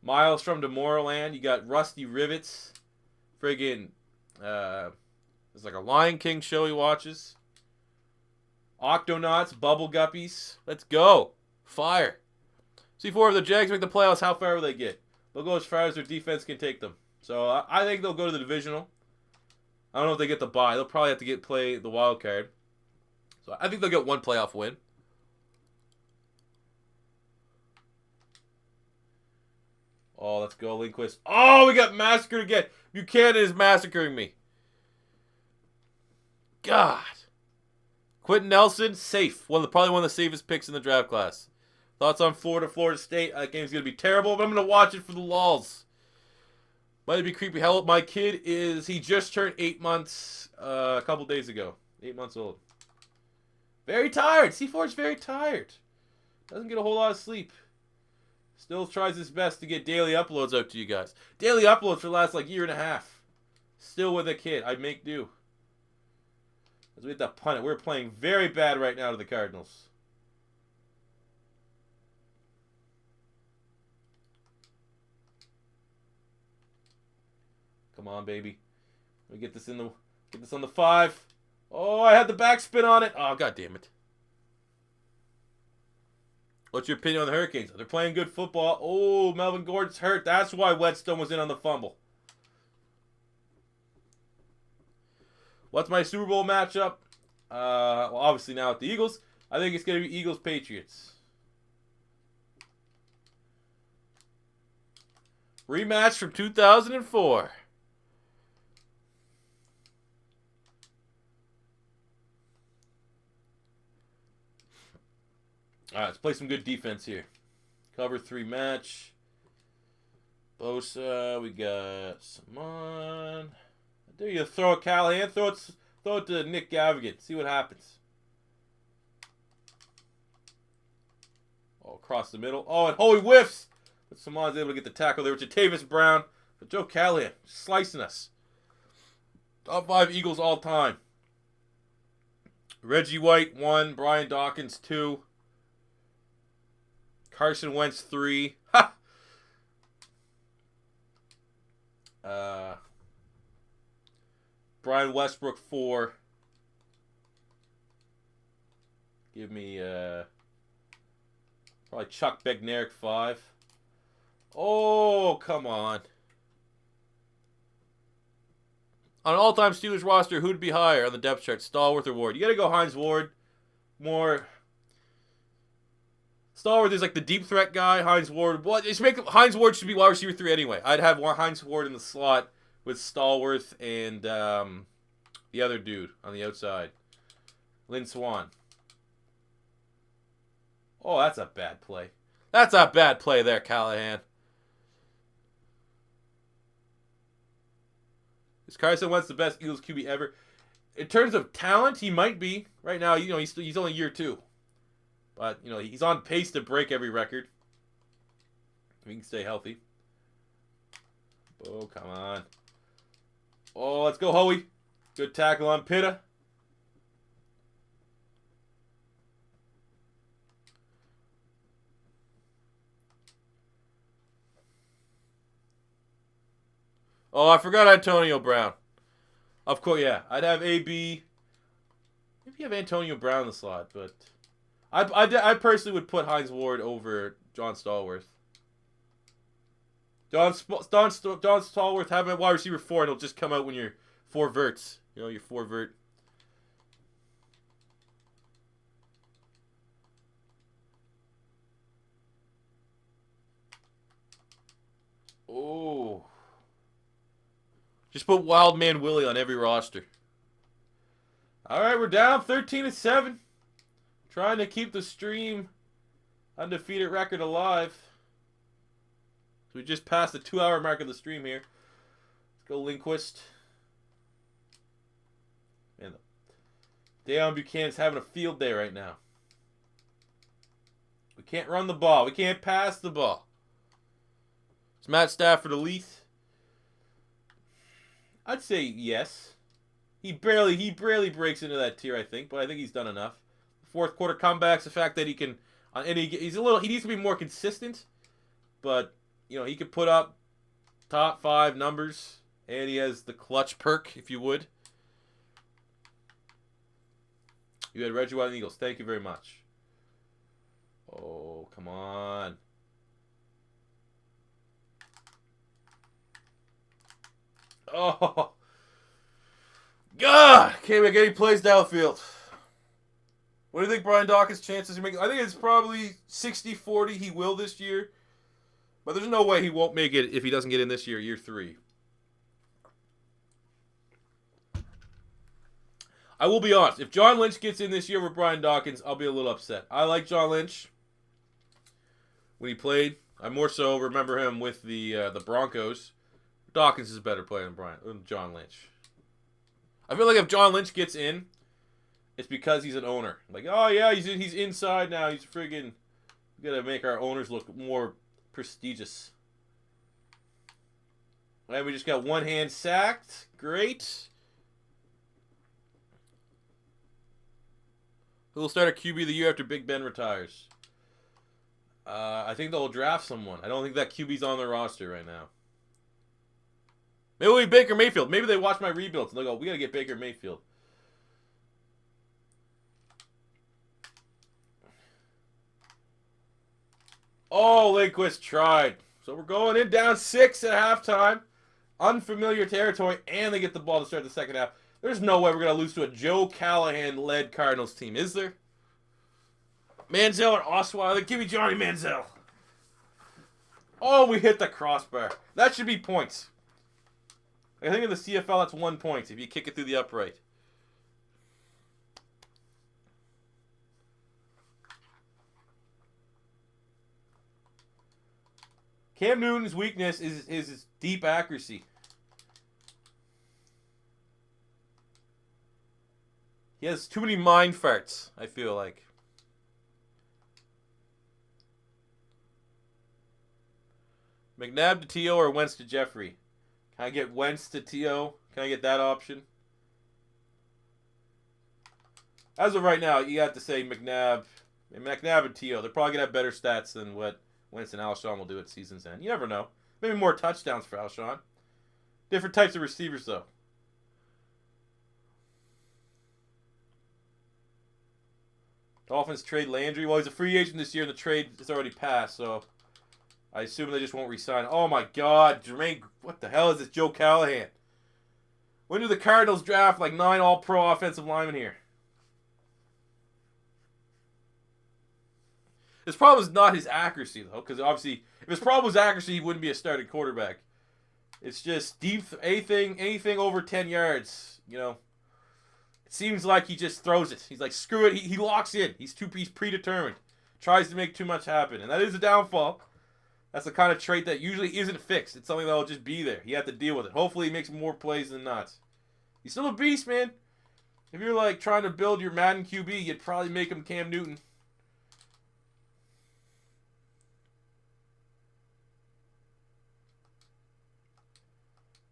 Miles from Tomorrowland. You got Rusty Rivets. Friggin' there's like a Lion King show he watches. Octonauts, Bubble Guppies. Let's go. Fire. C4, if the Jags make the playoffs, how far will they get? They'll go as far as their defense can take them. So I think they'll go to the divisional. I don't know if they get the bye. They'll probably have to play the wild card. So I think they'll get one playoff win. Oh, let's go, Lindquist. Oh, we got massacred again. Buchanan is massacring me. God. Quentin Nelson, safe. Probably one of the safest picks in the draft class. Thoughts on Florida State? That game's going to be terrible, but I'm going to watch it for the lulz. Might be creepy. Hell, my kid he just turned 8 months a couple days ago. 8 months old. Very tired. C4's very tired. Doesn't get a whole lot of sleep. Still tries his best to get daily uploads out to you guys. Daily uploads for the last like year and a half. Still with a kid. I'd make do. As we have to punt it. We're playing very bad right now to the Cardinals. Come on, baby. Let me get this on the 5. Oh, I had the backspin on it. Oh, God damn it. What's your opinion on the Hurricanes? They're playing good football. Oh, Melvin Gordon's hurt. That's why Whetstone was in on the fumble. What's my Super Bowl matchup? Well, obviously now with the Eagles. I think it's going to be Eagles-Patriots. Rematch from 2004. All right, let's play some good defense here. Cover 3 match. Bosa, we got Simon. I dare you to throw it, Callahan. Throw it to Nick Gavigan. See what happens. Oh, across the middle. Oh, and Hoey whiffs. But Simon's able to get the tackle there. Jatavis Brown. But Joe Callahan slicing us. Top 5 Eagles all time. Reggie White 1. Brian Dawkins 2. Carson Wentz 3. Ha! Brian Westbrook 4. Give me probably Chuck Bednarik 5. Oh, come on. On an all-time Steelers roster, who'd be higher on the depth chart, Stallworth or Ward? You got to go Hines Ward. More. Stallworth is like the deep threat guy. Hines Ward. Well, Hines Ward should be wide receiver 3 anyway. I'd have Hines Ward in the slot with Stallworth and the other dude on the outside. Lynn Swan. Oh, that's a bad play. That's a bad play there, Callahan. Is Carson Wentz the best Eagles QB ever? In terms of talent, he might be. Right now, he's only year 2. But, he's on pace to break every record. If he can stay healthy. Oh, come on. Oh, let's go, Hoey. Good tackle on Pitta. Oh, I forgot Antonio Brown. Of course, yeah. I'd have AB. Maybe you have Antonio Brown in the slot, but I personally would put Hines Ward over John Stallworth. John Stallworth having a wide receiver 4, and it'll just come out when you're 4 verts. You know, you're 4 vert. Oh. Just put Wild Man Willie on every roster. All right, we're down 13-7. Trying to keep the stream undefeated record alive. So we just passed the 2-hour mark of the stream here. Let's go Lindquist. Man, Deion Buchanan's having a field day right now. We can't run the ball. We can't pass the ball. Is Matt Stafford elite? I'd say yes. He barely breaks into that tier, I think, but I think he's done enough. Fourth quarter comebacks, the fact that he can, and he needs to be more consistent, but you know he could put up top 5 numbers, and he has the clutch perk, if you would. You had Reggie White and the Eagles. Thank you very much. Oh, come on. Oh, God! Can't make any plays downfield. What do you think Brian Dawkins' chances are making? I think it's probably 60-40 he will this year. But there's no way he won't make it if he doesn't get in this year, year 3. I will be honest. If John Lynch gets in this year with Brian Dawkins, I'll be a little upset. I like John Lynch when he played. I more so remember him with the Broncos. Dawkins is a better player than John Lynch. I feel like if John Lynch gets in, it's because he's an owner. Like, oh yeah, he's inside now. He's friggin'. We gotta make our owners look more prestigious. And we just got one hand sacked. Great. Who will start at QB the year after Big Ben retires? I think they'll draft someone. I don't think that QB's on their roster right now. Maybe it'll be Baker Mayfield. Maybe they watch my rebuilds and they'll go, we got to get Baker Mayfield. Oh, Lindquist tried. So we're going in down 6 at halftime. Unfamiliar territory, and they get the ball to start the second half. There's no way we're going to lose to a Joe Callahan-led Cardinals team, is there? Manziel or Osweiler? Give me Johnny Manziel. Oh, we hit the crossbar. That should be points. I think in the CFL, that's 1 point if you kick it through the upright. Cam Newton's weakness is his deep accuracy. He has too many mind farts, I feel like. McNabb to T.O. or Wentz to Jeffrey? Can I get Wentz to T.O.? Can I get that option? As of right now, you have to say McNabb and T.O. They're probably going to have better stats than what Wentz and Alshon will do at season's end. You never know. Maybe more touchdowns for Alshon. Different types of receivers, though. Dolphins trade Landry. Well, he's a free agent this year, and the trade is already passed, so I assume they just won't re-sign. Oh, my God. Jermaine, what the hell is this Joe Callahan? When do the Cardinals draft like 9 all-pro offensive linemen here? His problem is not his accuracy, though, because obviously, if his problem was accuracy, he wouldn't be a starting quarterback. It's just deep, anything over 10 yards, you know. It seems like he just throws it. He's like, screw it. He locks in. He's predetermined. Tries to make too much happen. And that is a downfall. That's the kind of trait that usually isn't fixed. It's something that will just be there. You have to deal with it. Hopefully he makes more plays than not. He's still a beast, man. If you're like trying to build your Madden QB, you'd probably make him Cam Newton.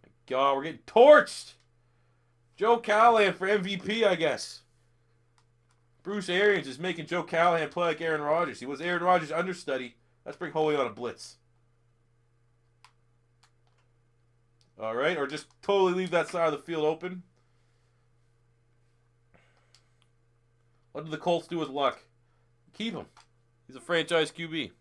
My God, we're getting torched. Joe Callahan for MVP, I guess. Bruce Arians is making Joe Callahan play like Aaron Rodgers. He was Aaron Rodgers' understudy. Let's bring Holy on a blitz. All right, or just totally leave that side of the field open. What did the Colts do with Luck? Keep him. He's a franchise QB.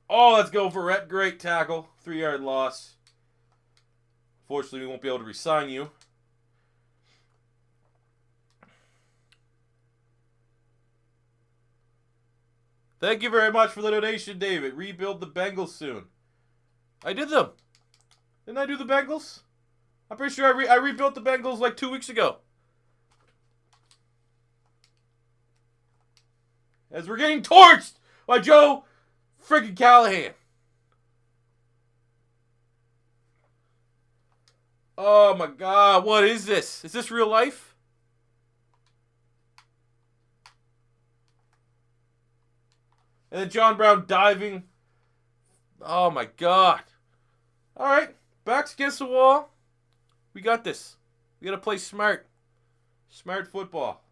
Oh, let's go, Verrett. Great tackle. 3-yard loss. Fortunately, we won't be able to re-sign you. Thank you very much for the donation, David. Rebuild the Bengals soon. I did them. Didn't I do the Bengals? I'm pretty sure I rebuilt the Bengals like 2 weeks ago. As we're getting torched by Joe freaking Callahan. Oh my God, what is this? Is this real life? And then John Brown diving. Oh my God. All right, backs against the wall. We got this. We got to play smart. Smart football.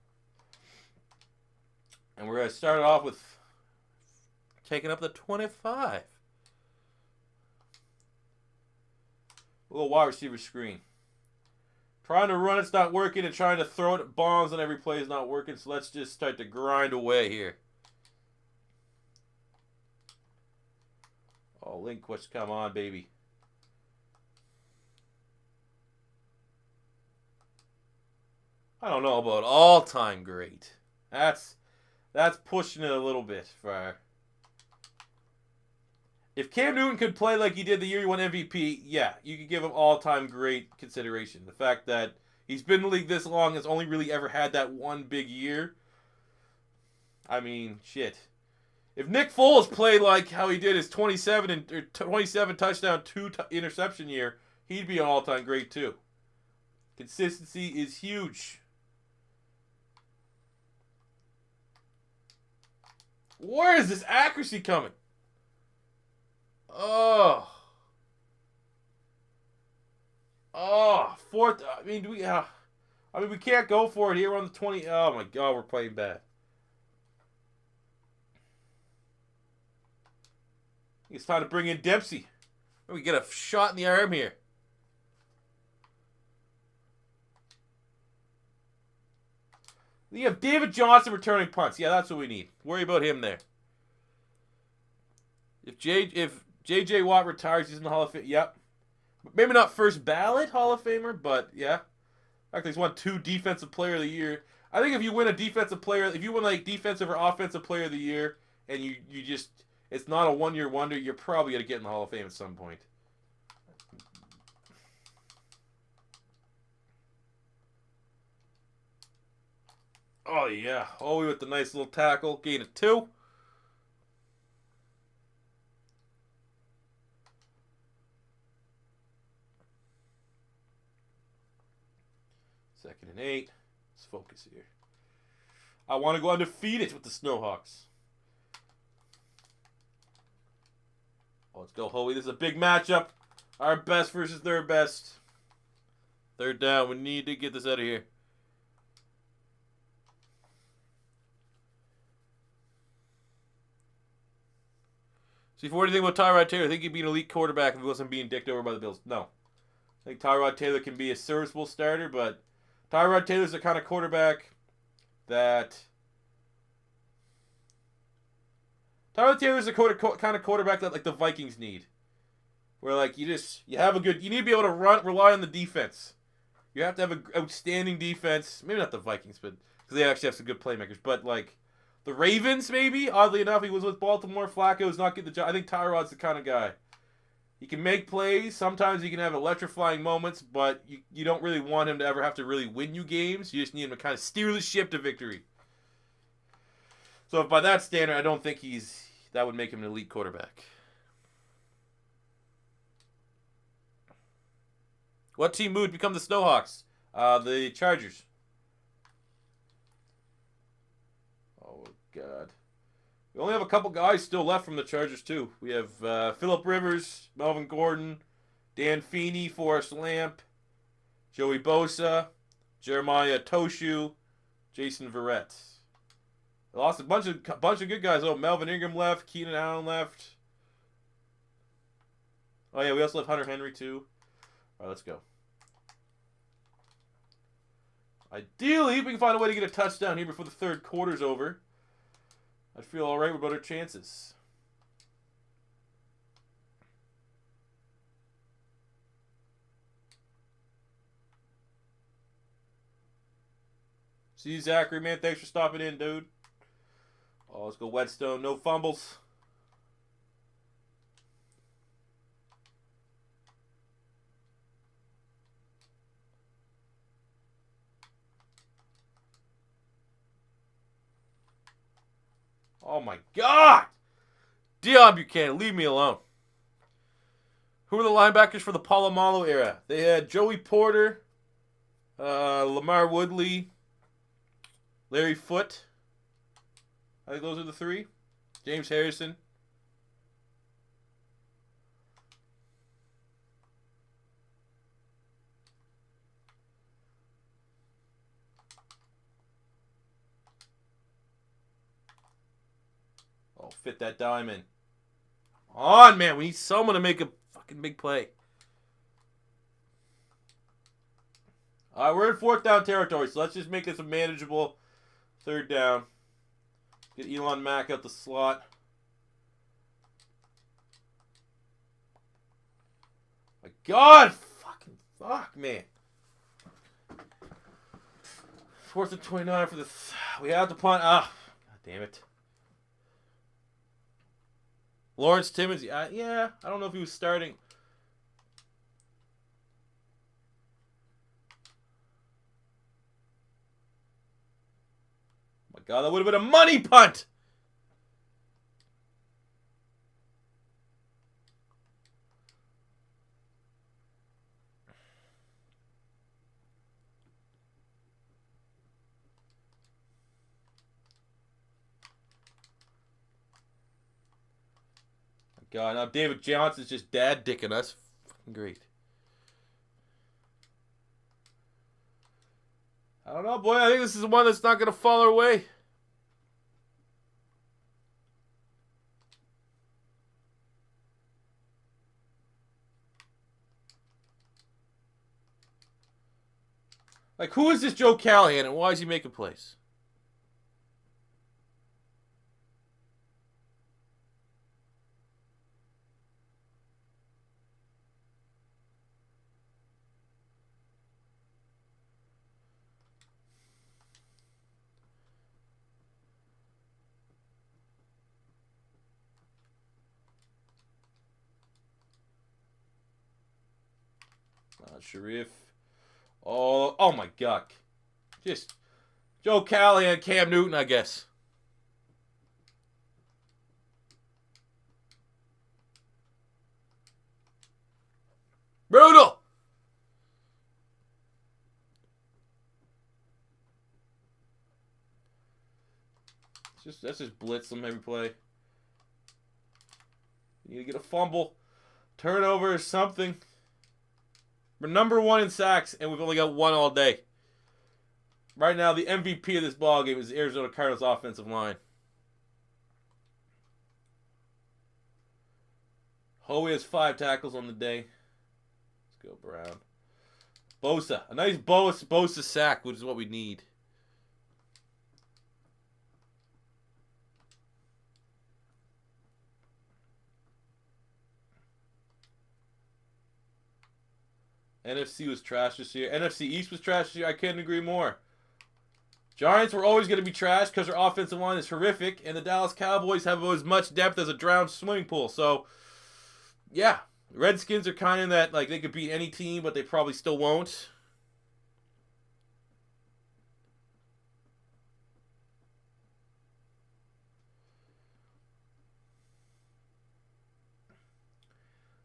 And we're going to start it off with taking up the 25. A little wide receiver screen. Trying to run it's not working, and trying to throw it at bombs on every play is not working. So let's just start to grind away here. Oh, Lindquist, come on, baby. I don't know about all-time great. That's pushing it a little bit for. If Cam Newton could play like he did the year he won MVP, yeah, you could give him all-time great consideration. The fact that he's been in the league this long, has only really ever had that one big year. I mean, shit. If Nick Foles played like how he did his 27 touchdown, 2 interception year, he'd be an all-time great too. Consistency is huge. Where is this accuracy coming? Oh. Oh, fourth. I mean, we can't go for it here on the 20. Oh my God, we're playing bad. It's time to bring in Dempsey. We get a shot in the arm here. You have David Johnson returning punts. Yeah, that's what we need. Worry about him there. If J.J. Watt retires, he's in the Hall of Fame. Yep. Maybe not first ballot Hall of Famer, but yeah. Actually, he's won 2 Defensive Player of the Year. I think if you win a Defensive Player, if you win like Defensive or Offensive Player of the Year, and you just, it's not a one-year wonder, you're probably going to get in the Hall of Fame at some point. Oh, yeah. Oh, with the nice little tackle. Gain of 2. Second and 8. Let's focus here. I want to go undefeated with the Snowhawks. Oh, let's go, Hoey. This is a big matchup. Our best versus their best. Third down. We need to get this out of here. See, for anything about Tyrod Taylor, I think he'd be an elite quarterback if he wasn't being dicked over by the Bills. No. I think Tyrod Taylor can be a serviceable starter, but Tyrod Taylor's the kind of quarterback that... Tyrod Taylor's the kind of quarterback that like the Vikings need. Where like you have a good... You need to be able to rely on the defense. You have to have an outstanding defense. Maybe not the Vikings, but because they actually have some good playmakers. But like the Ravens, maybe. Oddly enough, he was with Baltimore. Flacco's not getting the job. I think Tyrod's the kind of guy. He can make plays. Sometimes he can have electrifying moments, but you don't really want him to ever have to really win you games. You just need him to kind of steer the ship to victory. So by that standard, I don't think that would make him an elite quarterback. What team would become the Snowhawks? The Chargers. Oh, God. We only have a couple guys still left from the Chargers, too. We have Phillip Rivers, Melvin Gordon, Dan Feeney, Forrest Lamp, Joey Bosa, Jeremiah Toshu, Jason Verrett. They lost a bunch of good guys. Oh, Melvin Ingram left. Keenan Allen left. Oh, yeah, we also left Hunter Henry, too. All right, let's go. Ideally, if we can find a way to get a touchdown here before the third quarter's over, I'd feel all right about our chances. See, Zachary, man, thanks for stopping in, dude. Oh, let's go Whetstone. No fumbles. Oh, my God. Deion Buchanan, leave me alone. Who were the linebackers for the Polamalu era? They had Joey Porter, Lamar Woodley, Larry Foote. I think those are the three. James Harrison. Oh, fit that diamond. Come on, man. We need someone to make a fucking big play. All right, we're in fourth down territory, so let's just make this a manageable third down. Get Elon Mack out the slot. My God, fucking fuck, man. 4th and 29 for the... we have to punt. Ah, God damn it. Lawrence Timmons, yeah, I don't know if he was starting. Oh my God, that would have been a money punt. God, now David Johnson's just dad dicking us. Fucking great. I don't know, boy. I think this is the one that's not going to fall our way. Like, who is this Joe Callahan and why is he making plays? Sharif. Oh my God. Just Joe Callahan, Cam Newton, I guess. Brutal. That's just blitz them every play. You need to get a fumble, turnover or something. We're number 1 in sacks, and we've only got 1 all day. Right now, the MVP of this ballgame is the Arizona Cardinals offensive line. Howie has 5 tackles on the day. Let's go, Brown. Bosa. A nice Bosa sack, which is what we need. NFC was trash this year. NFC East was trash this year. I couldn't agree more. Giants were always going to be trash because their offensive line is horrific, and the Dallas Cowboys have as much depth as a drowned swimming pool. So, yeah, Redskins are kind of that, like, they could beat any team, but they probably still won't.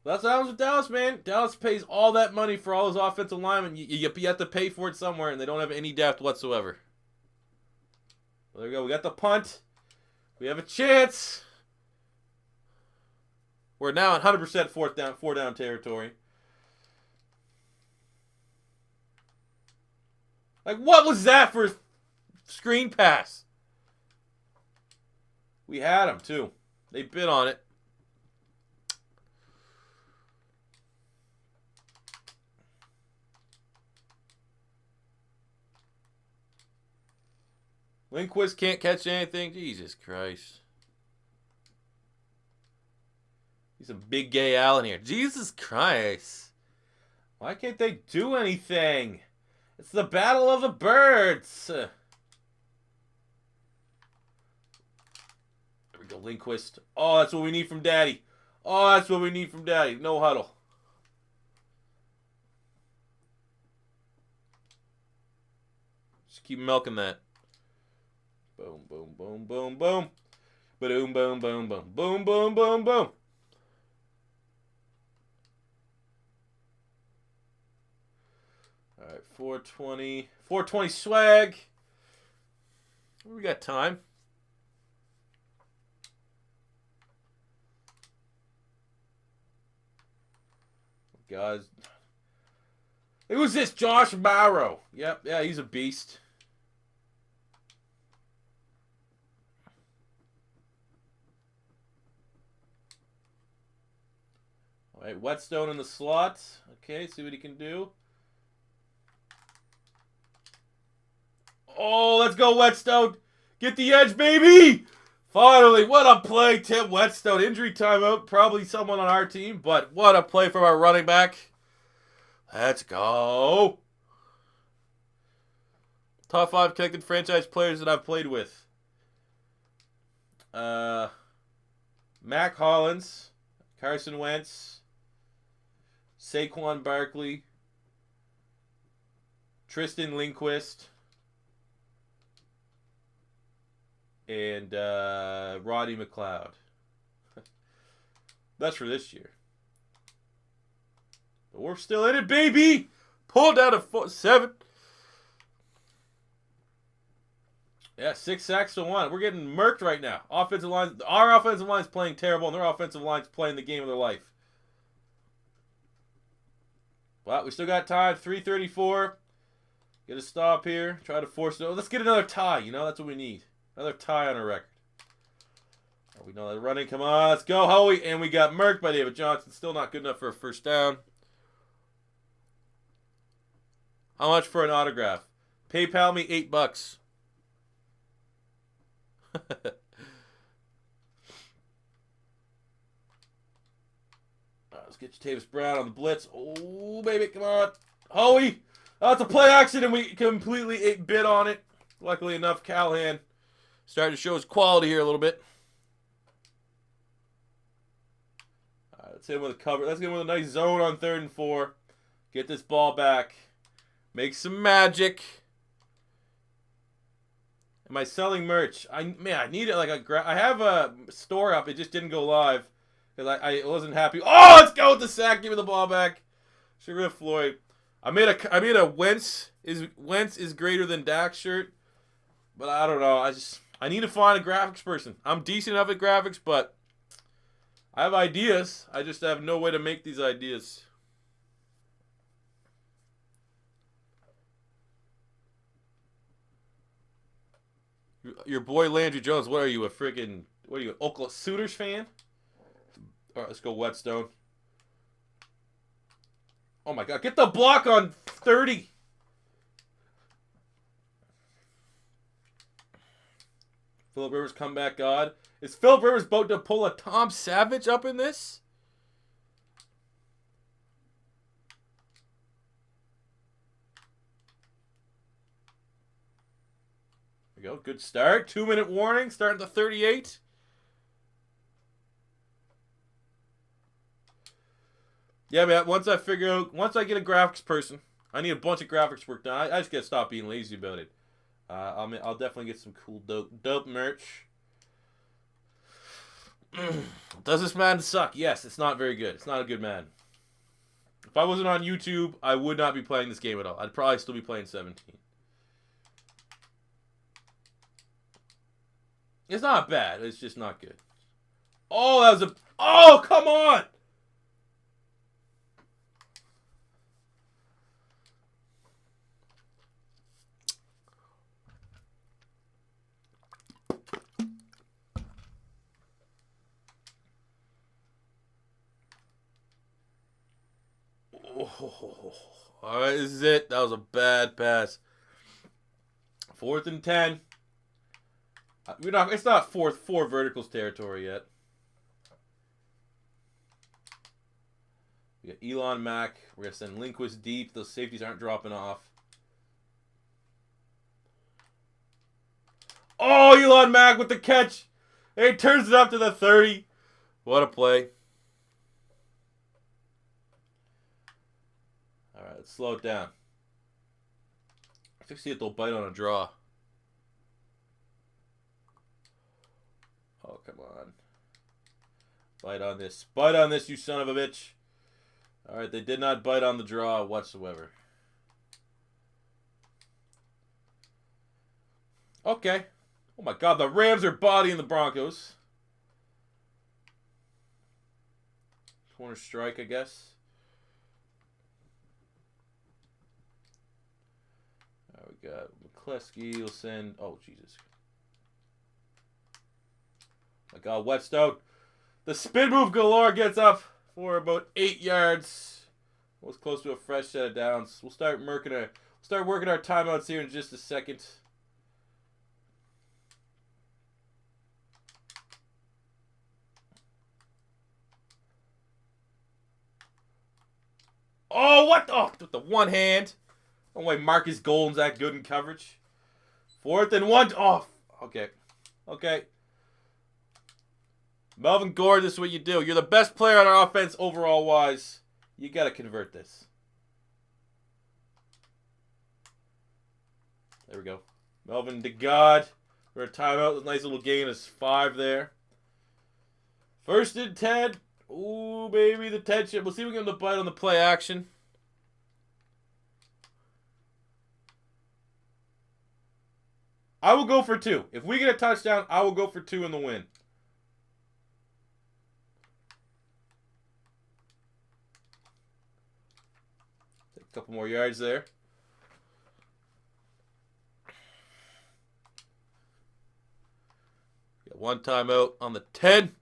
That's what happens with Dallas, man. Dallas pays all that money for all those offensive linemen. You have to pay for it somewhere, and they don't have any depth whatsoever. Well, there we go. We got the punt. We have a chance. We're now 100% four down territory. Like, what was that for screen pass. We had him, too. They bid on it. Lindquist can't catch anything. Jesus Christ. He's a big gay Allen here. Jesus Christ. Why can't they do anything? It's the battle of the birds. There we go, Lindquist. Oh, that's what we need from Daddy. Oh, that's what we need from Daddy. No huddle. Just keep milking that. Boom, boom, boom, boom, boom. Boom, boom, boom, boom. Boom, boom, boom, boom. All right, 420. 420 swag. We got time. Guys. Who's this? Josh Barrow. Yep, yeah, he's a beast. All right, Whetstone in the slot. Okay, see what he can do. Oh, let's go, Whetstone. Get the edge, baby. Finally, what a play, Tim Whetstone. Injury timeout, probably someone on our team, but what a play from our running back. Let's go. Top 5 connected franchise players that I've played with. Mac Hollins, Carson Wentz, Saquon Barkley, Tristan Lindquist, and Roddy McLeod. That's for this year. But we're still in it, baby! Pulled out a 7. Yeah, 6 sacks to 1. We're getting murked right now. Offensive line, our offensive line is playing terrible, and their offensive line is playing the game of their life. Well, we still got time. 3:34. Get a stop here. Try to force it. Let's get another tie. You know, that's what we need. Another tie on our record. Oh, we know that running. Come on, let's go, Howie. And we got murked by David Johnson. Still not good enough for a first down. How much for an autograph? PayPal me $8. Let's get Tavis Brown on the blitz. Oh, baby, come on. Howie. That's a play action, and we completely bid on it. Luckily enough, Callahan starting to show his quality here a little bit. All right, let's hit him with a cover. Let's get him with a nice zone on 3rd and 4. Get this ball back. Make some magic. Am I selling merch? I need it like I have a store up. It just didn't go live because I wasn't happy. Oh, let's go with the sack. Give me the ball back. Sheriff Floyd. I made a Wentz is greater than Dak shirt, but I don't know. I need to find a graphics person. I'm decent enough at graphics, but I have ideas. I just have no way to make these ideas. Your boy Landry Jones. What are you, an Oklahoma Sooners fan? All right, let's go Whetstone. Oh my God, get the block on 30. Phillip Rivers comeback god. Is Phillip Rivers about to pull a Tom Savage up in this? There we go, good start. 2-minute warning, starting to 38. Yeah, man, once I get a graphics person, I need a bunch of graphics work done. I just gotta stop being lazy about it. I'll definitely get some cool, dope merch. Does this Madden suck? Yes, it's not very good. It's not a good Madden. If I wasn't on YouTube, I would not be playing this game at all. I'd probably still be playing 17. It's not bad. It's just not good. Oh, that was a... Oh, come on! Oh. All right, this is it. That was a bad pass. 4th and 10. It's not four verticals territory yet. We got Elon Mack. We're going to send Lindquist deep. Those safeties aren't dropping off. Oh, Elon Mack with the catch. And he turns it up to the 30. What a play. All right, let's slow it down. Let's see if they'll bite on a draw. Oh, come on. Bite on this. Bite on this, you son of a bitch. All right, they did not bite on the draw whatsoever. Okay. Oh, my God. The Rams are bodying the Broncos. Corner strike, I guess. All right, we got McCleskey. Will send... Oh, Jesus. My God, Whetstone. The spin move galore gets up for about 8 yards. Was close to a fresh set of downs. We'll start working our timeouts here in just a second. Oh, what? Oh, with the one hand. No way Marcus Golden's that good in coverage. 4th and 1. Oh, okay. Okay. Melvin Gordon, this is what you do. You're the best player on our offense overall wise. You got to convert this. There we go. Melvin to God. For a timeout. Nice little gain is 5 there. 1st and 10. Ooh, baby, the tension. We'll see if we can get him to bite on the play action. I will go for 2. If we get a touchdown, I will go for 2 in the win. Take a couple more yards there. Got one timeout on the 10.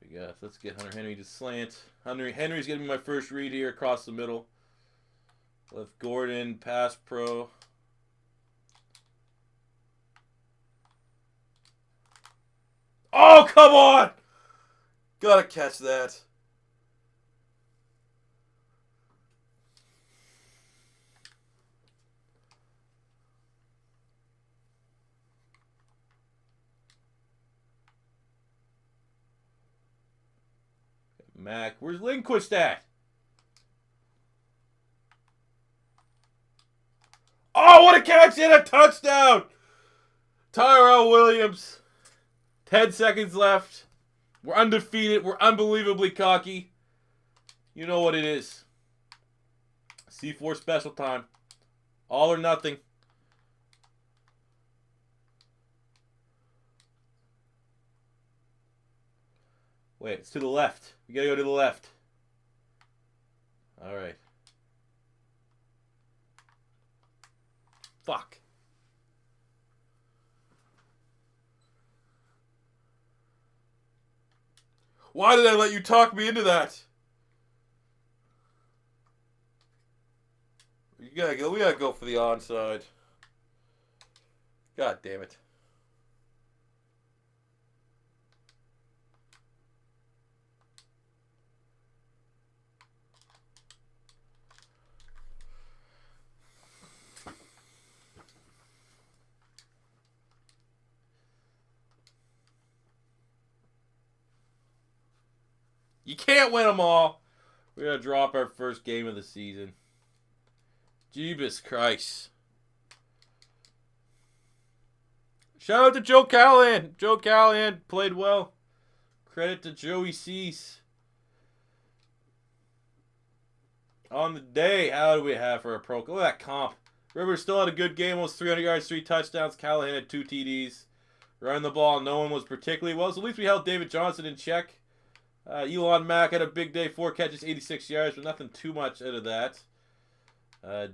Yeah, let's get Hunter Henry to slant. Henry's going to be my first read here across the middle. Left Gordon, pass pro. Oh, come on! Gotta catch that. Mac, where's Lindquist at? Oh, what a catch and a touchdown! Tyrell Williams. 10 seconds left. We're undefeated. We're unbelievably cocky. You know what it is. C4 special time. All or nothing. Wait, it's to the left. We gotta go to the left. All right. Fuck. Why did I let you talk me into that? We gotta go for the onside. God damn it. You can't win them all. We're going to drop our first game of the season. Jeebus Christ. Shout out to Joe Callahan. Joe Callahan played well. Credit to Joey Cease. On the day, how do we have for a pro? Look at that comp. Rivers still had a good game. Almost 300 yards, 3 touchdowns. Callahan had 2 TDs. Running the ball, no one was particularly well. So at least we held David Johnson in check. Elon Mack had a big day, 4 catches, 86 yards, but nothing too much out of that.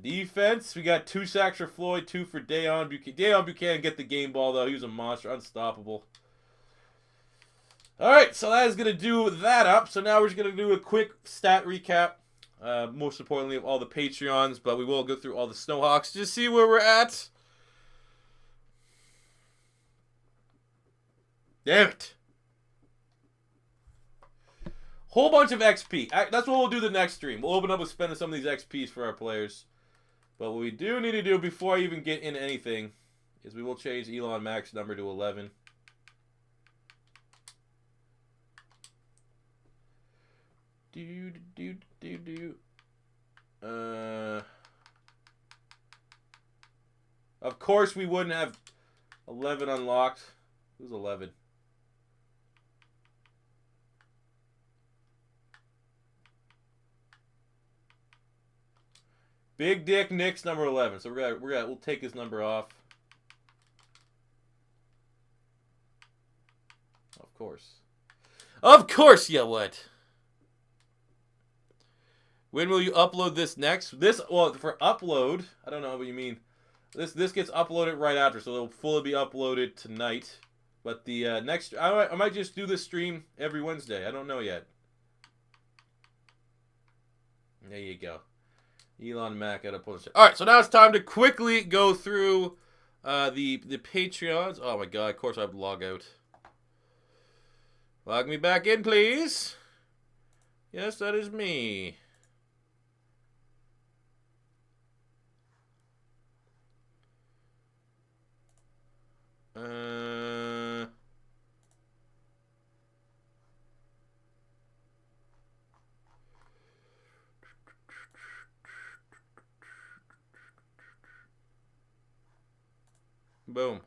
Defense, we got 2 sacks for Floyd, 2 for Deon Buchanan. Deon Buchanan get the game ball, though. He was a monster, unstoppable. All right, so that is going to do that up. So now we're just going to do a quick stat recap. Most importantly of all the Patreons, but we will go through all the Snowhawks to see where we're at. Damn it. Whole bunch of XP. That's what we'll do the next stream. We'll open up with spending some of these XPs for our players. But what we do need to do before I even get into anything is we will change Elon Mac's number to 11. Of course we wouldn't have 11 unlocked. Who's 11? Big Dick Nick's number 11. So we'll take his number off. Of course. Of course you would. When will you upload this next? Well, for upload, I don't know what you mean. This gets uploaded right after, so it'll fully be uploaded tonight. But the next, I might just do this stream every Wednesday. I don't know yet. There you go. Elon Mac at a post. All right, so now it's time to quickly go through the Patreons. Oh my god! Of course I have to log out. Log me back in, please. Yes, that is me. Boom.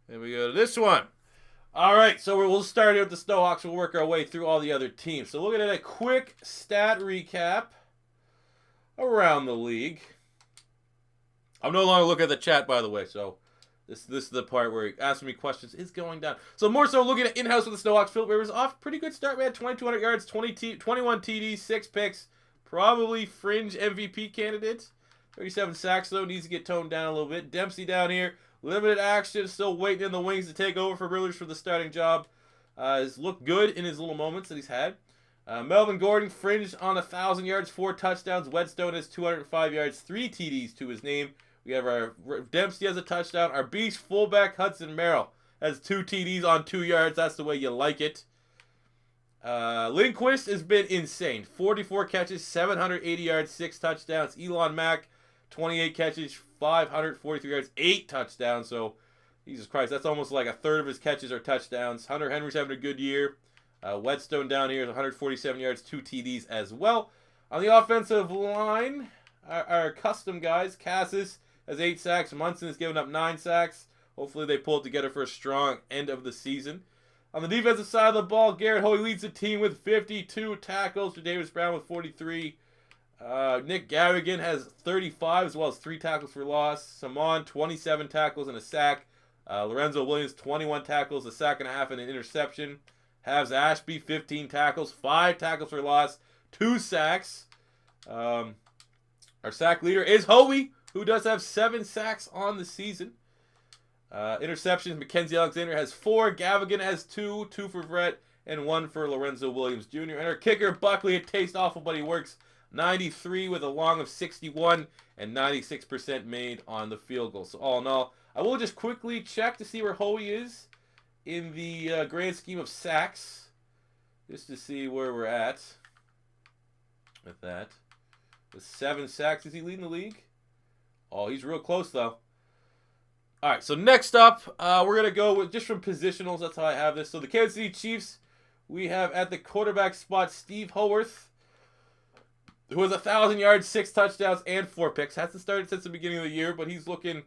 Then we go to this one. All right, so we'll start here with the Snowhawks. We'll work our way through all the other teams. So looking at a quick stat recap around the league. I'm no longer looking at the chat, by the way, so this is the part where asking me questions is going down. So more so looking at in-house with the Snowhawks. Philip Rivers off pretty good start, man. 2,200 yards, 21 TDs, 6 picks. Probably fringe MVP candidate. 37 sacks, though. Needs to get toned down a little bit. Dempsey down here. Limited action. Still waiting in the wings to take over for Rivers for the starting job. Has looked good in his little moments that he's had. Melvin Gordon fringed on 1,000 yards, 4 touchdowns. Whetstone has 205 yards, 3 TDs to his name. We have our Dempsey has a touchdown. Our beast fullback Hudson Merrill has 2 TDs on 2 yards. That's the way you like it. Lindquist has been insane. 44 catches, 780 yards, 6 touchdowns. Elon Mack, 28 catches, 543 yards, 8 touchdowns. So, Jesus Christ, that's almost like a third of his catches are touchdowns. Hunter Henry's having a good year. Whetstone down here is 147 yards, 2 TDs as well. On the offensive line, our custom guys, Cassis has 8 sacks. Munson has given up 9 sacks. Hopefully they pull it together for a strong end of the season. On the defensive side of the ball, Garrett Hoey leads the team with 52 tackles. Davis Brown with 43. Nick Garrigan has 35 as well as 3 tackles for loss. Simon, 27 tackles and a sack. Lorenzo Williams, 21 tackles, a sack and a half and an interception. Havs Ashby, 15 tackles, 5 tackles for loss, 2 sacks. Our sack leader is Hoey, who does have 7 sacks on the season. Interceptions, Mackenzie Alexander has 4. Gavigan has 2. 2 for Brett and 1 for Lorenzo Williams Jr. And our kicker, Buckley, it tastes awful, but he works. 93 with a long of 61 and 96% made on the field goal. So all in all, I will just quickly check to see where Hoey is in the grand scheme of sacks, just to see where we're at with that. With 7 sacks, is he leading the league? Oh, he's real close though. All right, so next up, we're going to go with just from positionals. That's how I have this. So the Kansas City Chiefs, we have at the quarterback spot Steve Howarth, who has 1,000 yards, 6 touchdowns, and 4 picks. Hasn't started since the beginning of the year, but he's looking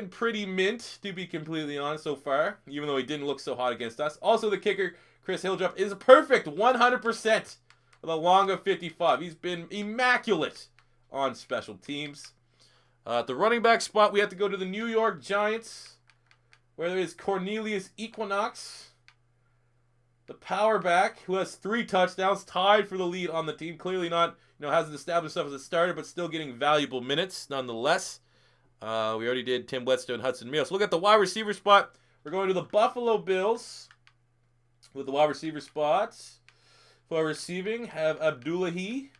pretty mint, to be completely honest, so far, even though he didn't look so hot against us. Also, the kicker, Chris Hildrop, is perfect, 100%, with a long of 55. He's been immaculate on special teams. At the running back spot, we have to go to the New York Giants, where there is Cornelius Equinox, the power back, who has 3 touchdowns, tied for the lead on the team. Clearly not, hasn't established himself as a starter, but still getting valuable minutes nonetheless. We already did Tim Whetstone, Hudson Merrill. So look at the wide receiver spot. We're going to the Buffalo Bills. with the wide receiver spots. For receiving, have Abdullahi,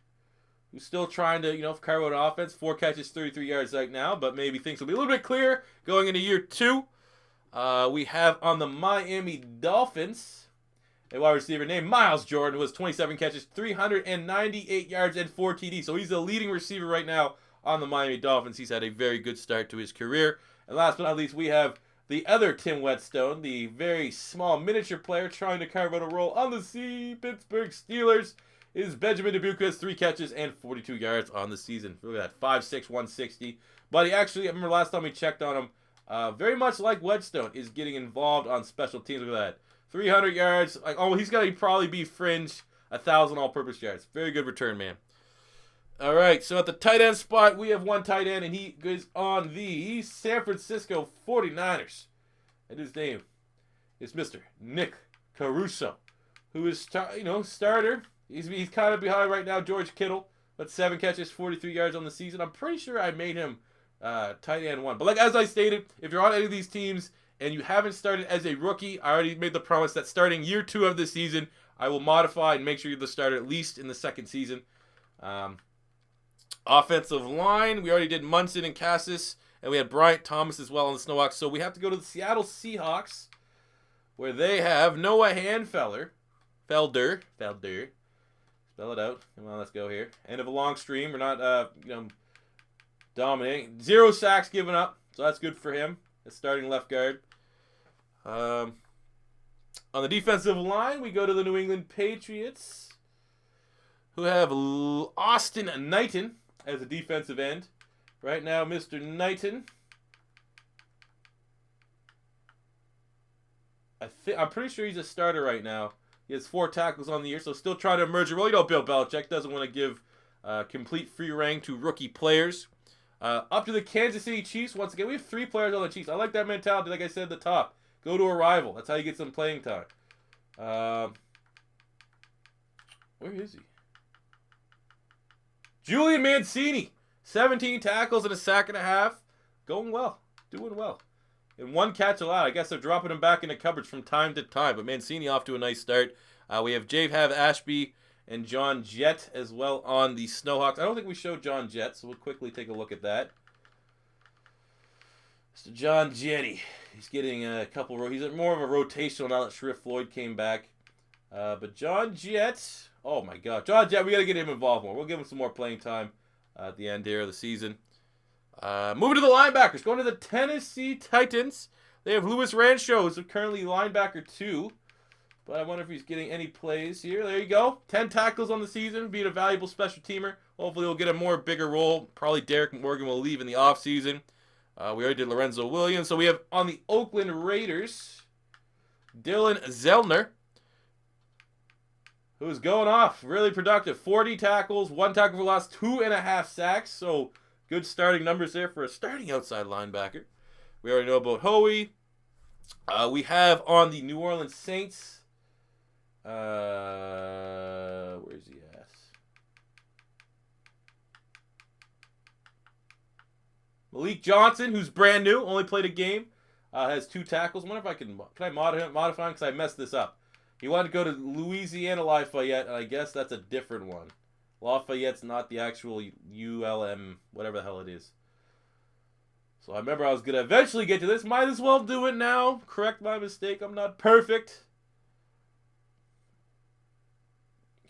who's still trying to, carve out an offense. 4 catches, 33 yards right now, but maybe things will be a little bit clearer going into year 2. We have on the Miami Dolphins a wide receiver named Miles Jordan, who has 27 catches, 398 yards, and 4 TDs. So he's the leading receiver right now on the Miami Dolphins. He's had a very good start to his career. And last but not least, we have the other Tim Whetstone, the very small miniature player trying to carve out a role on the Pittsburgh Steelers, is Benjamin Dubuque, 3 catches and 42 yards on the season. Look at that, 5'6", 160. But he actually, I remember last time we checked on him, very much like Whetstone, is getting involved on special teams. Look at that. 300 yards. He's got to probably be fringe 1,000 all-purpose yards. Very good return, man. All right, so at the tight end spot, we have one tight end, and he goes on the San Francisco 49ers. And his name is Mr. Nick Caruso, who is, starter. He's kind of behind right now George Kittle, but 7 catches, 43 yards on the season. I'm pretty sure I made him tight end 1. But as I stated, if you're on any of these teams and you haven't started as a rookie, I already made the promise that starting year 2 of this season, I will modify and make sure you're the starter at least in the second season. Offensive line, we already did Munson and Cassis, and we had Bryant Thomas as well on the Snowhawks. So we have to go to the Seattle Seahawks, where they have Noah Felder. Spell it out. Come on, let's go here. End of a long stream. We're not, dominating. 0 sacks given up, so that's good for him. As starting left guard. On the defensive line, we go to the New England Patriots, who have Austin Knighton as a defensive end. Right now, Mr. Knighton, I'm pretty sure he's a starter right now. He has 4 tackles on the year, so still trying to emerge a role. Bill Belichick doesn't want to give complete free reign to rookie players. Up to the Kansas City Chiefs. Once again, we have 3 players on the Chiefs. I like that mentality, like I said at the top. Go to a rival. That's how you get some playing time. Where is he? Julian Mancini. 17 tackles and a sack and a half. Going well. Doing well. And 1 catch allowed. I guess they're dropping him back into coverage from time to time. But Mancini off to a nice start. We have Jahav Ashby and John Jett as well on the Snowhawks. I don't think we showed John Jett, so we'll quickly take a look at that. Mr. John Jetty. He's getting a couple. He's more of a rotational now that Sharif Floyd came back. But John Jett. Oh, my God. John Jett, we got to get him involved more. We'll give him some more playing time at the end here of the season. Moving to the linebackers. Going to the Tennessee Titans. They have Louis Rancho, who's currently linebacker 2. But I wonder if he's getting any plays here. There you go. 10 tackles on the season, being a valuable special teamer. Hopefully he'll get a more bigger role. Probably Derek Morgan will leave in the offseason. We already did Lorenzo Williams. So we have on the Oakland Raiders, Dylan Zellner, who's going off. Really productive. 40 tackles, 1 tackle for loss, 2.5 sacks. So good starting numbers there for a starting outside linebacker. We already know about Howie. We have on the New Orleans Saints. Where's he at? Malik Johnson, who's brand new, only played a game, has 2 tackles. I wonder if can I modify him because I messed this up. He wanted to go to Louisiana Lafayette, and I guess that's a different one. Lafayette's not the actual ULM, whatever the hell it is. So I remember I was going to eventually get to this. Might as well do it now. Correct my mistake. I'm not perfect.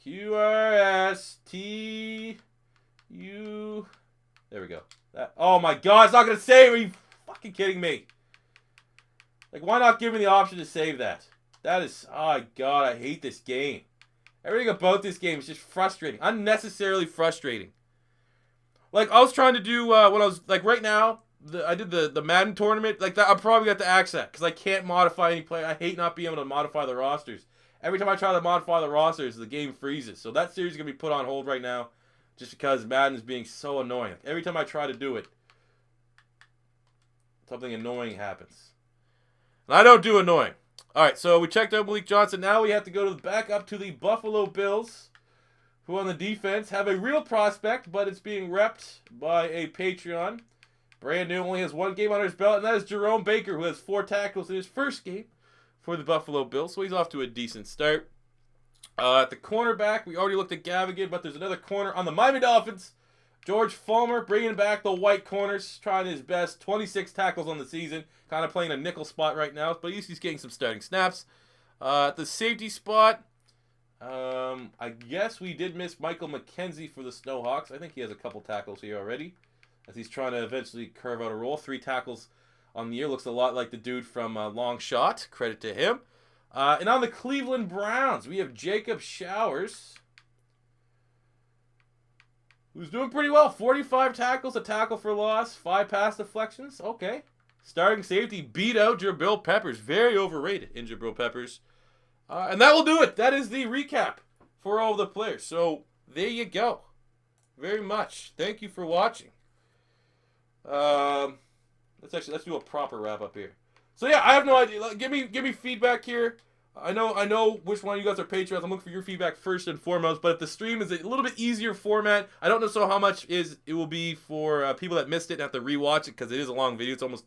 QRSTU. There we go. Oh my God, it's not going to save. Are you fucking kidding me? Why not give me the option to save that? That is, oh my God, I hate this game. Everything about this game is just frustrating. Unnecessarily frustrating. I was trying to do, when I was, right now, I did the Madden tournament. That, I probably got the accent, because I can't modify any player. I hate not being able to modify the rosters. Every time I try to modify the rosters, the game freezes. So that series is going to be put on hold right now, just because Madden is being so annoying. Every time I try to do it, something annoying happens. And I don't do annoying. All right, so we checked out Malik Johnson. Now we have to go back up to the Buffalo Bills, who on the defense have a real prospect, but it's being repped by a Patreon. Brand new, only has 1 game under his belt, and that is Jerome Baker, who has 4 tackles in his first game for the Buffalo Bills, so he's off to a decent start. At the cornerback, we already looked at Gavigan, but there's another corner on the Miami Dolphins. George Fulmer bringing back the white corners, trying his best. 26 tackles on the season, kind of playing a nickel spot right now, but he's getting some starting snaps. At the safety spot, I guess we did miss Michael McKenzie for the Snowhawks. I think he has a couple tackles here already, as he's trying to eventually curve out a roll. 3 tackles on the year. Looks a lot like the dude from Long Shot. Credit to him. And on the Cleveland Browns, we have Jacob Showers, who's doing pretty well. 45 tackles, a tackle for loss, 5 pass deflections. Okay. Starting safety beat out Jabril Peppers. Very overrated in Jabril Peppers. And that will do it. That is the recap for all the players. So there you go. Very much. Thank you for watching. Let's do a proper wrap up here. So yeah, I have no idea. Give me feedback here. I know which one of you guys are Patriots. I'm looking for your feedback first and foremost. But if the stream is a little bit easier format, I don't know so how much it will be for people that missed it and have to rewatch it, because it is a long video. It's almost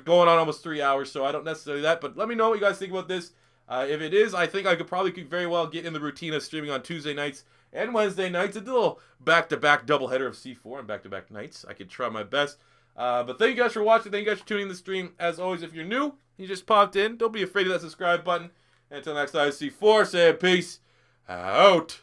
going on almost 3 hours, so I don't necessarily that. But let me know what you guys think about this. If it is, I think I could very well get in the routine of streaming on Tuesday nights and Wednesday nights. A little back-to-back doubleheader of C4 and back-to-back nights. I could try my best. But thank you guys for watching. Thank you guys for tuning in the stream. As always, if you're new, you just popped in, don't be afraid of that subscribe button. And until next time, C4, say peace out.